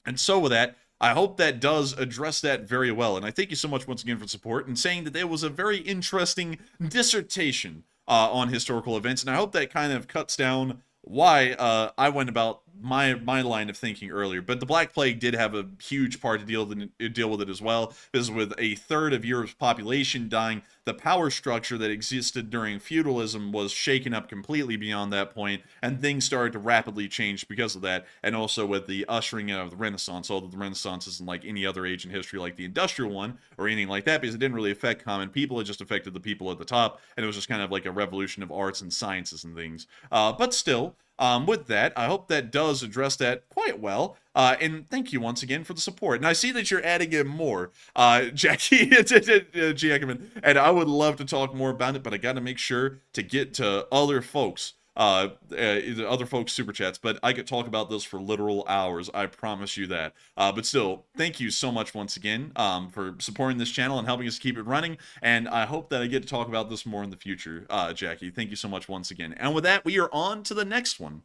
And so with that, I hope that does address that very well. And I thank you so much once again for support and saying that there was a very interesting dissertation on historical events. And I hope that kind of cuts down why I went about my line of thinking earlier. But the Black Plague did have a huge part to deal with it as well, because with a third of Europe's population dying, the power structure that existed during feudalism was shaken up completely beyond that point, and things started to rapidly change because of that. And also with the ushering in of the Renaissance, although the Renaissance isn't like any other age in history like the industrial one or anything like that, because it didn't really affect common people, it just affected the people at the top, and it was just kind of like a revolution of arts and sciences and things. But still, with that, I hope that does address that quite well. And thank you once again for the support. And I see that you're adding in more, Jackie Giacomin, and I would love to talk more about it, but I got to make sure to get to other folks, other folks' super chats. But I could talk about this for literal hours, I promise you that. But still, thank you so much once again for supporting this channel and helping us keep it running. And I hope that I get to talk about this more in the future, Jackie. Thank you so much once again. And with that, we are on to the next one.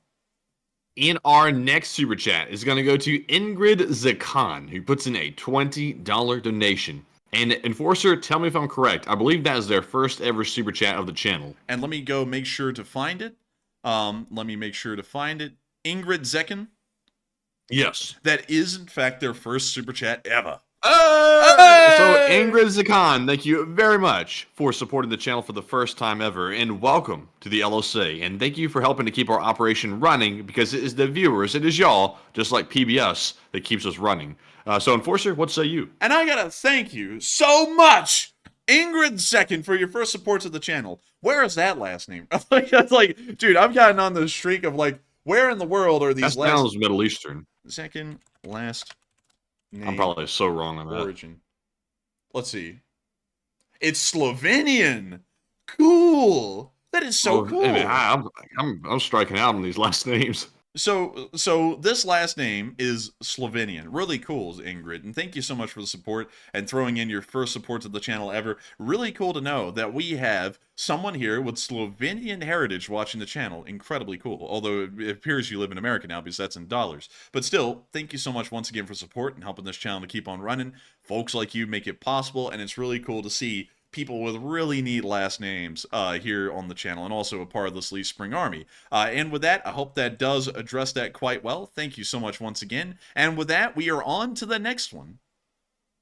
In our next super chat is going to go to Ingrid Zakan, who puts in a $20 donation. And Enforcer, tell me if I'm correct. I believe that is their first ever super chat of the channel. And let me go make sure to find it. Ingrid Zekin? Yes. That is, in fact, their first super chat ever. So, Ingrid Zakan, thank you very much for supporting the channel for the first time ever, and welcome to the LOC. And thank you for helping to keep our operation running, because it is the viewers, it is y'all, just like PBS, that keeps us running. So, Enforcer, what say you? And I gotta thank you so much, Ingrid Zekin, for your first support to the channel. Where is that last name? like, dude, I've gotten on this streak of like, where in the world are these that sounds Middle Eastern. Zekin last name? I'm probably so wrong on that. Origin. Let's see. It's Slovenian. Cool. That is so cool. I'm striking out on these last names. So this last name is Slovenian. Really cool, Ingrid. And thank you so much for the support and throwing in your first support to the channel ever. Really cool to know that we have someone here with Slovenian heritage watching the channel. Incredibly cool. Although it appears you live in America now, because that's in dollars. But still, thank you so much once again for support and helping this channel to keep on running. Folks like you make it possible, and it's really cool to see people with really neat last names here on the channel, and also a part of this Lee Spring Army. And with that, I hope that does address that quite well. Thank you so much once again. And with that, we are on to the next one.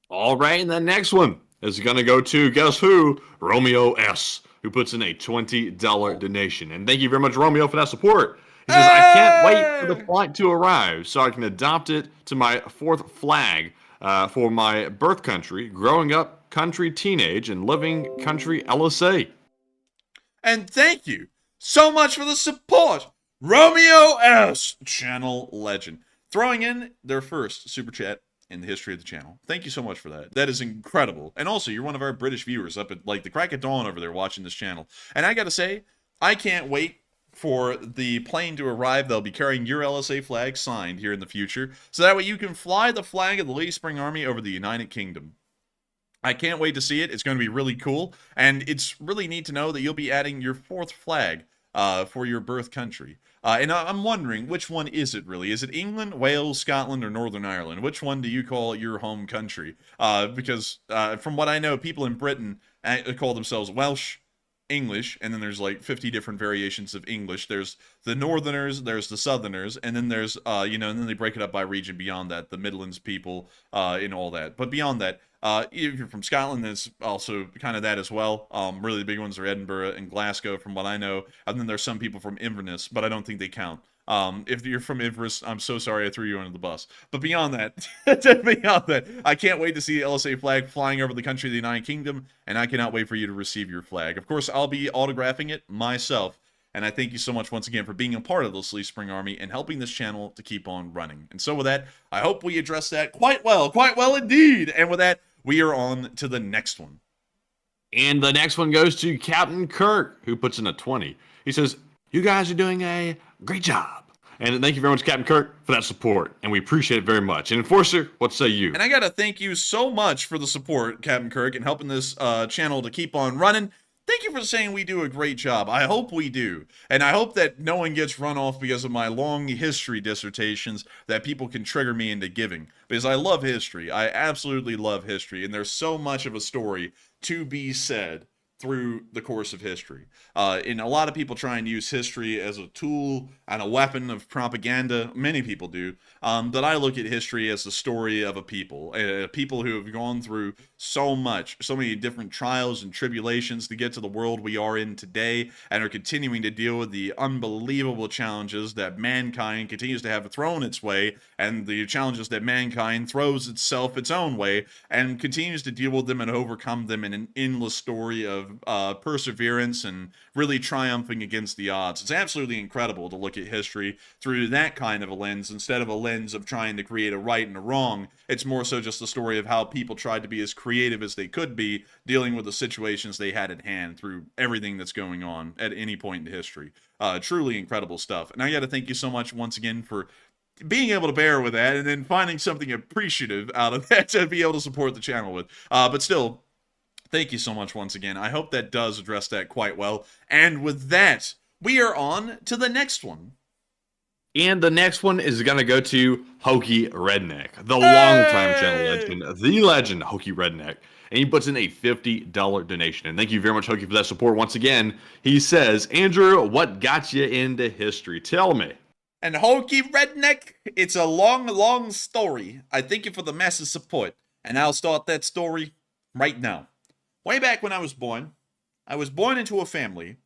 All right, and the next one is going to go to, guess who? Romeo S., who puts in a $20 donation. And thank you very much, Romeo, for that support. He says, I can't wait for the flight to arrive so I can adopt it to my fourth flag. for my birth country, growing up country teenage, and living country LSA. And thank you so much for the support, Romeo S. Channel Legend, throwing in their first super chat in the history of the channel. Thank you so much for that. That is incredible. And also, you're one of our British viewers up at like the crack of dawn over there watching this channel. And I gotta say, I can't wait for the plane to arrive. They'll be carrying your LSA flag signed here in the future, so that way you can fly the flag of the Lee Spring Army over the United Kingdom. I can't wait to see it. It's going to be really cool, and it's really neat to know that you'll be adding your 4th flag for your birth country. And I'm wondering, which one is it really? Is it England, Wales, Scotland, or Northern Ireland? Which one do you call your home country? Because from what I know, people in Britain call themselves Welsh, English, and then there's like 50 different variations of English. There's the Northerners, there's the Southerners, and then there's, and then they break it up by region beyond that, the Midlands people, and all that. But beyond that, if you're from Scotland, there's also kind of that as well. Really the big ones are Edinburgh and Glasgow, from what I know. And then there's some people from Inverness, but I don't think they count. If you're from Inverness, I'm so sorry I threw you under the bus. But beyond that, I can't wait to see the LSA flag flying over the country of the United Kingdom, and I cannot wait for you to receive your flag. Of course, I'll be autographing it myself, and I thank you so much once again for being a part of the Lee Spring Army and helping this channel to keep on running. And so with that, I hope we address that quite well indeed. And with that, we are on to the next one. And the next one goes to Captain Kirk, who puts in a 20. He says, "You guys are doing a great job." And thank you very much, Captain Kirk, for that support. And we appreciate it very much. And Enforcer, what say you? And I got to thank you so much for the support, Captain Kirk, and helping this channel to keep on running. Thank you for saying we do a great job. I hope we do. And I hope that no one gets run off because of my long history dissertations that people can trigger me into giving. Because I love history. I absolutely love history. And there's so much of a story to be said through the course of history. And a lot of people try and use history as a tool and a weapon of propaganda. Many people do. But I look at history as the story of a people who have gone through so many different trials and tribulations to get to the world we are in today, and are continuing to deal with the unbelievable challenges that mankind continues to have thrown its way, and the challenges that mankind throws itself its own way, and continues to deal with them and overcome them in an endless story of perseverance and really triumphing against the odds. It's absolutely incredible to look at history through that kind of a lens, instead of a lens of trying to create a right and a wrong. It's more so just the story of how people tried to be as creative as they could be, dealing with the situations they had at hand through everything that's going on at any point in history. Truly incredible stuff. And I got to thank you so much once again for being able to bear with that, and then finding something appreciative out of that to be able to support the channel with. But still, thank you so much once again. I hope that does address that quite well. And with that, we are on to the next one. And the next one is going to go to Hokey Redneck, the longtime channel legend, the legend, Hokey Redneck. And he puts in a $50 donation. And thank you very much, Hokey, for that support once again. He says, "Andrew, what got you into history? Tell me." And Hokey Redneck, it's a long story. I thank you for the massive support. And I'll start that story right now. Way back when I was born into a family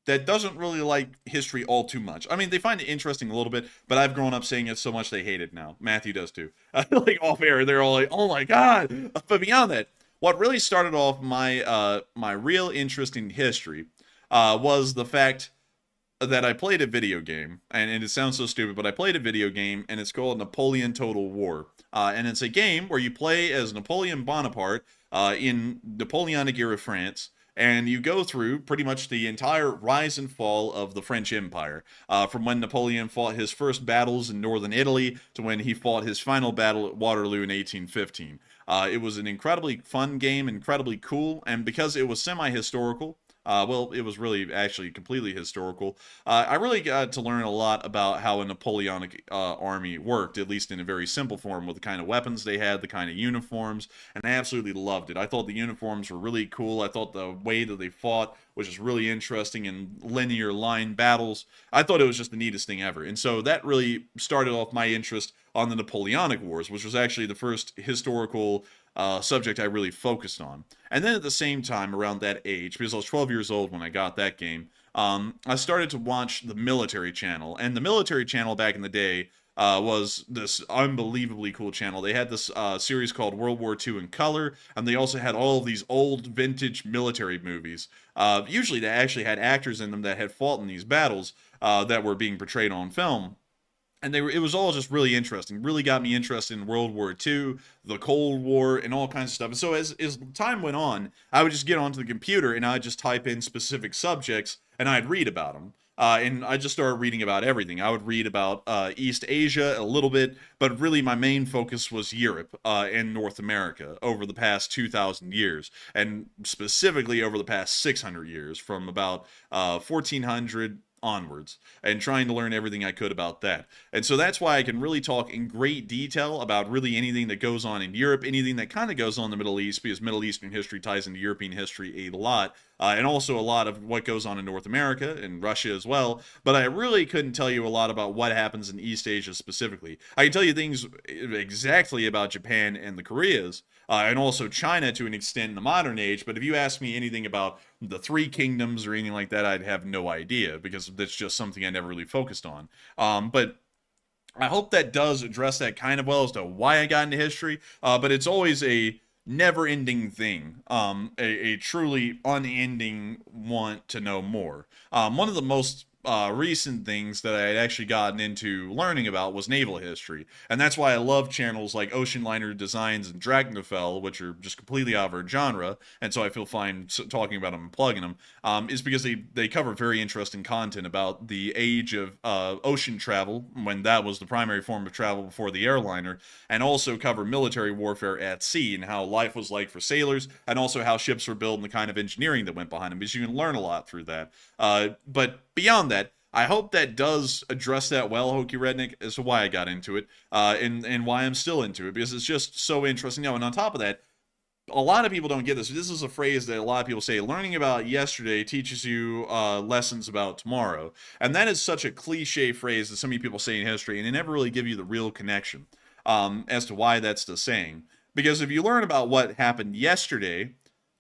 that doesn't really like history all too much. I mean, they find it interesting a little bit, but I've grown up saying it so much they hate it now. Matthew does too. Like off air, they're all like, "Oh my God." But beyond that, what really started off my my real interest in history was the fact that I played a video game, and it sounds so stupid, but I played a video game, and it's called Napoleon Total War. And it's a game where you play as Napoleon Bonaparte in Napoleonic era France, and you go through pretty much the entire rise and fall of the French Empire, from when Napoleon fought his first battles in northern Italy to when he fought his final battle at Waterloo in 1815. It was an incredibly fun game, incredibly cool, and because it was semi-historical, well, it was really actually completely historical. I really got to learn a lot about how a Napoleonic army worked, at least in a very simple form, with the kind of weapons they had, the kind of uniforms, and I absolutely loved it. I thought the uniforms were really cool. I thought the way that they fought was just really interesting in linear line battles. I thought it was just the neatest thing ever. And so that really started off my interest on the Napoleonic Wars, which was actually the first historical subject I really focused on. And then at the same time, around that age, because I was 12 years old when I got that game, I started to watch the military channel. And the military channel back in the day was this unbelievably cool channel. They had this series called World War II in color, and they also had all of these old vintage military movies. Usually they actually had actors in them that had fought in these battles that were being portrayed on film. And it was all just really interesting. Really got me interested in World War II, the Cold War, and all kinds of stuff. And so as time went on, I would just get onto the computer and I'd just type in specific subjects and I'd read about them. And I just started reading about everything. I would read about East Asia a little bit, but really my main focus was Europe and North America over the past 2,000 years, and specifically over the past 600 years, from about 1400 onwards, and trying to learn everything I could about that. And so that's why I can really talk in great detail about really anything that goes on in Europe, anything that kind of goes on in the Middle East, because Middle Eastern history ties into European history a lot, and also a lot of what goes on in North America and Russia as well. But I really couldn't tell you a lot about what happens in East Asia specifically. I can tell you things exactly about Japan and the Koreas, and also China to an extent in the modern age. But if you ask me anything about the Three Kingdoms or anything like that, I'd have no idea, because that's just something I never really focused on. But I hope that does address that kind of well as to why I got into history. But it's always a never-ending thing, a truly unending want to know more. One of the most recent things that I had actually gotten into learning about was naval history, and that's why I love channels like Ocean Liner Designs and Dragnefell, which are just completely out of our genre, and so I feel fine talking about them and plugging them, is because they cover very interesting content about the age of ocean travel, when that was the primary form of travel before the airliner, and also cover military warfare at sea and how life was like for sailors, and also how ships were built and the kind of engineering that went behind them, because you can learn a lot through that. But beyond that, I hope that does address that well, Hokey Redneck, as to why I got into it, and why I'm still into it, because it's just so interesting. And on top of that, a lot of people don't get this. This is a phrase that a lot of people say: learning about yesterday teaches you lessons about tomorrow. And that is such a cliche phrase that so many people say in history, and they never really give you the real connection as to why that's the saying. Because if you learn about what happened yesterday,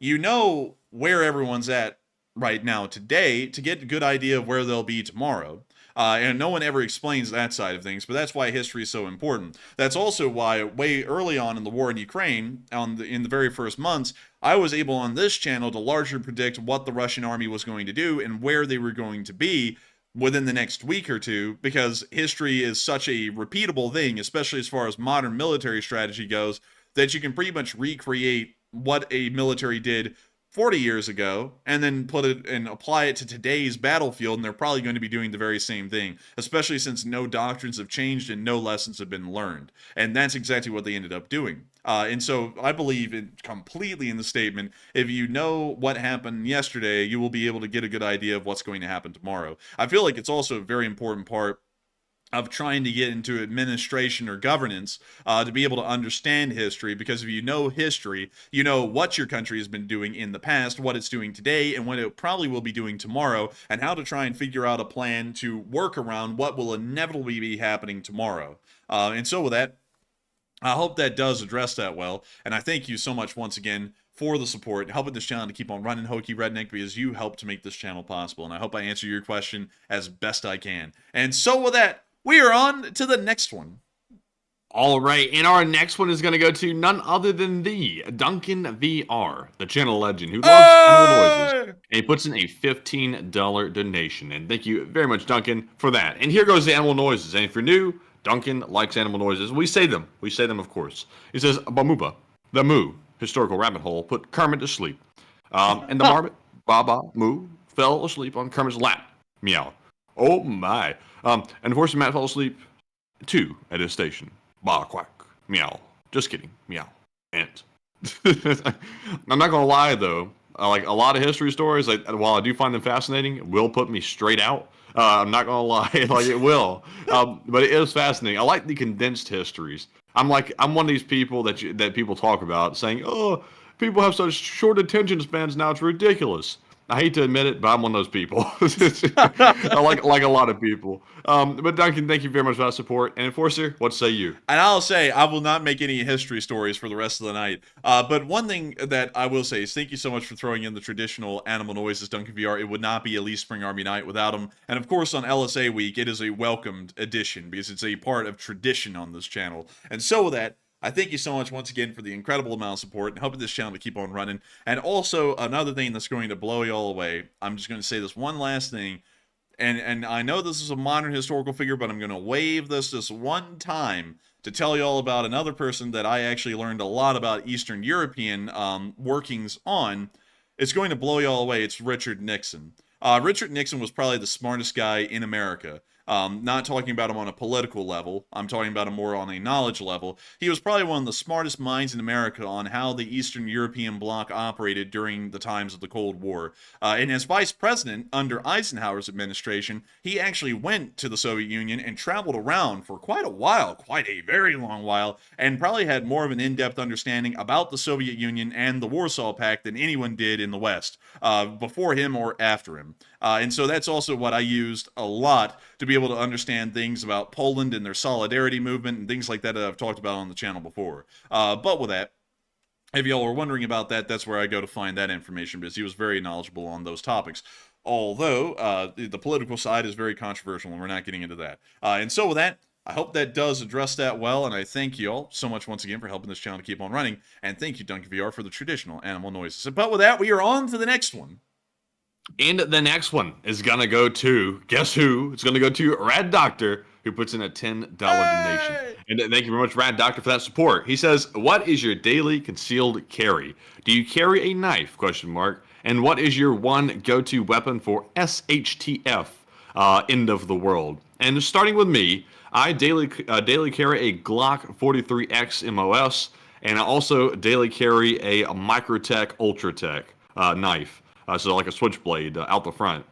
you know where everyone's at right now today to get a good idea of where they'll be tomorrow. And no one ever explains that side of things, but that's why history is so important. That's also why way early on in the war in Ukraine, in the very first months, I was able on this channel to largely predict what the Russian army was going to do and where they were going to be within the next week or two, because history is such a repeatable thing, especially as far as modern military strategy goes, that you can pretty much recreate what a military did 40 years ago and then put it and apply it to today's battlefield, and they're probably going to be doing the very same thing, especially since no doctrines have changed and no lessons have been learned. And that's exactly what they ended up doing. And so I believe completely in the statement: if you know what happened yesterday, you will be able to get a good idea of what's going to happen tomorrow. I feel like it's also a very important part of trying to get into administration or governance to be able to understand history, because if you know history, you know what your country has been doing in the past, what it's doing today, and what it probably will be doing tomorrow, and how to try and figure out a plan to work around what will inevitably be happening tomorrow. And so with that, I hope that does address that well, and I thank you so much once again for the support, helping this channel to keep on running, Hokey Redneck, because you help to make this channel possible, and I hope I answer your question as best I can. And so with that, we are on to the next one. All right, and our next one is going to go to none other than the Duncan VR, the channel legend who loves animal noises. And he puts in a $15 donation. And thank you very much, Duncan, for that. And here goes the animal noises. And if you're new, Duncan likes animal noises. We say them. We say them, of course. He says, Bamuba, the Moo, historical rabbit hole, put Kermit to sleep. And the marmot, Baba Moo, fell asleep on Kermit's lap. Meow. Oh, my. And of course, Matt fell asleep, too, at his station. Bah, quack. Meow. Just kidding. Meow. And I'm not going to lie, though. Like, a lot of history stories, like, while I do find them fascinating, it will put me straight out. I'm not going to lie. Like, it will. But it is fascinating. I like the condensed histories. I'm one of these people that people talk about, saying, oh, people have such short attention spans now, it's ridiculous. I hate to admit it, but I'm one of those people. I like a lot of people. But Duncan, thank you very much for that support. And Enforcer, what say you? And I'll say I will not make any history stories for the rest of the night. But one thing that I will say is thank you so much for throwing in the traditional animal noises, Duncan VR. It would not be Elite Spring Army Night without them. And of course, on LSA Week, it is a welcomed addition because it's a part of tradition on this channel. And so with that, I thank you so much once again for the incredible amount of support and helping this channel to keep on running. And also, another thing that's going to blow you all away, I'm just going to say this one last thing. And I know this is a modern historical figure, but I'm going to wave this one time to tell you all about another person that I actually learned a lot about Eastern European workings on. It's going to blow you all away. It's Richard Nixon. Richard Nixon was probably the smartest guy in America. Not talking about him on a political level. I'm talking about him more on a knowledge level. He was probably one of the smartest minds in America on how the Eastern European bloc operated during the times of the Cold War. And as vice president under Eisenhower's administration, he actually went to the Soviet Union and traveled around for quite a while, quite a very long while, and probably had more of an in-depth understanding about the Soviet Union and the Warsaw Pact than anyone did in the West, before him or after him. And so that's also what I used a lot to be able to understand things about Poland and their solidarity movement and things like that I've talked about on the channel before. But with that, if y'all are wondering about that, that's where I go to find that information because he was very knowledgeable on those topics. Although the political side is very controversial and we're not getting into that. And so with that, I hope that does address that well, and I thank you all so much once again for helping this channel to keep on running. And thank you, Duncan VR, for the traditional animal noises. But with that, we are on to the next one. And the next one is going to go to, guess who? It's going to go to Rad Doctor, who puts in a $10 donation. And thank you very much, Rad Doctor, for that support. He says, what is your daily concealed carry? Do you carry a knife? Question mark. And what is your one go-to weapon for SHTF, end of the world? And starting with me, I daily carry a Glock 43X MOS, and I also daily carry a Microtech Ultratech knife. So like a switchblade out the front.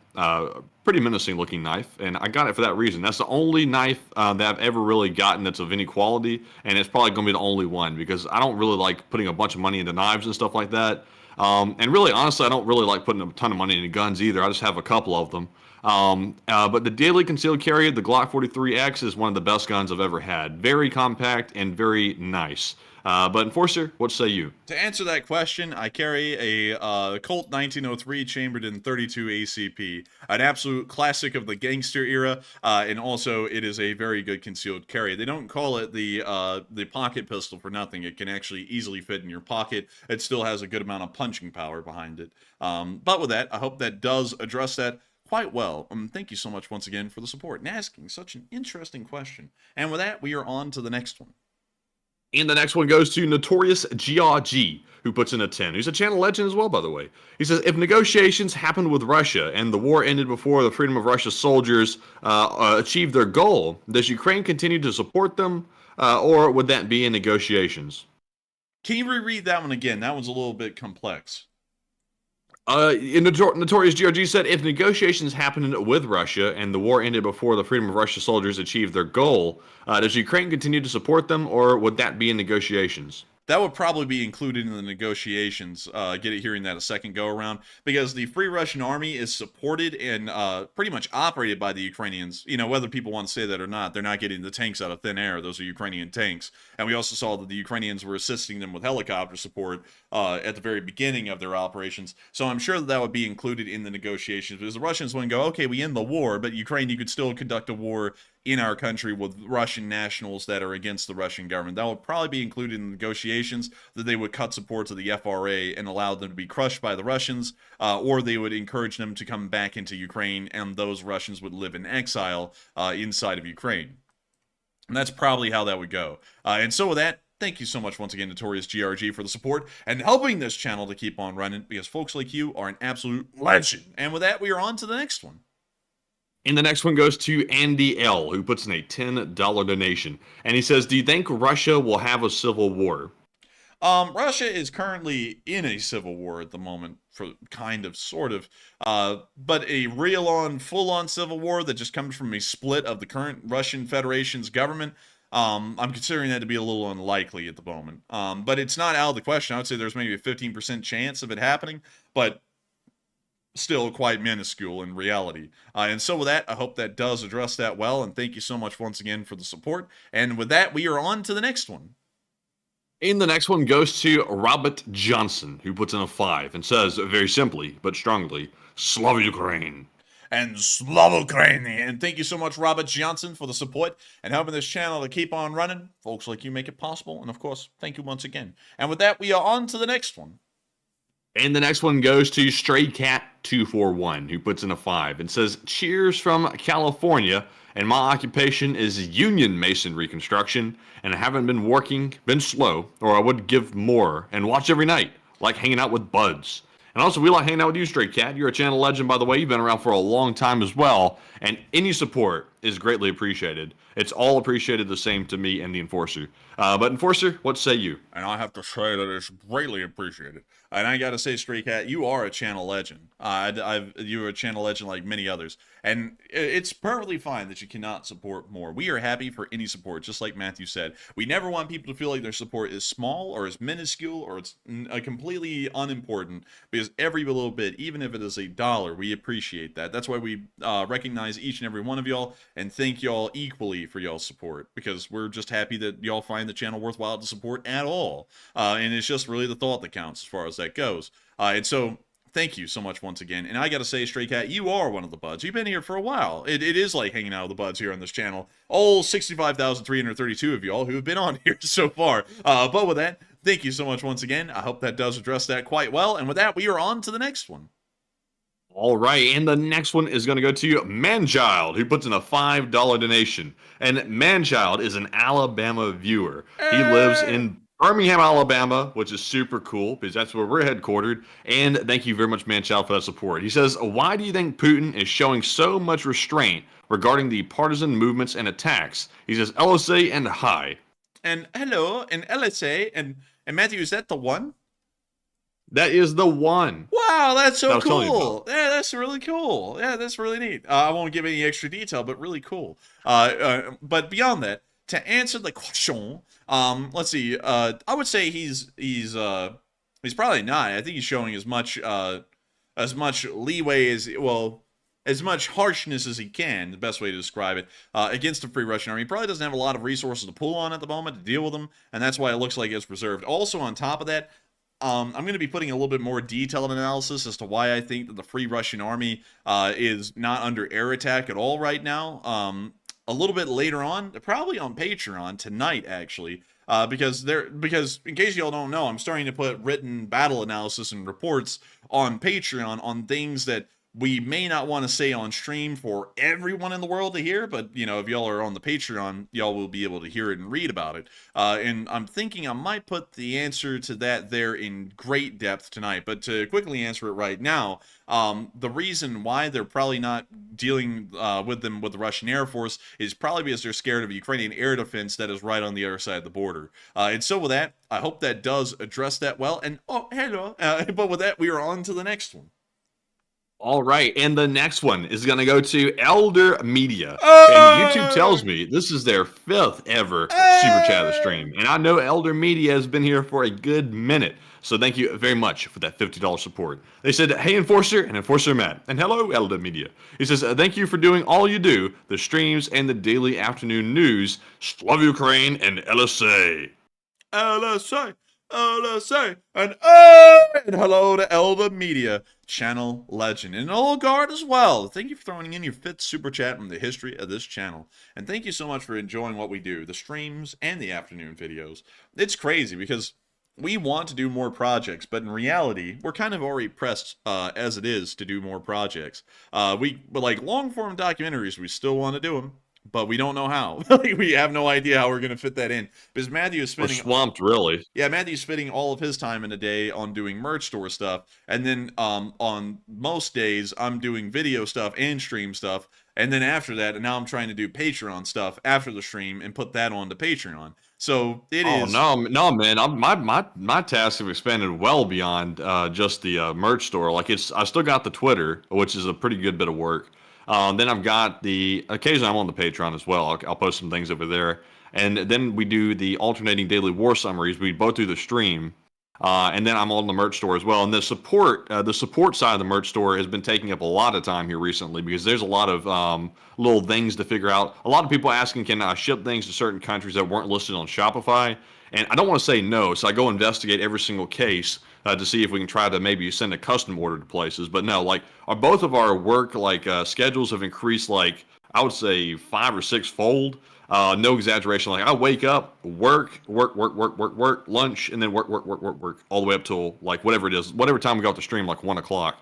Pretty menacing looking knife, and I got it for that reason. That's the only knife that I've ever really gotten that's of any quality, and it's probably going to be the only one because I don't really like putting a bunch of money into knives and stuff like that. And really, honestly, I don't really like putting a ton of money into guns either. I just have a couple of them. But the daily concealed carry, the Glock 43X, is one of the best guns I've ever had. Very compact and very nice. But Enforcer, what say you? To answer that question, I carry a Colt 1903 chambered in 32 ACP, an absolute classic of the gangster era, and also it is a very good concealed carry. They don't call it the pocket pistol for nothing. It can actually easily fit in your pocket. It still has a good amount of punching power behind it. But with that, I hope that does address that quite well. Thank you so much once again for the support and asking such an interesting question. And with that, we are on to the next one. And the next one goes to Notorious GRG, who puts in a 10. He's a channel legend as well, by the way. He says, if negotiations happened with Russia and the war ended before the Freedom of Russia soldiers achieved their goal, does Ukraine continue to support them, or would that be in negotiations? Can you reread that one again? That one's a little bit complex. Notorious GRG said, if negotiations happened with Russia and the war ended before the Freedom of Russia soldiers achieved their goal, does Ukraine continue to support them, or would that be in negotiations? That would probably be included in the negotiations, hearing that a second go around, because the Free Russian Army is supported and pretty much operated by the Ukrainians. You know, whether people want to say that or not, they're not getting the tanks out of thin air. Those are Ukrainian tanks. And we also saw that the Ukrainians were assisting them with helicopter support at the very beginning of their operations. So I'm sure that that would be included in the negotiations, because the Russians wouldn't go, okay, we end the war, but Ukraine, you could still conduct a war in our country with Russian nationals that are against the Russian government. That would probably be included in the negotiations, that they would cut support to the FRA and allow them to be crushed by the Russians, or they would encourage them to come back into Ukraine, and those Russians would live in exile inside of Ukraine. And that's probably how that would go. And so with that, thank you so much once again, Notorious GRG, for the support and helping this channel to keep on running, because folks like you are an absolute legend. And with that, we are on to the next one. And the next one goes to Andy L., who puts in a $10 donation. And he says, do you think Russia will have a civil war? Russia is currently in a civil war at the moment, for kind of, sort of, but a real-on, full-on civil war that just comes from a split of the current Russian Federation's government, I'm considering that to be a little unlikely at the moment. But it's not out of the question. I would say there's maybe a 15% chance of it happening, but still quite minuscule in reality. And so with that, I hope that does address that well, and thank you so much once again for the support. And with that, we are on to the next one. And the next one goes to Robert Johnson, who puts in a 5 and says, very simply but strongly, Slava Ukraine. And Slava Ukraine. And thank you so much, Robert Johnson, for the support and helping this channel to keep on running. Folks like you make it possible. And of course, thank you once again. And with that, we are on to the next one. And the next one goes to Stray Cat 241, who puts in a 5 and says, cheers from California. And my occupation is union masonry construction, and I haven't been slow, or I would give more and watch every night, like hanging out with buds. And also, we like hanging out with you, Stray Cat. You're a channel legend, by the way. You've been around for a long time as well, and any support is greatly appreciated. It's all appreciated the same to me and the Enforcer. But Enforcer, what say you? And I have to say that it's greatly appreciated. And I gotta say, Stray Cat, you are a channel legend. You're a channel legend like many others. And it's perfectly fine that you cannot support more. We are happy for any support, just like Matthew said. We never want people to feel like their support is small or is minuscule or it's completely unimportant, because every little bit, even if it is $1, we appreciate that. That's why we recognize each and every one of y'all and thank y'all equally for y'all's support, because we're just happy that y'all find the channel worthwhile to support at all. And it's just really the thought that counts as far as that goes. And so thank you so much once again. And I gotta say, Stray Cat, you are one of the buds. You've been here for a while. It is like hanging out with the buds here on this channel. All 65,332 of y'all who have been on here so far. But with that, thank you so much once again. I hope that does address that quite well. And with that, we are on to the next one. All right, and the next one is going to go to Manchild, who puts in a $5 donation. And Manchild is an Alabama viewer. He lives in Birmingham, Alabama, which is super cool because that's where we're headquartered. And thank you very much, Manchild, for that support. He says, why do you think Putin is showing so much restraint regarding the partisan movements and attacks? He says, LSA and hi. And hello, and LSA, and Matthew, is that the one? That is the one. Wow, that's so cool. Yeah, that's really cool. Yeah, that's really neat. I won't give any extra detail, but really cool. But beyond that, to answer the question, let's see. I would say he's probably not. I think he's showing as much leeway as much harshness as he can, the best way to describe it, against the Free Russian Army. He probably doesn't have a lot of resources to pull on at the moment to deal with them, and that's why it looks like it's preserved. Also, on top of that, I'm going to be putting a little bit more detailed analysis as to why I think that the Free Russian Army is not under air attack at all right now. A little bit later on, probably on Patreon tonight, actually, because in case y'all don't know, I'm starting to put written battle analysis and reports on Patreon on things that we may not want to say on stream for everyone in the world to hear, but, you know, if y'all are on the Patreon, y'all will be able to hear it and read about it. And I'm thinking I might put the answer to that there in great depth tonight, but to quickly answer it right now, the reason why they're probably not dealing with the Russian Air Force is probably because they're scared of Ukrainian air defense that is right on the other side of the border. And so with that, I hope that does address that well. And, oh, hello. But with that, we are on to the next one. All right, and the next one is going to go to Elder Media. And YouTube tells me this is their 5th ever Super Chat stream. And I know Elder Media has been here for a good minute. So thank you very much for that $50 support. They said, hey, Enforcer and Enforcer Matt. And hello, Elder Media. He says, thank you for doing all you do, the streams and the daily afternoon news. Slava Ukraine and LSA. LSA. LSA, and hello to Elder Media, channel legend, and Old Guard as well. Thank you for throwing in your 5th super chat from the history of this channel, and thank you so much for enjoying what we do, the streams and the afternoon videos. It's crazy because we want to do more projects, but in reality, we're kind of already pressed as it is to do more projects. But like long form documentaries, we still want to do them. But we don't know how. We have no idea how we're going to fit that in. Because Matthew is spending... We're swamped, really. Yeah, Matthew's spending all of his time in a day on doing merch store stuff. And then on most days, I'm doing video stuff and stream stuff. And then after that, and now I'm trying to do Patreon stuff after the stream and put that onto Patreon. So it is... Oh, no, man. My tasks have expanded well beyond just the merch store. Like, I still got the Twitter, which is a pretty good bit of work. Then I've got occasionally I'm on the Patreon as well. I'll post some things over there. And then we do the alternating daily war summaries. We both do the stream. And then I'm on the merch store as well. And the support side of the merch store has been taking up a lot of time here recently because there's a lot of little things to figure out. A lot of people asking, can I ship things to certain countries that weren't listed on Shopify? And I don't want to say no, so I go investigate every single case to see if we can try to maybe send a custom order to places. But no, like both of our work schedules have increased like I would say 5 or 6 fold. No exaggeration. Like I wake up, work, lunch, and then work, all the way up till like whatever it is, whatever time we got to stream, like 1 o'clock.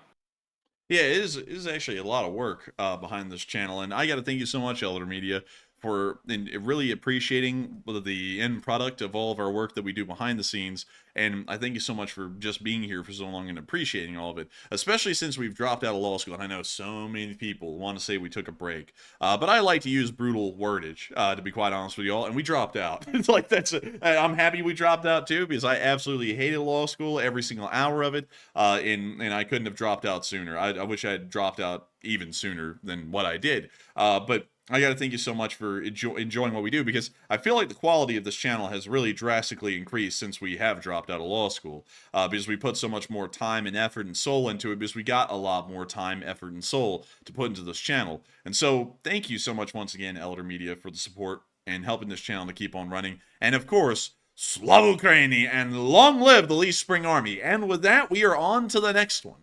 Yeah, it is actually a lot of work behind this channel, and I got to thank you so much, Elder Media, for really appreciating the end product of all of our work that we do behind the scenes. And I thank you so much for just being here for so long and appreciating all of it, especially since we've dropped out of law school. And I know so many people want to say we took a break, but I like to use brutal wordage, to be quite honest with you all. And we dropped out. It's like I'm happy we dropped out too, because I absolutely hated law school, every single hour of it. And I couldn't have dropped out sooner. I wish I had dropped out even sooner than what I did. But I got to thank you so much for enjoying what we do, because I feel like the quality of this channel has really drastically increased since we have dropped out of law school, because we put so much more time and effort and soul into it, because we got a lot more time, effort, and soul to put into this channel. And so thank you so much once again, Elder Media, for the support and helping this channel to keep on running. And of course, Slava Ukraini, and long live the Lee Spring Army. And with that, we are on to the next one.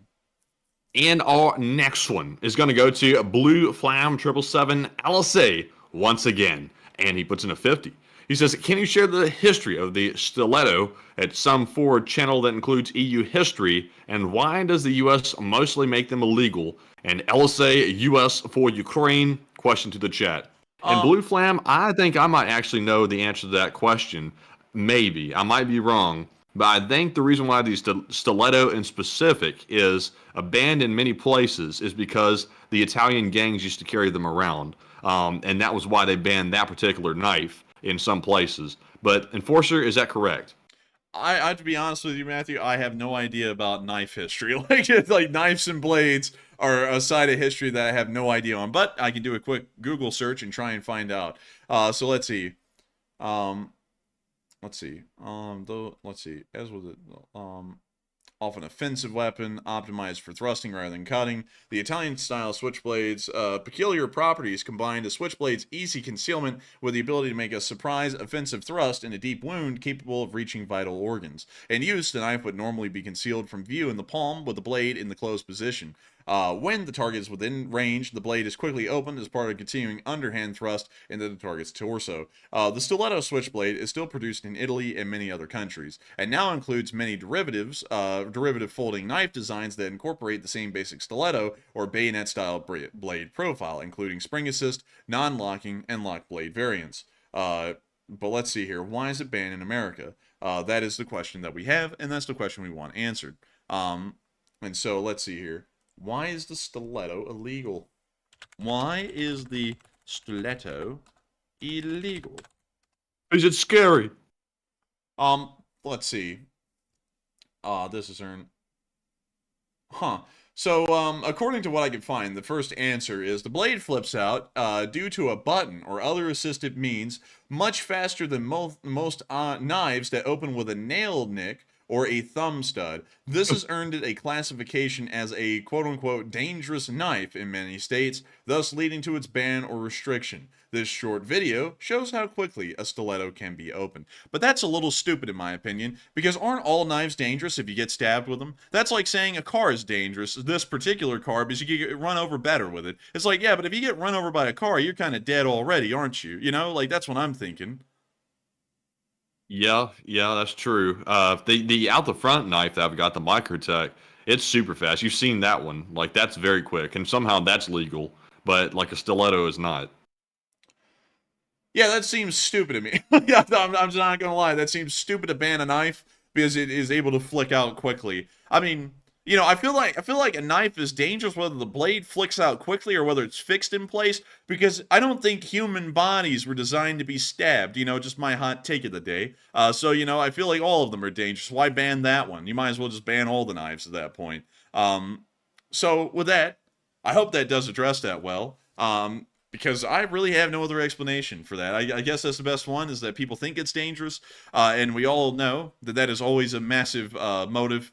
And our next one is going to go to Blue Flam 777 LSA once again. And he puts in a 50. He says, can you share the history of the stiletto at some forward channel that includes EU history? And why does the U.S. mostly make them illegal? And LSA, U.S. for Ukraine? Question to the chat. And Blue Flam, I think I might actually know the answer to that question. Maybe. I might be wrong. But I think the reason why these stiletto in specific is banned in many places is because the Italian gangs used to carry them around. And that was why they banned that particular knife in some places. But Enforcer, is that correct? I to be honest with you, Matthew, I have no idea about knife history. Like knives and blades are a side of history that I have no idea on. But I can do a quick Google search and try and find out. So let's see. Let's see. As with it, off an offensive weapon, optimized for thrusting rather than cutting. The Italian-style switchblades' peculiar properties combined a switchblade's easy concealment with the ability to make a surprise offensive thrust in a deep wound capable of reaching vital organs. In use, the knife would normally be concealed from view in the palm with the blade in the closed position. When the target is within range, the blade is quickly opened as part of a continuing underhand thrust into the target's torso. The stiletto switchblade is still produced in Italy and many other countries, and now includes many derivative folding knife designs that incorporate the same basic stiletto or bayonet-style blade profile, including spring assist, non-locking, and lock blade variants. But let's see here. Why is it banned in America? That is the question that we have, and that's the question we want answered. And so let's see here. Why is the stiletto illegal? Why is the stiletto illegal? Is it scary? Let's see. This is earned. So, according to what I could find, the first answer is the blade flips out due to a button or other assistive means much faster than most knives that open with a nail nick or a thumb stud. This has earned it a classification as a quote-unquote dangerous knife in many states, thus leading to its ban or restriction. This short video shows how quickly a stiletto can be opened. But that's a little stupid in my opinion, because aren't all knives dangerous if you get stabbed with them? That's like saying a car is dangerous, this particular car, because you can get run over better with it. It's like, yeah, but if you get run over by a car, you're kind of dead already, aren't you? You know, like that's what I'm thinking. Yeah, that's true. The out the front knife that I've got, the Microtech, it's super fast. You've seen that one. Like that's very quick, and somehow that's legal, but like a stiletto is not. Yeah, that seems stupid to me. Yeah, I'm just not gonna lie. That seems stupid to ban a knife because it is able to flick out quickly. I mean, you know, I feel like a knife is dangerous whether the blade flicks out quickly or whether it's fixed in place, because I don't think human bodies were designed to be stabbed. You know, just my hot take of the day. So, you know, I feel like all of them are dangerous. Why ban that one? You might as well just ban all the knives at that point. So with that, I hope that does address that well. because I really have no other explanation for that. I guess that's the best one, is that people think it's dangerous, and we all know that that is always a massive motive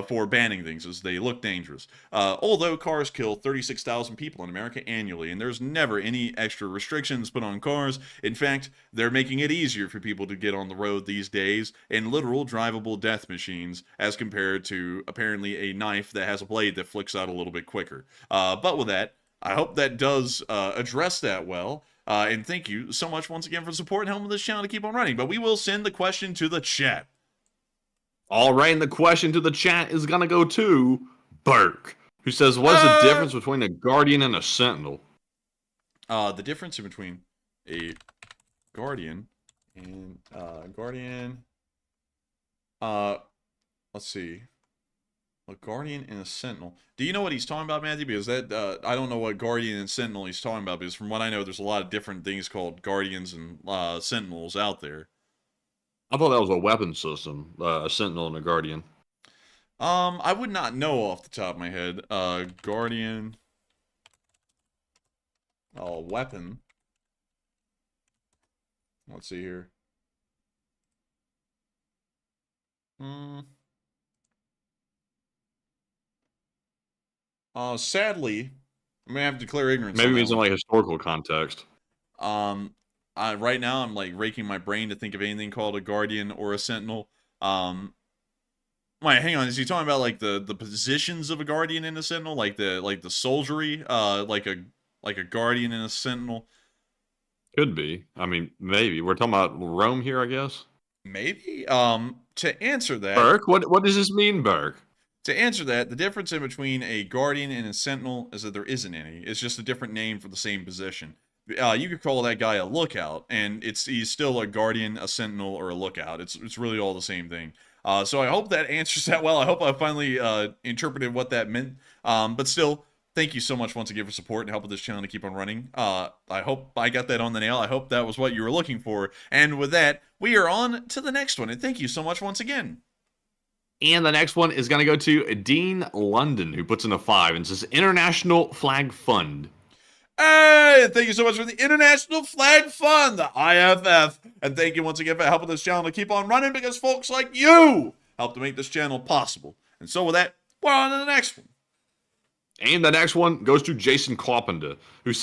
for banning things, as they look dangerous. Although cars kill 36,000 people in America annually, and there's never any extra restrictions put on cars. In fact, they're making it easier for people to get on the road these days in literal drivable death machines, as compared to apparently a knife that has a blade that flicks out a little bit quicker. But with that, I hope that does address that well. And thank you so much once again for supporting and helping this channel to keep on running. But we will send the question to the chat. All right, and the question to the chat is going to go to Burke, who says, what is the difference between a Guardian and a Sentinel? The difference in between a Guardian and let's see. A Guardian and a Sentinel. Do you know what he's talking about, Matthew? Because that I don't know what Guardian and Sentinel he's talking about, because from what I know, there's a lot of different things called Guardians and Sentinels out there. I thought that was a weapon system, a Sentinel and a Guardian. I would not know off the top of my head. Guardian. Weapon. Let's see here. Sadly, I'm gonna have to declare ignorance. Maybe it's in like historical context. Right now I'm like raking my brain to think of anything called a Guardian or a Sentinel. Wait, hang on. Is he talking about like the positions of a Guardian and a Sentinel, like the soldiery, like a Guardian and a Sentinel? Could be. I mean, maybe we're talking about Rome here, I guess. Maybe. To answer that, Burke, what does this mean, Burke? To answer that, the difference in between a Guardian and a Sentinel is that there isn't any. It's just a different name for the same position. You could call that guy a lookout, and he's still a Guardian, a Sentinel, or a lookout. It's really all the same thing. So I hope that answers that well. I hope I finally interpreted what that meant. But still, thank you so much once again for support and helping this channel to keep on running. I hope I got that on the nail. I hope that was what you were looking for. And with that, we are on to the next one. And thank you so much once again. And the next one is going to go to Dean London, who puts in a 5 and says, International Flag Fund. Hey, thank you so much for the International Flag Fund, the IFF. And thank you once again for helping this channel to keep on running, because folks like you help to make this channel possible. And so with that, we're on to the next one. And the next one goes to Jason Carpenter, who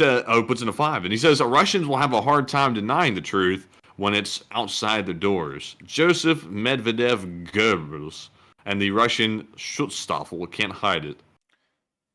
puts in a 5, and he says, Russians will have a hard time denying the truth when it's outside the doors. Joseph Medvedev Goebbels and the Russian Schutzstaffel can't hide it.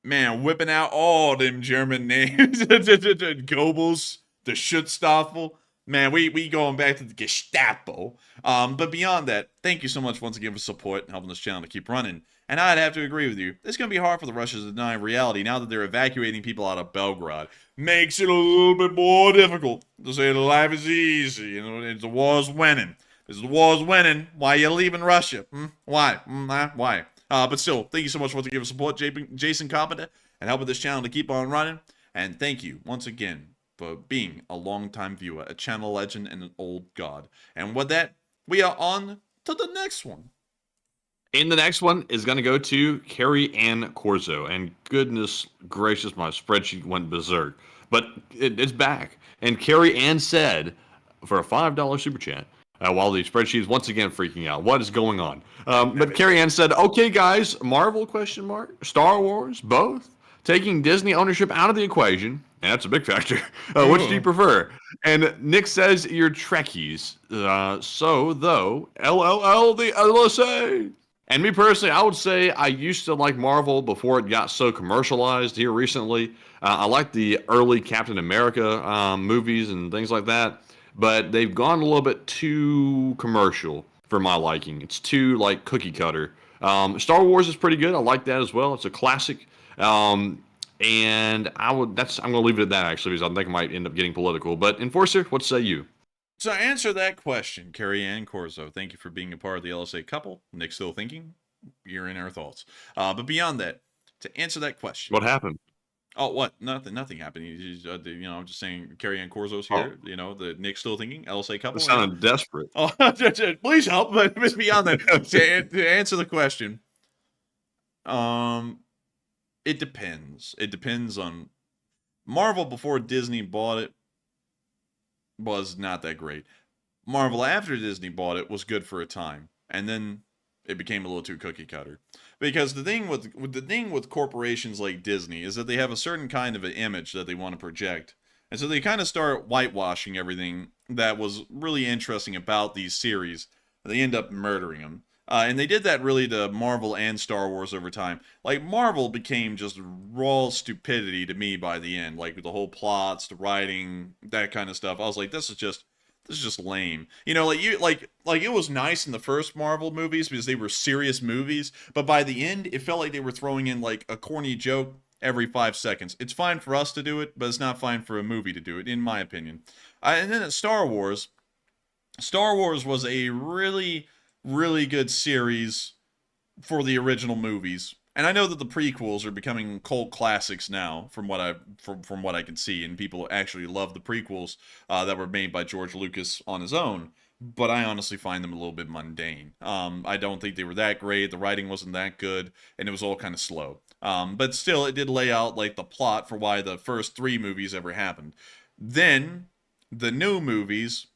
Man, whipping out all them German names. Goebbels, the Schutzstaffel. Man, we going back to the Gestapo. But beyond that, thank you so much once again for support and helping this channel to keep running. And I'd have to agree with you. It's going to be hard for the Russians to deny reality now that they're evacuating people out of Belgorod. Makes it a little bit more difficult to say that life is easy. You know, the war's winning. Because the war's winning. Why are you leaving Russia? Why? Why? But still, thank you so much for giving support, Jason Carpenter, and helping this channel to keep on running. And thank you once again for being a longtime viewer, a channel legend, and an old god. And with that, we are on to the next one. And the next one is going to go to Carrie Ann Corzo. And goodness gracious, my spreadsheet went berserk. But it's back. And Carrie Ann said, for a $5 super chat, while the spreadsheet is once again freaking out. What is going on? But Carrie Ann said, okay, guys, Marvel, ? Star Wars, both? Taking Disney ownership out of the equation, and that's a big factor. Which do you prefer? And Nick says, you're Trekkies. So, though, LLL, the LSA. And me personally, I would say I used to like Marvel before it got so commercialized here recently. I like the early Captain America movies and things like that. But they've gone a little bit too commercial for my liking. It's too like cookie cutter. Star Wars is pretty good. I like that as well. It's a classic. And I'm going to leave it at that actually, because I think I might end up getting political. But Enforcer, what say you? To answer that question, Carrie Ann Corzo, thank you for being a part of the LSA couple. Nick still thinking. You're in our thoughts. But beyond that, to answer that question, what happened? Oh, what? Nothing happened. I'm just saying Carrie Ann Corzo's here. Oh. You know, the Nick still thinking, LSA couple. It sounded desperate. Oh, please help. But beyond that, to answer the question, it depends. It depends on Marvel before Disney bought it was not that great. Marvel after Disney bought it was good for a time, and then it became a little too cookie cutter. Because the thing with corporations like Disney is that they have a certain kind of an image that they want to project, and so they kind of start whitewashing everything that was really interesting about these series. They end up murdering them. And they did that really to Marvel and Star Wars over time. Like, Marvel became just raw stupidity to me by the end. Like, the whole plots, the writing, that kind of stuff. I was like, this is just lame. You know, like it was nice in the first Marvel movies because they were serious movies, but by the end, it felt like they were throwing in like a corny joke every 5 seconds. It's fine for us to do it, but it's not fine for a movie to do it, in my opinion. And then at Star Wars was a really, really good series for the original movies. And I know that the prequels are becoming cult classics now, from what I can see, and people actually love the prequels that were made by George Lucas on his own. But I honestly find them a little bit mundane. I don't think they were that great. The writing wasn't that good, and it was all kind of slow. But still, it did lay out like the plot for why the first 3 movies ever happened. Then the new movies,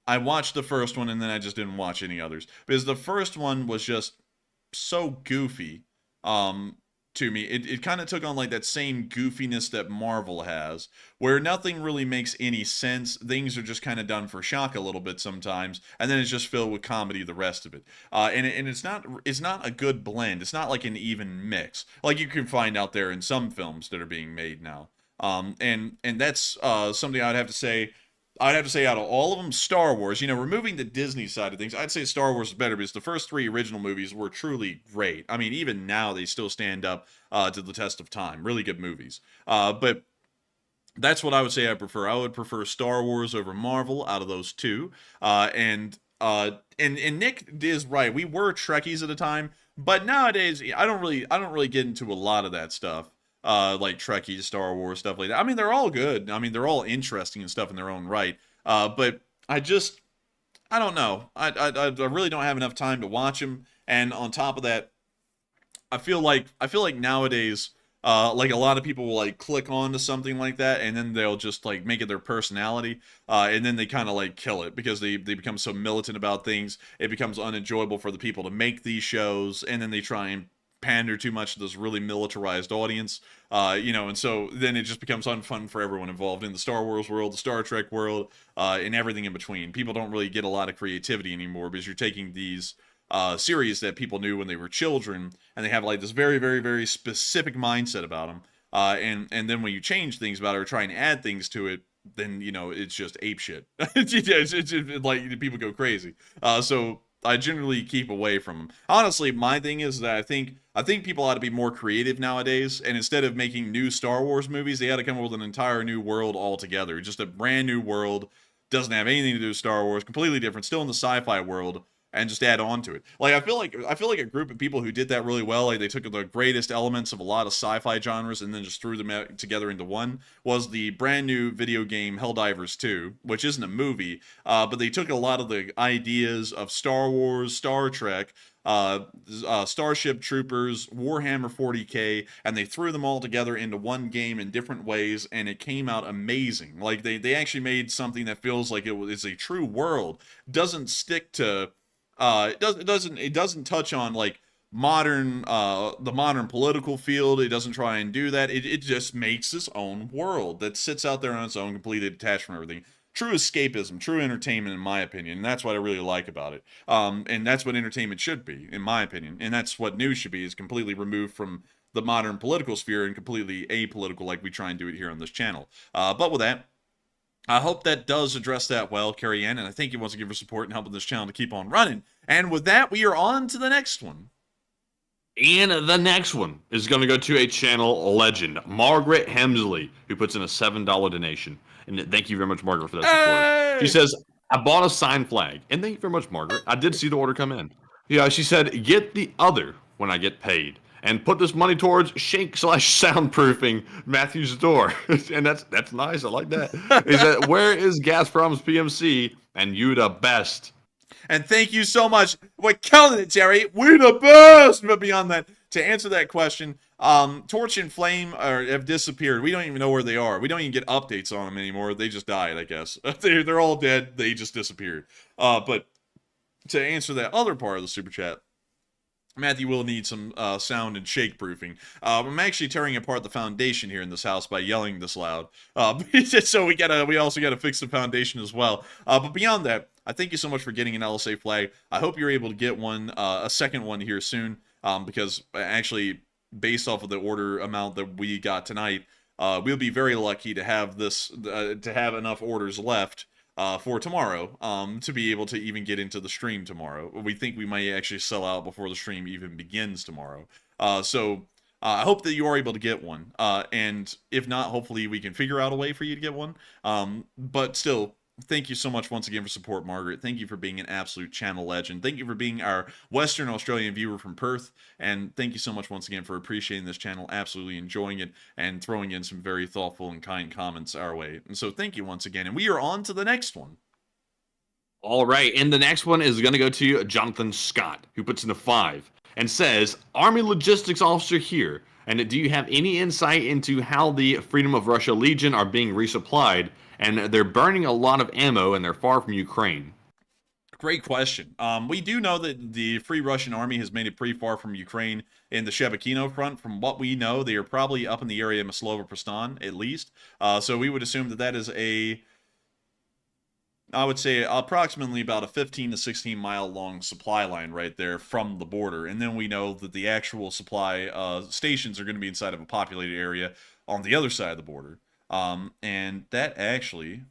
I watched the first one, and then I just didn't watch any others because the first one was just so goofy. To me, it kind of took on like that same goofiness that Marvel has, where nothing really makes any sense. Things are just kind of done for shock a little bit sometimes, and then it's just filled with comedy the rest of it. And it's not a good blend. It's not like an even mix, like you can find out there in some films that are being made now. And that's something I'd have to say. Out of all of them, Star Wars, you know, removing the Disney side of things, I'd say Star Wars is better because the first 3 original movies were truly great. I mean, even now they still stand up to the test of time. Really good movies. But that's what I would say I prefer. I would prefer Star Wars over Marvel out of those 2. And Nick is right. We were Trekkies at the time, but nowadays I don't really get into a lot of that stuff. Like Trekkies, Star Wars, stuff like that. I mean, they're all good. I mean, they're all interesting and stuff in their own right. But I don't know. I really don't have enough time to watch them. And on top of that, I feel like nowadays, like a lot of people will like click on to something like that, and then they'll just like make it their personality, and then they kind of like kill it because they become so militant about things. It becomes unenjoyable for the people to make these shows, and then they try and pander too much to this really militarized audience, you know, and so then it just becomes unfun for everyone involved in the Star Wars world, the Star Trek world, and everything in between. People don't really get a lot of creativity anymore because you're taking these series that people knew when they were children, and they have like this very, very, very specific mindset about them, and then when you change things about it or try and add things to it, then, you know, it's just ape shit. It's like people go crazy. So I generally keep away from them. Honestly, my thing is that I think people ought to be more creative nowadays, and instead of making new Star Wars movies, they ought to come up with an entire new world altogether. Just a brand new world, doesn't have anything to do with Star Wars, completely different, still in the sci-fi world, and just add on to it. Like I feel like a group of people who did that really well, like they took the greatest elements of a lot of sci-fi genres and then just threw them together into one, was the brand new video game Helldivers 2, which isn't a movie, but they took a lot of the ideas of Star Wars, Star Trek, Starship Troopers, Warhammer 40K, and they threw them all together into one game in different ways, and it came out amazing. Like they actually made something that feels like it's a true world. Doesn't stick to it doesn't touch on like the modern political field. It doesn't try and do that. It just makes its own world that sits out there on its own, completely detached from everything. True escapism, true entertainment, in my opinion, and that's what I really like about it. And that's what entertainment should be, in my opinion, and that's what news should be, is completely removed from the modern political sphere and completely apolitical, like we try and do it here on this channel. But with that, I hope that does address that well, Carrie Ann, and I thank you once again for support and helping this channel to keep on running. And with that, we are on to the next one. And the next one is going to go to a channel legend, Margaret Hemsley, who puts in a $7 donation. And thank you very much, Margaret, for that support. Hey! She says, I bought a signed flag. And thank you very much, Margaret. I did see the order come in. Yeah, she said, get the other when I get paid. And put this money towards Shank/soundproofing Matthew's door. And that's nice. I like that. He said, where is Gazprom's PMC? And you the best. And thank you so much. We're killing it, Jerry. We're the best. But beyond that, to answer that question, Torch and Flame have disappeared. We don't even know where they are. We don't even get updates on them anymore. They just died, I guess. They're all dead. They just disappeared. But to answer that other part of the super chat, Matthew will need some sound and shake proofing. I'm actually tearing apart the foundation here in this house by yelling this loud. So we also gotta fix the foundation as well. But beyond that, I thank you so much for getting an LSA flag. I hope you're able to get one, a second one here soon. Because actually, based off of the order amount that we got tonight, we'll be very lucky to have enough orders left for tomorrow, to be able to even get into the stream tomorrow. We think we might actually sell out before the stream even begins tomorrow. So I hope that you are able to get one. And if not, hopefully we can figure out a way for you to get one. But still, thank you so much once again for support, Margaret. Thank you for being an absolute channel legend. Thank you for being our Western Australian viewer from Perth. And thank you so much once again for appreciating this channel, absolutely enjoying it, and throwing in some very thoughtful and kind comments our way. And so thank you once again. And we are on to the next one. All right, and the next one is going to go to Jonathan Scott, who puts in a 5 and says, Army Logistics Officer here. And do you have any insight into how the Freedom of Russia Legion are being resupplied? And they're burning a lot of ammo, and they're far from Ukraine. Great question. We do know that the Free Russian Army has made it pretty far from Ukraine in the Shebekino front. From what we know, they are probably up in the area of Maslova-Prestan, at least. So we would assume that that is I would say approximately about a 15 to 16 mile long supply line right there from the border. And then we know that the actual supply stations are going to be inside of a populated area on the other side of the border. And that actually...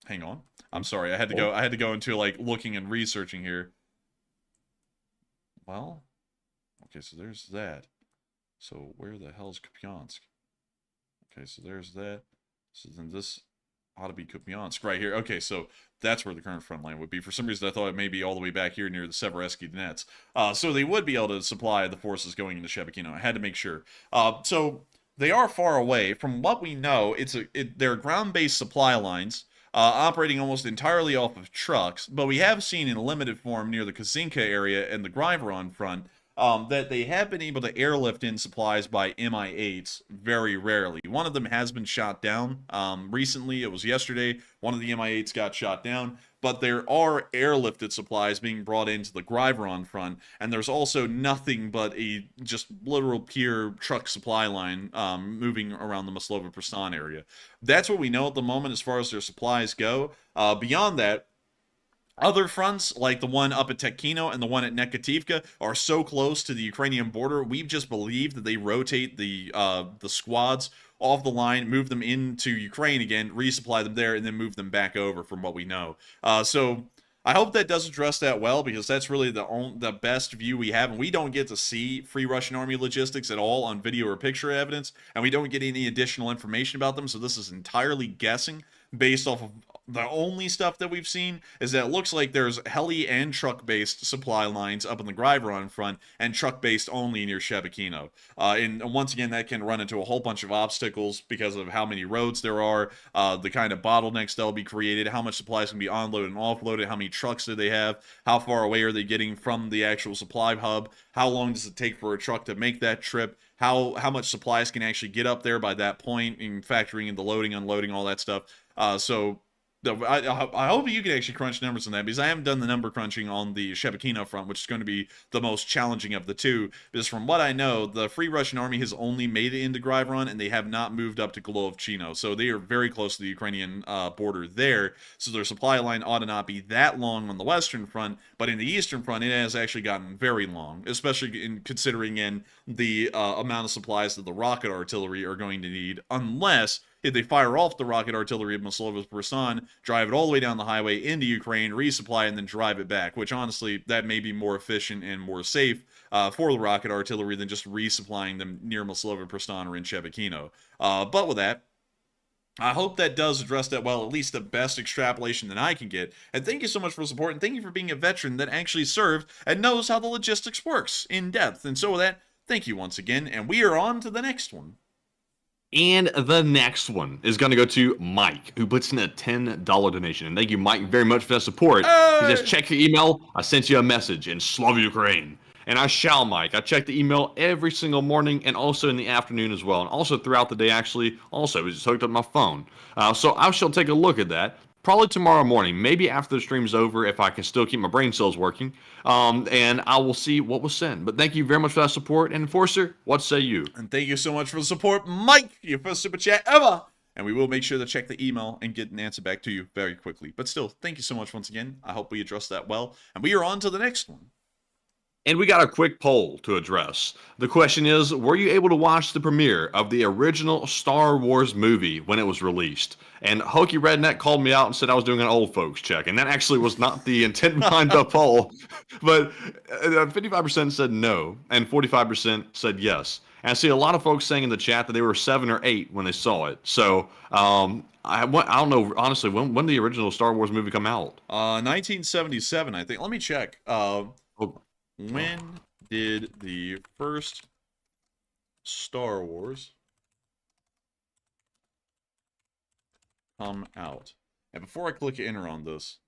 Hang on. I'm sorry. I had to go into like looking and researching here. Well, okay, so there's that. So where the hell's Kupiansk? Okay, so there's that. So then this ought to be Kupiansk right here. Okay, so that's where the current front line would be. For some reason, I thought it may be all the way back here near the Seversky Donets. So they would be able to supply the forces going into Shebekino. I had to make sure. So they are far away. From what we know, they're ground-based supply lines operating almost entirely off of trucks. But we have seen in limited form near the Kazinka area and the Griveron front that they have been able to airlift in supplies by Mi-8s very rarely. One of them has been shot down recently. It was yesterday. One of the Mi-8s got shot down. But there are airlifted supplies being brought into the Griveron front. And there's also nothing but a just literal pure truck supply line moving around the Maslova-Prestan area. That's what we know at the moment as far as their supplies go. Beyond that, other fronts, like the one up at Tekkino and the one at Nekativka, are so close to the Ukrainian border, we've just believed that they rotate the squads off the line, move them into Ukraine again, resupply them there, and then move them back over from what we know. So I hope that does address that well, because that's really the best view we have, and we don't get to see Free Russian Army logistics at all on video or picture evidence, and we don't get any additional information about them, so this is entirely guessing based off of the only stuff that we've seen is that it looks like there's heli and truck-based supply lines up in the Griveron front and truck-based only near Shebekino. And once again, that can run into a whole bunch of obstacles because of how many roads there are, the kind of bottlenecks that'll be created, how much supplies can be onloaded and offloaded, how many trucks do they have, how far away are they getting from the actual supply hub, how long does it take for a truck to make that trip, how much supplies can actually get up there by that point, and factoring in the loading, unloading, all that stuff. So I hope you can actually crunch numbers on that, because I haven't done the number crunching on the Shebekino front, which is going to be the most challenging of the two, because from what I know, the Free Russian Army has only made it into Griveron, and they have not moved up to Golovchino, so they are very close to the Ukrainian border there, so their supply line ought to not be that long on the western front, but in the eastern front, it has actually gotten very long, especially considering the amount of supplies that the rocket artillery are going to need, unless if they fire off the rocket artillery of Maslova-Prestan, drive it all the way down the highway into Ukraine, resupply, and then drive it back, which honestly, that may be more efficient and more safe for the rocket artillery than just resupplying them near Maslova-Prestan or in Shebekino. But with that, I hope that does address that well, at least the best extrapolation that I can get. And thank you so much for the support, and thank you for being a veteran that actually served and knows how the logistics works in depth. And so with that, thank you once again, and we are on to the next one. And the next one is going to go to Mike, who puts in a $10 donation. And thank you, Mike, very much for that support. He says, check your email. I sent you a message in Slava Ukraine. And I shall, Mike. I check the email every single morning and also in the afternoon as well. And also throughout the day, actually. Also, it's just hooked up my phone. So I shall take a look at that. Probably tomorrow morning, maybe after the stream's over, if I can still keep my brain cells working. And I will see what was sent. But thank you very much for that support. And Enforcer, what say you? And thank you so much for the support, Mike. Your first super chat ever. And we will make sure to check the email and get an answer back to you very quickly. But still, thank you so much once again. I hope we addressed that well. And we are on to the next one. And we got a quick poll to address. The question is, were you able to watch the premiere of the original Star Wars movie when it was released? And Hokey Redneck called me out and said I was doing an old folks check. And that actually was not the intent behind the poll. But 55% said no, and 45% said yes. And I see a lot of folks saying in the chat that they were 7 or 8 when they saw it. So I don't know, honestly, when did the original Star Wars movie come out? 1977, I think. Let me check. When did the first Star Wars come out? And before I click enter on this,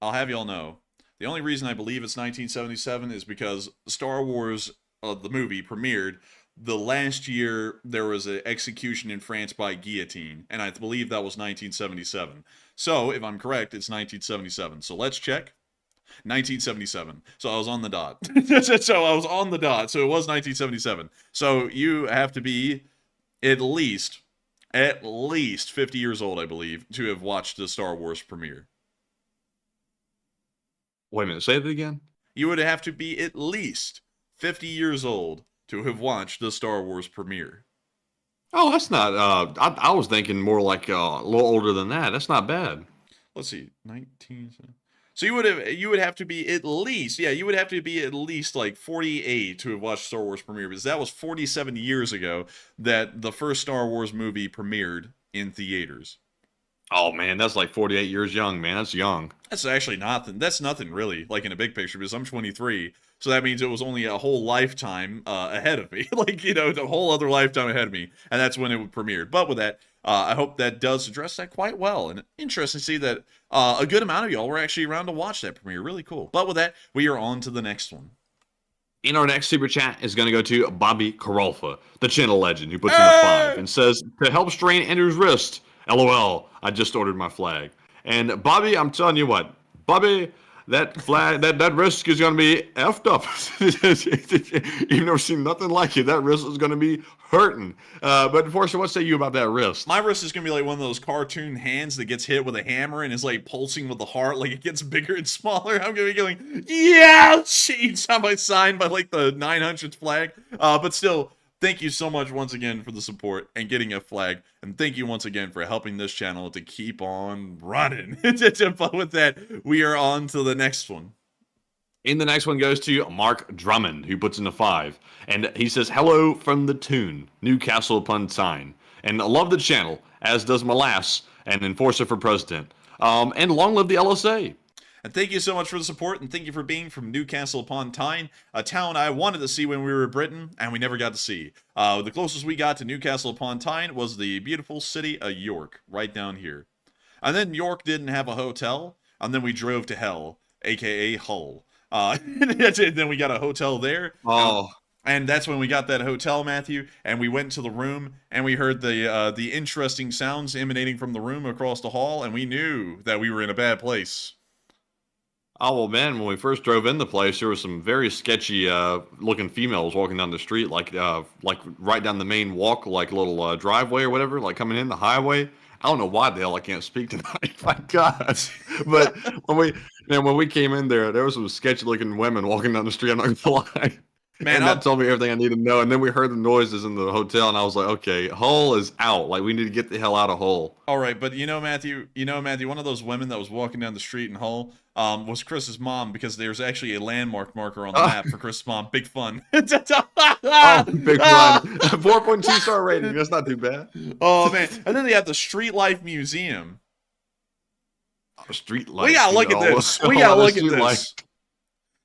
I'll have y'all know, the only reason I believe it's 1977 is because Star Wars, the movie, premiered the last year there was an execution in France by guillotine, and I believe that was 1977. So, if I'm correct, it's 1977. So let's check. 1977. So I was on the dot. So I was on the dot. So it was 1977. So you have to be at least 50 years old, I believe, to have watched the Star Wars premiere. Wait a minute, say that again? You would have to be at least 50 years old to have watched the Star Wars premiere. Oh, that's not, I was thinking more like a little older than that. That's not bad. Let's see, 19... So you would have to be at least, you would have to be at least like 48 to have watched Star Wars premiere, because that was 47 years ago that the first Star Wars movie premiered in theaters. Oh man, that's like 48 years young, man. That's young. That's actually nothing. That's nothing really, like in a big picture, because I'm 23. So that means it was only a whole lifetime ahead of me. Like, the whole other lifetime ahead of me. And that's when it premiered. But with that, I hope that does address that quite well. And interesting to see that a good amount of y'all were actually around to watch that premiere. Really cool. But with that, we are on to the next one. In our next super chat is going to go to Bobby Karolfa, the channel legend, who puts in a 5 and says, to help strain Andrew's wrist, LOL, I just ordered my flag. And Bobby, I'm telling you what, Bobby, that flag, that wrist is going to be effed up. You've never seen nothing like it. That wrist is going to be hurting. But Forrester, what say you about that wrist? My wrist is going to be like one of those cartoon hands that gets hit with a hammer and is like pulsing with the heart, like it gets bigger and smaller. I'm going to be going, yeah, each time I sign by like the 900th flag. But still, thank you so much once again for the support and getting a flag. And thank you once again for helping this channel to keep on running. But with that, we are on to the next one. And the next one goes to Mark Drummond, who puts in a 5. And he says, hello from the Toon, Newcastle upon Tyne. And I love the channel, as does Molass, and Enforcer for President. And long live the LSA. And thank you so much for the support, and thank you for being from Newcastle upon Tyne, a town I wanted to see when we were in Britain, and we never got to see. The closest we got to Newcastle upon Tyne was the beautiful city of York, right down here. And then York didn't have a hotel, and then we drove to hell, aka Hull. Then we got a hotel there. Oh. And that's when we got that hotel, Matthew, and we went to the room, and we heard the interesting sounds emanating from the room across the hall, and we knew that we were in a bad place. Oh, well, man, when we first drove in the place, there were some very sketchy looking females walking down the street, like right down the main walk, like little driveway or whatever, like coming in the highway. I don't know why the hell I can't speak tonight. My God. But when we came in there were some sketchy looking women walking down the street. I'm not gonna lie. Man, and that told me everything I needed to know. And then we heard the noises in the hotel, and I was like, okay, Hull is out. Like, we need to get the hell out of Hull. All right, but Matthew, one of those women that was walking down the street in Hull was Chris's mom, because there's actually a landmark marker on the map for Chris's mom. Big fun. Oh, big fun. 4.2 star rating. That's not too bad. Oh, man. And then they have the Street Life Museum. Street Life. We gotta look at this. We gotta look at this.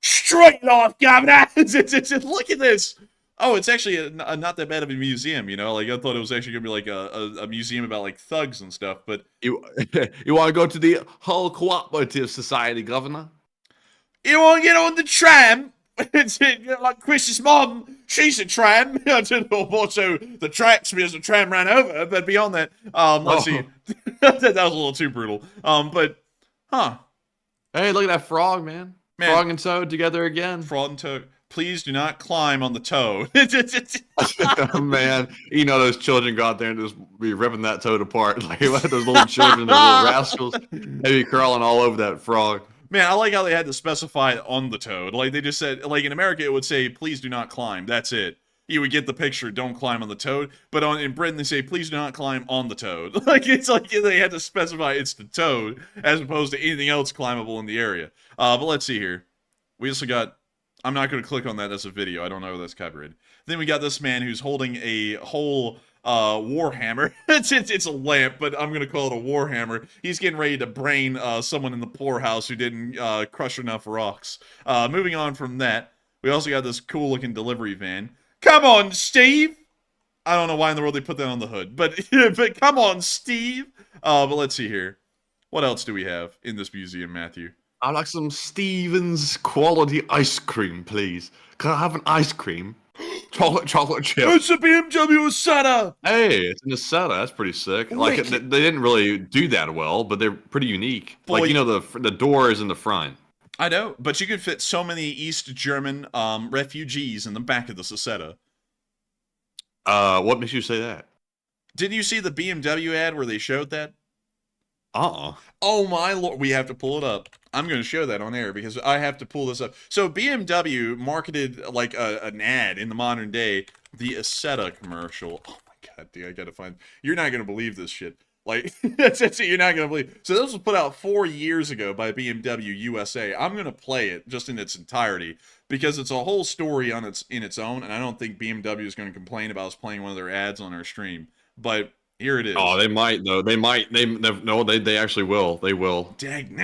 Straight off, governor. Look at this. Oh, it's actually not that bad of a museum, you know? Like, I thought it was actually gonna be like a museum about like thugs and stuff, but You you want to go to the Hull Cooperative Society, Governor? you want to get on the tram? It's like Chris's mom, she's a tram. I don't know what so the tracks because the tram ran over her, but beyond that, let's see. that was a little too brutal. But Hey, look at that frog, man. Frog and toad together again. Frog and toad. Please do not climb on the toad. Oh, man, you know those children go out there and just be ripping that toad apart. Like those little children, those little rascals, they be crawling all over that frog. Man, I like how they had to specify it on the toad. Like, they just said, like, in America, it would say, please do not climb. That's it. You would get the picture, don't climb on the toad. But in Britain, they say, please do not climb on the toad. Like, it's like they had to specify it's the toad, as opposed to anything else climbable in the area. But let's see here. We also got... I'm not going to click on that as a video. I don't know if that's copyrighted. Then we got this man who's holding a whole... warhammer. It's a lamp, but I'm gonna call it a warhammer. He's getting ready to brain someone in the poorhouse who didn't crush enough rocks. Moving on from that, we also got this cool looking delivery van. Come on, Steve! I don't know why in the world they put that on the hood, but but come on, Steve! But let's see here. What else do we have in this museum, Matthew? I'd like some Stevens quality ice cream, please. Can I have an ice cream? Chocolate chip. It's a BMW Assetto! Hey, it's an Assetto. That's pretty sick. Like, they didn't really do that well, but they're pretty unique. Boy. Like, you know, the door is in the front. I know, but you could fit so many East German refugees in the back of this Assetto. What makes you say that? Didn't you see the BMW ad where they showed that? Uh-uh. Oh my lord, we have to pull it up. I'm going to show that on air because I have to pull this up. So BMW marketed like an ad in the modern day, the Assetto commercial. Oh my god, dude, I got to find... You're not going to believe this shit. Like, that's it, you're not going to believe... So this was put out 4 years ago by BMW USA. I'm going to play it just in its entirety because it's a whole story on in its own, and I don't think BMW is going to complain about us playing one of their ads on our stream. But... here it is. Oh, they might though. They might. They actually will. They will. Dang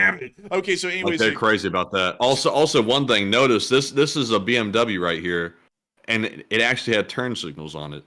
Okay, so anyways, like they're crazy about that. Also, one thing. Notice this. This is a BMW right here, and it actually had turn signals on it.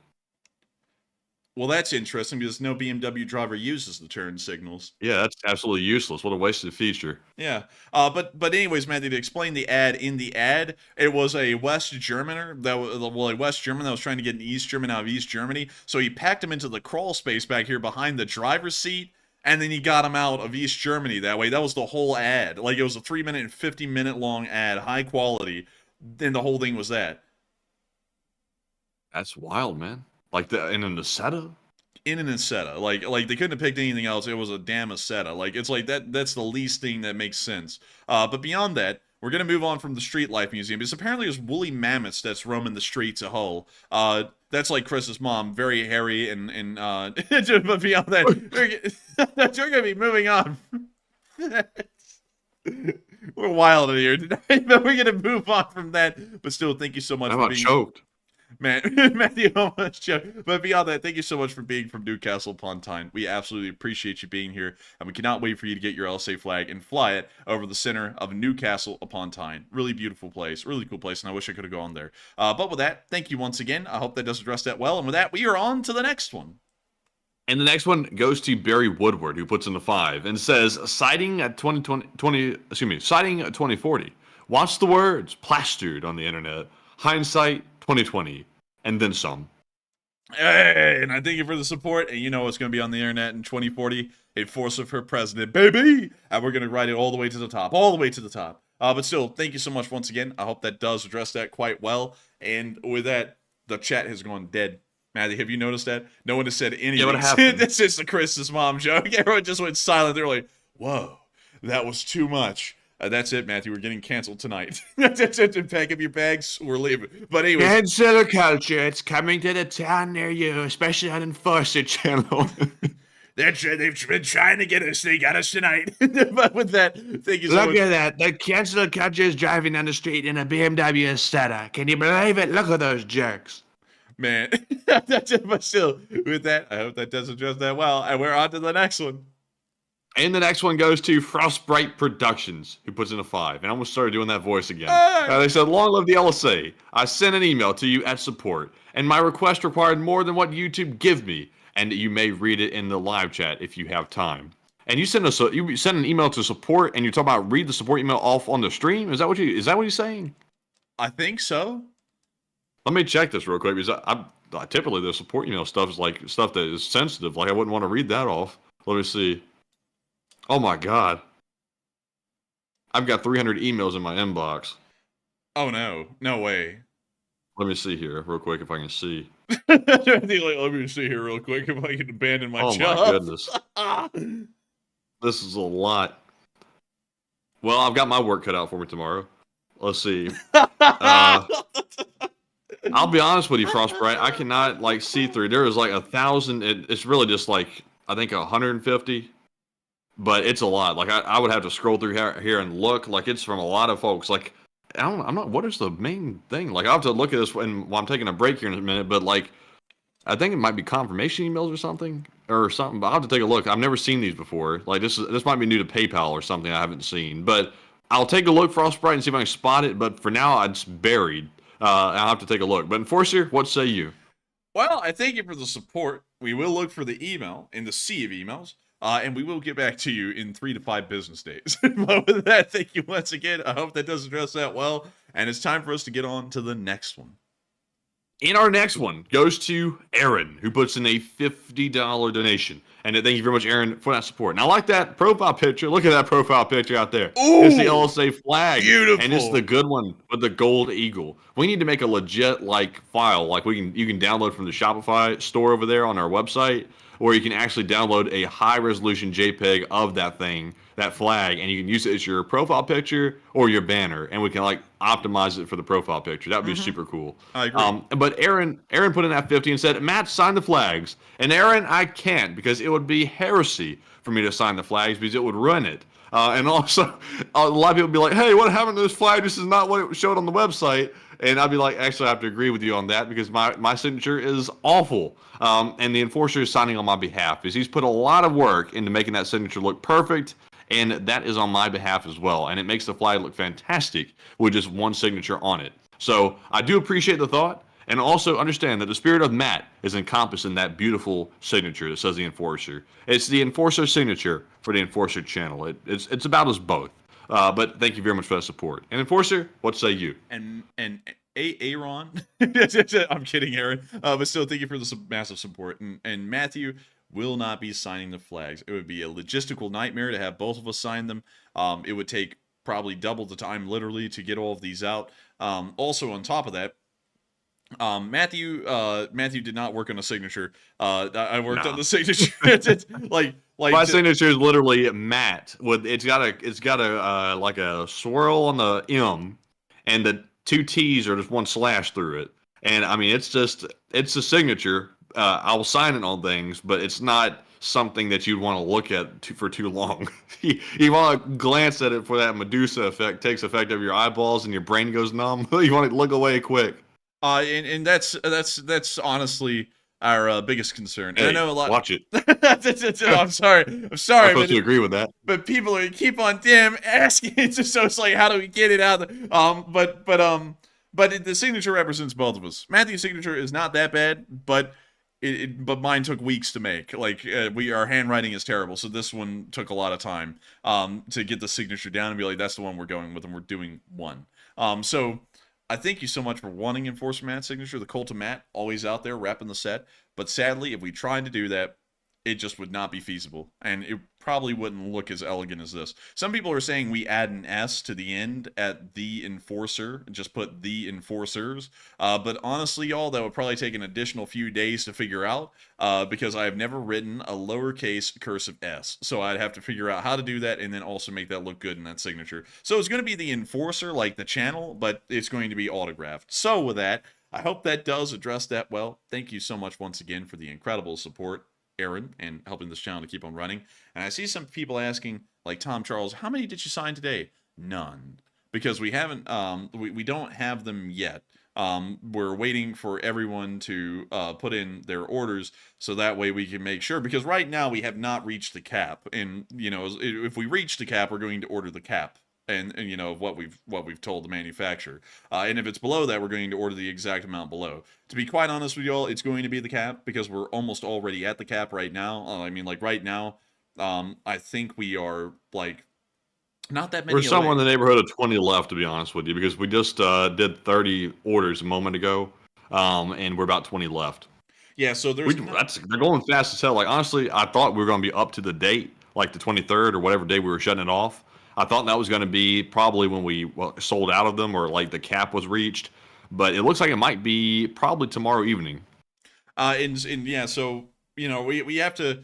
Well, that's interesting because no BMW driver uses the turn signals. Yeah, that's absolutely useless. What a wasted feature. Yeah. But anyways, Matthew, to explain the ad, in the ad, it was a West Germaner that was a West German that was trying to get an East German out of East Germany. So he packed him into the crawl space back here behind the driver's seat, and then he got him out of East Germany that way. That was the whole ad. Like, it was a 3-minute and 50-minute long ad, high quality, and the whole thing was that. That's wild, man. Like in an Assetto? In an Assetto. Like they couldn't have picked anything else. It was a damn Assetto. Like, it's like that's the least thing that makes sense. But beyond that, we're going to move on from the Street Life Museum because apparently there's woolly mammoths that's roaming the streets of Hull. That's like Chris's mom, very hairy and but beyond that, we're going to be moving on. We're wild in here tonight, but we're going to move on from that. But still, thank you so much I'm for not being... choked. Man, Matthew, almost joke. But beyond that, thank you so much for being from Newcastle upon Tyne. We absolutely appreciate you being here, and we cannot wait for you to get your LSA flag and fly it over the center of Newcastle upon Tyne. Really beautiful place, really cool place, and I wish I could have gone there. But with that, thank you once again. I hope that does address that well. And with that, we are on to the next one. And the next one goes to Barry Woodward, who puts in the 5 and says, citing at 2040. Watch the words plastered on the internet. Hindsight 2020, and then some. Hey, and I thank you for the support. And you know what's going to be on the internet in 2040? A force of her president, baby! And we're going to ride it all the way to the top. All the way to the top. But still, thank you so much once again. I hope that does address that quite well. And with that, the chat has gone dead. Maddie, have you noticed that? No one has said anything. Yeah, what happened? This is the Chris's mom joke. Everyone just went silent. They're like, whoa, that was too much. That's it, Matthew. We're getting canceled tonight. That's it. Pack up your bags. We're leaving. But anyways. Cancel culture. It's coming to the town near you, especially on Enforcer channel. That's right. They've been trying to get us. They got us tonight. But with that, thank you so much. Look at that. The cancel culture is driving down the street in a BMW Assetto. Can you believe it? Look at those jerks. Man. But still, with that, I hope that does address that well. And we're on to the next one. And the next one goes to Frostbright Productions, who puts in a 5. And I almost started doing that voice again. They said, long live the LSA. I sent an email to you at support, and my request required more than what YouTube give me, and you may read it in the live chat if you have time. And you send an email to support, and you're talking about read the support email off on the stream? Is that what he's saying? I think so. Let me check this real quick, because I typically the support email stuff is like stuff that is sensitive. Like I wouldn't want to read that off. Let me see. Oh my God. I've got 300 emails in my inbox. Oh no. No way. Let me see here real quick if I can see. Let me see here real quick if I can abandon my job. Oh my goodness. This is a lot. Well, I've got my work cut out for me tomorrow. Let's see. I'll be honest with you, Frostbright. I cannot like see through. There is like 1,000. It's really just like I think 150. But it's a lot. Like I would have to scroll through here and look. Like it's from a lot of folks. Like I'm not. What is the main thing? Like I'll have to look at this while I'm taking a break here in a minute. But like I think it might be confirmation emails or something. But I'll have to take a look. I've never seen these before. Like this might be new to PayPal or something I haven't seen. But I'll take a look, Frostbright, and see if I can spot it. But for now, it's buried. I'll have to take a look. But Enforcer, what say you? Well, I thank you for the support. We will look for the email in the sea of emails. And we will get back to you in 3 to 5 business days. But with that, thank you once again. I hope that does address that well. And it's time for us to get on to the next one. And our next one goes to Aaron, who puts in a $50 donation. And thank you very much, Aaron, for that support. And I like that profile picture. Look at that profile picture out there. Ooh, it's the LSA flag. beautiful. And it's the good one with the gold eagle. We need to make a legit like file. Like you can download from the Shopify store over there on our website. Or you can actually download a high-resolution JPEG of that thing, that flag, and you can use it as your profile picture or your banner, and we can like optimize it for the profile picture. That would be super cool. I agree. But Aaron put in that 50 and said, Matt, sign the flags. And Aaron, I can't because it would be heresy for me to sign the flags because it would ruin it. And also, a lot of people would be like, hey, what happened to this flag? This is not what it showed on the website. And I'd be like, actually, I have to agree with you on that because my signature is awful. And the Enforcer is signing on my behalf because he's put a lot of work into making that signature look perfect. And that is on my behalf as well. And it makes the flag look fantastic with just one signature on it. So I do appreciate the thought. And also understand that the spirit of Matt is encompassed in that beautiful signature that says the Enforcer. It's the Enforcer signature for the Enforcer channel. It's about us both. But thank you very much for that support. And Enforcer, what say you? And Aaron, I'm kidding, Aaron. But still, thank you for the massive support. And Matthew will not be signing the flags. It would be a logistical nightmare to have both of us sign them. It would take probably double the time, literally, to get all of these out. Also, on top of that, Matthew did not work on a signature. I worked on the signature. like my signature is literally Matt with it's got a like a swirl on the M, and the 2 T's are just 1 slash through it. And I mean, it's a signature. I will sign it on things, but it's not something that you'd want to look at for too long. You want to glance at it for that Medusa effect takes effect over your eyeballs and your brain goes numb. You want to look away quick. And that's honestly our biggest concern. And Hey, I know a lot. watch it. I'm sorry. I'm supposed to agree with that. But people keep on asking. It's just so it's like, how do we get it out? But the signature represents both of us. Matthew's signature is not that bad, but but mine took weeks to make. Like our handwriting is terrible, so this one took a lot of time to get the signature down and be like, that's the one we're going with, and we're doing one. So I thank you so much for wanting Enforcer Matt's signature. The Cult of Matt, always out there repping the set. But sadly, if we tried to do that, it just would not be feasible. And it probably wouldn't look as elegant as this. Some people are saying we add an S to the end at the Enforcer and just put the Enforcers. But honestly, y'all, that would probably take an additional few days to figure out because I have never written a lowercase cursive S. So I'd have to figure out how to do that and then also make that look good in that signature. So it's going to be the Enforcer, like the channel, but it's going to be autographed. So with that, I hope that does address that well. Thank you so much once again for the incredible support, Aaron, and helping this channel to keep on running. And I see some people asking, like Tom Charles, how many did you sign today? None. because we haven't we don't have them yet. We're waiting for everyone to put in their orders so that way we can make sure, because right now we have not reached the cap, and if we reach the cap, we're going to order the cap. And what we've told the manufacturer, and if it's below that, we're going to order the exact amount below. To be quite honest with y'all, it's going to be the cap because we're almost already at the cap right now. I mean, like right now, I think we are like not that many. We're somewhere in the neighborhood of 20 left, to be honest with you, because we just did 30 orders a moment ago, and we're about 20 left. Yeah, so they're going fast as hell. Like honestly, I thought we were going to be up to the date, like the 23rd or whatever day we were shutting it off. I thought that was going to be probably when we sold out of them or like the cap was reached, but it looks like it might be probably tomorrow evening. And yeah, so we have to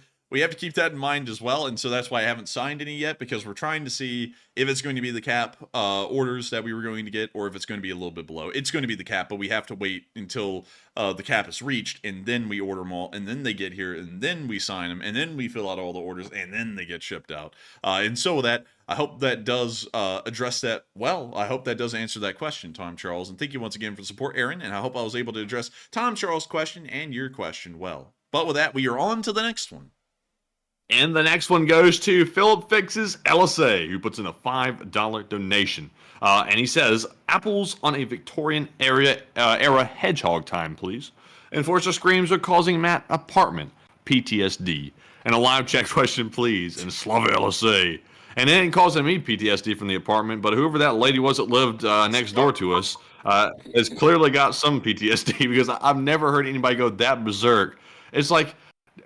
keep that in mind as well, and so that's why I haven't signed any yet, because we're trying to see if it's going to be the cap orders that we were going to get, or if it's going to be a little bit below. It's going to be the cap, but we have to wait until the cap is reached, and then we order them all, and then they get here, and then we sign them, and then we fill out all the orders, and then they get shipped out. And so with that, I hope that does address that well. I hope that does answer that question, Tom Charles, and thank you once again for the support, Aaron, and I hope I was able to address Tom Charles' question and your question well. But with that, we are on to the next one. And the next one goes to Philip Fixes LSA, who puts in a $5 donation. And he says, apples on a Victorian era hedgehog time, please. Enforcer screams are causing Matt apartment PTSD. And a live chat question, please. And Slava LSA. And it ain't causing me PTSD from the apartment, but whoever that lady was that lived next door to us has clearly got some PTSD, because I've never heard anybody go that berserk. It's like,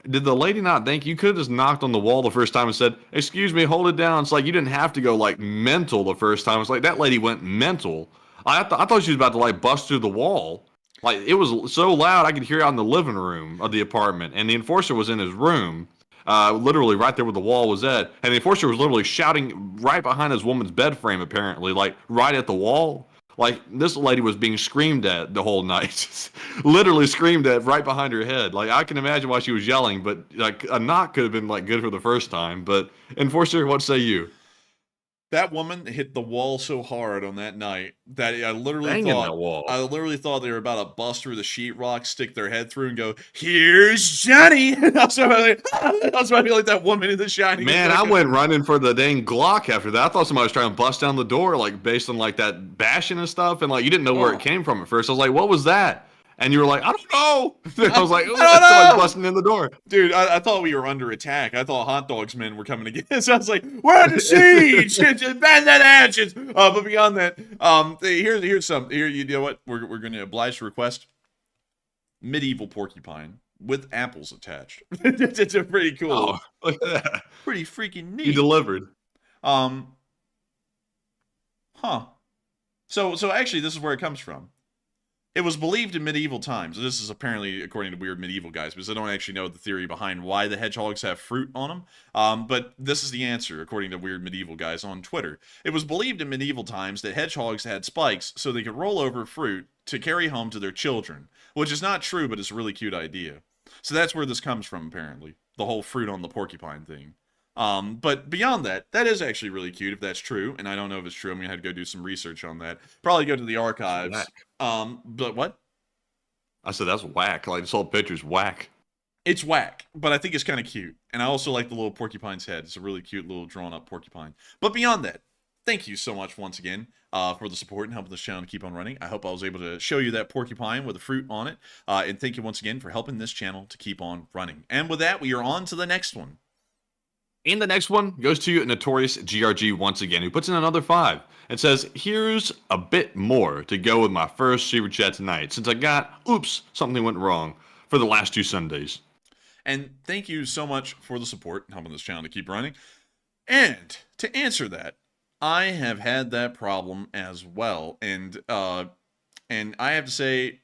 did the lady not think you could have just knocked on the wall the first time and said, excuse me, hold it down? It's like you didn't have to go like mental the first time. It's like that lady went mental. I thought she was about to like bust through the wall. Like it was so loud I could hear it out in the living room of the apartment, and the enforcer was in his room, literally right there where the wall was at, and the enforcer was literally shouting right behind this woman's bed frame, apparently, like right at the wall. Like, this lady was being screamed at the whole night. Literally screamed at right behind her head. Like, I can imagine why she was yelling, but, like, a knock could have been, like, good for the first time. But, Enforcer, what say you? That woman hit the wall so hard on that night that I literally thought they were about to bust through the sheetrock, stick their head through, and go, "Here's Johnny." That's why I feel like that woman in The Shining. Man, I went running for the dang Glock after that. I thought somebody was trying to bust down the door, like based on like that bashing and stuff, and like you didn't know where it came from at first. I was like, "What was that?" And you were like, "I don't know." I was like, "Oh, that's somebody busting in the door." Dude, I thought we were under attack. I thought hot dogs men were coming to get us. I was like, "We're under siege! Band that hatches!" But beyond that, here's something. Here, you know what? We're going to oblige to request medieval porcupine with apples attached. It's a pretty cool. Oh, look at that. Pretty freaking neat. You delivered. Huh. So actually, this is where it comes from. It was believed in medieval times. This is apparently according to weird medieval guys, because I don't actually know the theory behind why the hedgehogs have fruit on them. But this is the answer, according to weird medieval guys on Twitter. It was believed in medieval times that hedgehogs had spikes so they could roll over fruit to carry home to their children, which is not true, but it's a really cute idea. So that's where this comes from, apparently. The whole fruit on the porcupine thing. But beyond that, that is actually really cute if that's true, and I don't know if it's true. I'm gonna have to go do some research on that. Probably go to the archives. But what? I said that's whack. Like, this whole picture's whack. It's whack, but I think it's kind of cute, and I also like the little porcupine's head. It's a really cute little drawn-up porcupine. But beyond that, thank you so much once again for the support and helping this channel to keep on running. I hope I was able to show you that porcupine with a fruit on it, and thank you once again for helping this channel to keep on running. And with that, we are on to the next one. And the next one goes to Notorious GRG once again, who puts in another 5 and says, here's a bit more to go with my first super chat tonight, since I got, something went wrong for the last 2 Sundays. And thank you so much for the support and helping this channel to keep running. And to answer that, I have had that problem as well. And I have to say,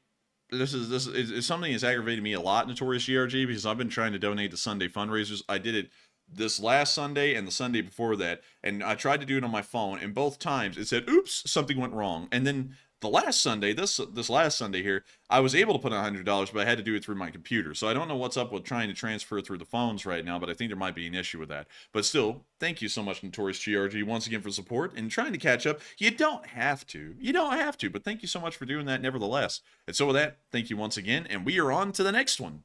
this is something that's aggravated me a lot, Notorious GRG, because I've been trying to donate to Sunday fundraisers. I did it this last Sunday and the Sunday before that, and I tried to do it on my phone, and both times it said, "Oops, something went wrong." And then the last Sunday, this last Sunday here, I was able to put in $100, but I had to do it through my computer. So I don't know what's up with trying to transfer through the phones right now, but I think there might be an issue with that. But still, thank you so much, Notorious GRG, once again for support and trying to catch up. You don't have to. You don't have to, but thank you so much for doing that nevertheless. And so with that, thank you once again, and we are on to the next one.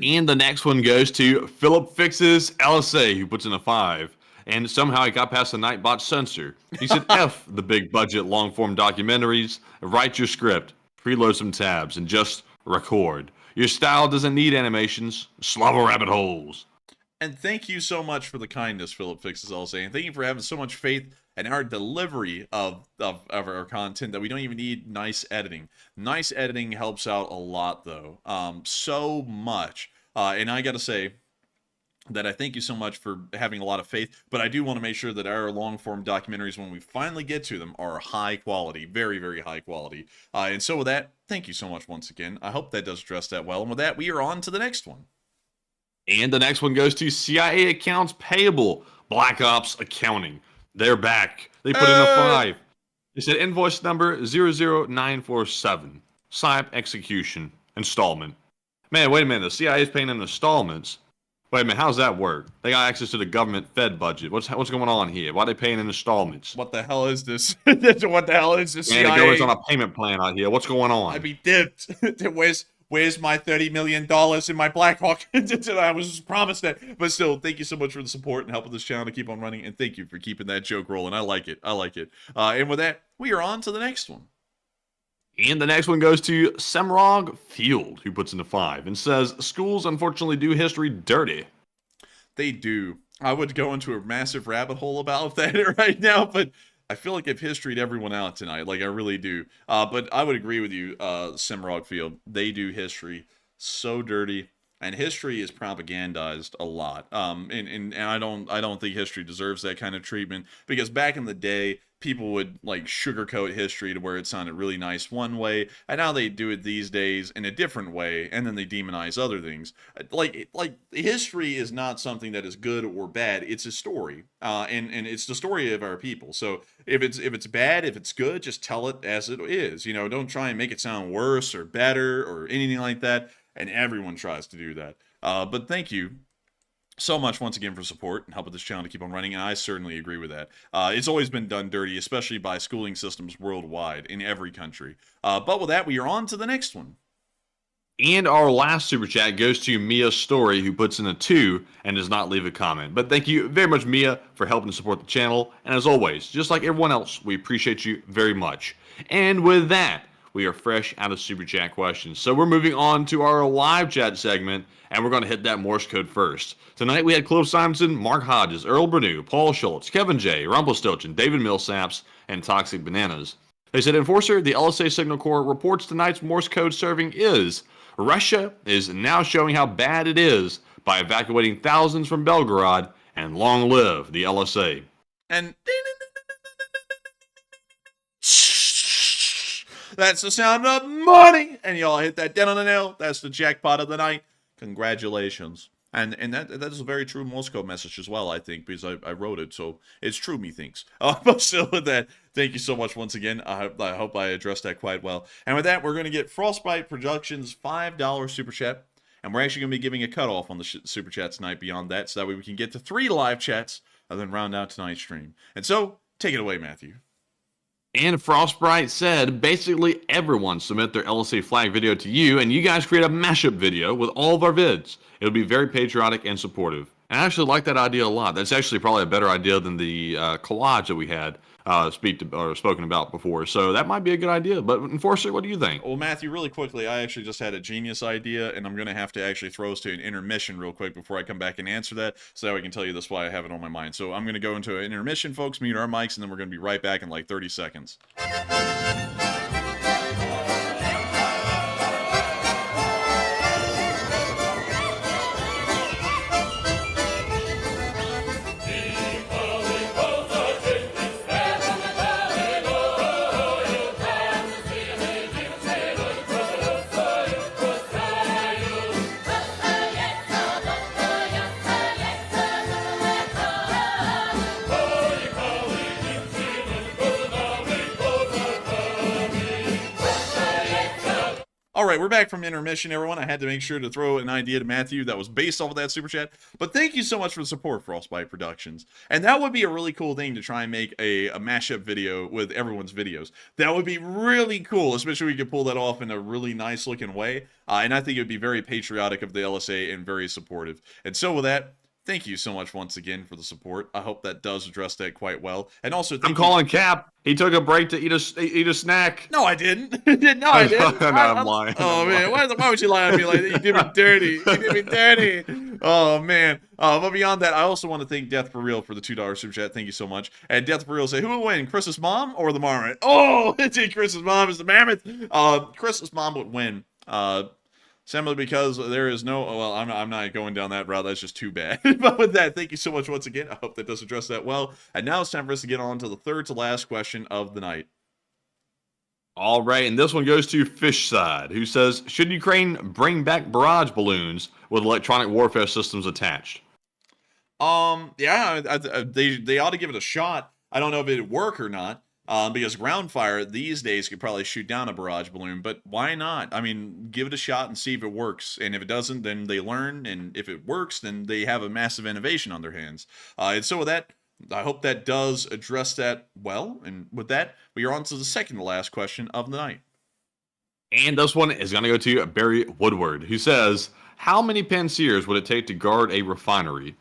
And the next one goes to Philip Fixes LSA, who puts in a 5. And somehow he got past the Nightbot censor. He said, F the big budget long form documentaries. Write your script, preload some tabs, and just record. Your style doesn't need animations. Slobber rabbit holes. And thank you so much for the kindness, Philip Fixes LSA. And thank you for having so much faith in our delivery of our content that we don't even need nice editing. Nice editing helps out a lot, though. So much. And I got to say that I thank you so much for having a lot of faith, but I do want to make sure that our long-form documentaries, when we finally get to them, are high quality, very, very high quality. And so with that, thank you so much once again. I hope that does address that well. And with that, we are on to the next one. And the next one goes to CIA Accounts Payable, Black Ops Accounting. They're back. They put in a 5. They said invoice number 00947, SIPE execution, installment. Man, wait a minute. The CIA is paying in installments. Wait a minute, how's that work? They got access to the government Fed budget. What's going on here? Why are they paying in installments? What the hell is this? What the hell is this? Man, the government's on a payment plan out here. What's going on? I'd be dipped. Where's my $30 million in my Blackhawk? I was promised that. But still, thank you so much for the support and helping this channel to keep on running. And thank you for keeping that joke rolling. I like it. I like it. And with that, we are on to the next one. And the next one goes to Semrog Field, who puts in a 5 and says, schools unfortunately do history dirty. They do. I would go into a massive rabbit hole about that right now, but I feel like I've historyed everyone out tonight. Like, I really do. But I would agree with you, Semrog Field. They do history so dirty. And history is propagandized a lot. And I don't think history deserves that kind of treatment, because back in the day, people would like sugarcoat history to where it sounded really nice one way, and now they do it these days in a different way, and then they demonize other things. Like history is not something that is good or bad. It's a story, and it's the story of our people. So if it's bad, if it's good, just tell it as it is. You know, don't try and make it sound worse or better or anything like that. And everyone tries to do that. But thank you so much once again for support and helping this channel to keep on running, and I certainly agree with that. It's always been done dirty, especially by schooling systems worldwide in every country. But with that, we are on to the next one. And our last super chat goes to Mia Story, who puts in a 2 and does not leave a comment. But thank you very much, Mia, for helping to support the channel. And as always, just like everyone else, we appreciate you very much. And with that, we are fresh out of super chat questions. So we're moving on to our live chat segment, and we're going to hit that Morse code first. Tonight we had Clove Simonson, Mark Hodges, Earl Bernew, Paul Schultz, Kevin J, Rumpelstiltskin, David Millsaps, and Toxic Bananas. They said, Enforcer, the LSA Signal Corps reports tonight's Morse code serving is Russia is now showing how bad it is by evacuating thousands from Belgorod, and long live the LSA. And that's the sound of money, and y'all hit that dead on the nail. That's the jackpot of the night. Congratulations. And that is a very true Morse code message as well, I think, because I wrote it, so it's true, methinks. But still, with that, thank you so much once again. I hope I addressed that quite well. And with that, we're going to get Frostbite Productions' $5 super chat, and we're actually going to be giving a cutoff on the super chat tonight beyond that, so that way we can get to 3 live chats and then round out tonight's stream. And so, take it away, Matthew. And Frostbite said, basically everyone submit their LSA flag video to you, and you guys create a mashup video with all of our vids. It'll be very patriotic and supportive. And I actually like that idea a lot. That's actually probably a better idea than the collage that we had spoken about before. So that might be a good idea. But Enforcer, what do you think? Well, Matthew, really quickly, I actually just had a genius idea, and I'm going to have to actually throw us to an intermission real quick before I come back and answer that, so that I can tell you this why I have it on my mind. So I'm going to go into an intermission, folks, mute our mics, and then we're going to be right back in like 30 seconds. All right, we're back from intermission, everyone. I had to make sure to throw an idea to Matthew that was based off of that super chat. But thank you so much for the support, Frostbite Productions. And that would be a really cool thing to try and make a mashup video with everyone's videos. That would be really cool, especially if we could pull that off in a really nice looking way. And I think it would be very patriotic of the LSA and very supportive. And so with that, thank you so much once again for the support. I hope that does address that quite well. And also, I'm calling Cap. He took a break to eat a snack. No, I didn't. No, I didn't. No, I'm lying. Oh, man. Why would you lie on me like that? You did me dirty. You did me dirty. Oh, man. But beyond that, I also want to thank Death for Real for the $2 super chat. Thank you so much. And Death for Real say, who will win, Chris's mom or the marmot? Oh, Chris's mom is the mammoth. Chris's mom would win. Simply because there is no, well, I'm not going down that route. That's just too bad. But with that, thank you so much once again. I hope that does address that well. And now it's time for us to get on to the third to last question of the night. All right, and this one goes to Fishside, who says, should Ukraine bring back barrage balloons with electronic warfare systems attached? Yeah, they ought to give it a shot. I don't know if it'd work or not. Because ground fire these days could probably shoot down a barrage balloon, but why not? I mean, give it a shot and see if it works. And if it doesn't, then they learn. And if it works, then they have a massive innovation on their hands. And so with that, I hope that does address that well. And with that, we are on to the second to last question of the night. And this one is going to go to Barry Woodward, who says, how many pansiers would it take to guard a refinery?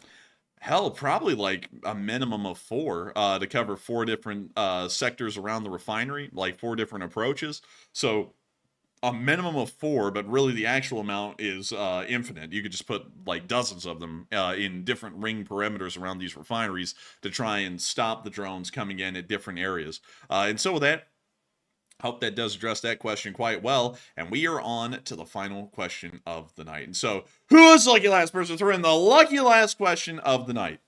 Hell, probably like a minimum of 4 to cover 4 different sectors around the refinery, like 4 different approaches. So a minimum of 4, but really the actual amount is infinite. You could just put like dozens of them in different ring perimeters around these refineries to try and stop the drones coming in at different areas. And so with that, hope that does address that question quite well. And we are on to the final question of the night. And so, who is the lucky last person to throw in the lucky last question of the night?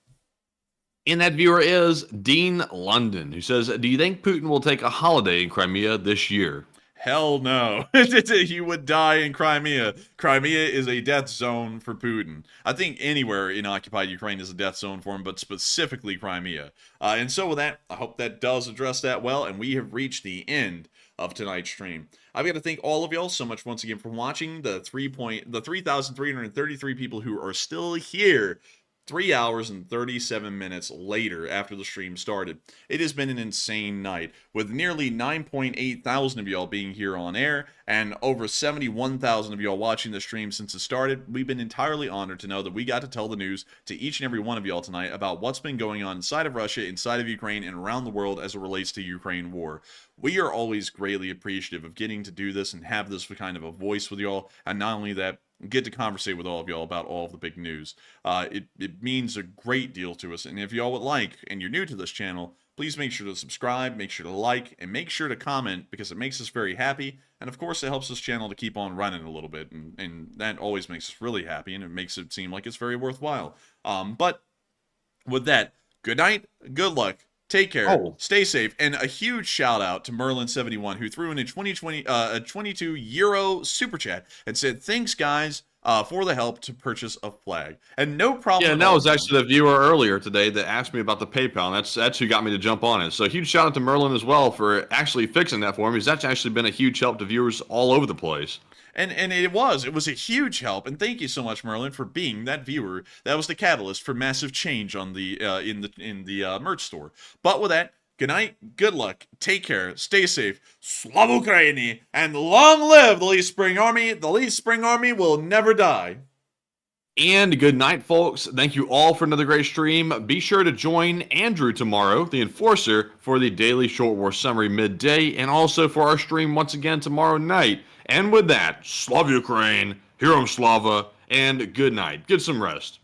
And that viewer is Dean London, who says, do you think Putin will take a holiday in Crimea this year? Hell no. He would die in Crimea. Crimea is a death zone for Putin. I think anywhere in occupied Ukraine is a death zone for him, but specifically Crimea. And so with that, I hope that does address that well, and we have reached the end of tonight's stream. I've got to thank all of y'all so much once again for watching. The 3,333 people who are still here 3 hours and 37 minutes later after the stream started. It has been an insane night, with nearly 9.8 thousand of y'all being here on air, and over 71,000 of y'all watching the stream since it started. We've been entirely honored to know that we got to tell the news to each and every one of y'all tonight about what's been going on inside of Russia, inside of Ukraine, and around the world as it relates to Ukraine war. We are always greatly appreciative of getting to do this and have this kind of a voice with y'all, and not only that, get to conversate with all of y'all about all of the big news. It means a great deal to us, and if y'all would like, and you're new to this channel, please make sure to subscribe, make sure to like, and make sure to comment, because it makes us very happy, and of course it helps this channel to keep on running a little bit, and that always makes us really happy, and it makes it seem like it's very worthwhile. But with that, good night, good luck, take care, stay safe, and a huge shout out to Merlin71, who threw in a 22 euro super chat and said, thanks guys for the help to purchase a flag. And no problem. Yeah, and that was actually the viewer earlier today that asked me about the PayPal, and that's who got me to jump on it. So huge shout out to Merlin as well for actually fixing that for me, because that's actually been a huge help to viewers all over the place. And it was a huge help, and thank you so much, Merlin, for being that viewer that was the catalyst for massive change on the in the merch store. But with that, good night, good luck, take care, stay safe, Slava Ukraini, and long live the Leaf Spring Army. The Leaf Spring Army will never die. And good night, folks. Thank you all for another great stream. Be sure to join Andrew tomorrow, the Enforcer, for the Daily Short War Summary midday, and also for our stream once again tomorrow night. And with that, Slava Ukraine, Heroam Slava, and good night. Get some rest.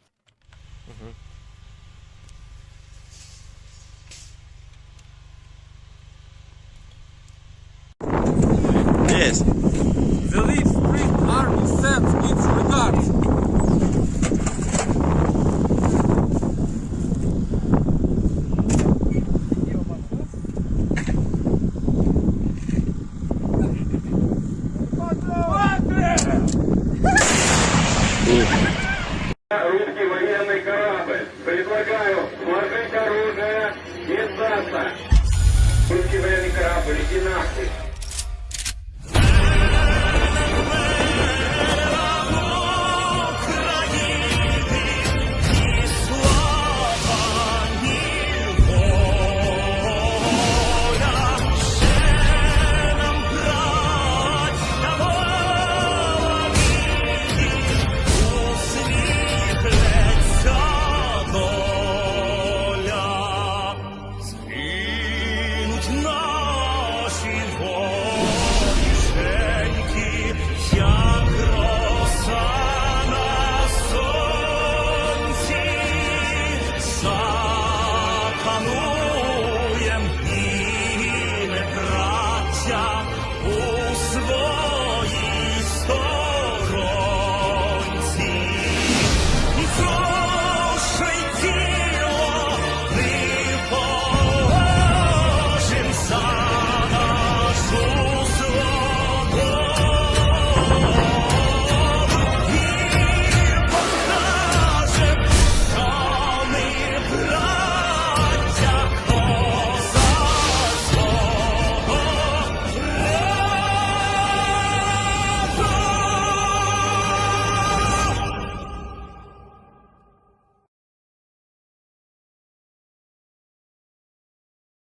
Yes. The Leaf Spring Army sends its regards. Русский военный корабль. Предлагаю сложить оружие и сдаться. Русский военный корабль, иди нахуй. життя.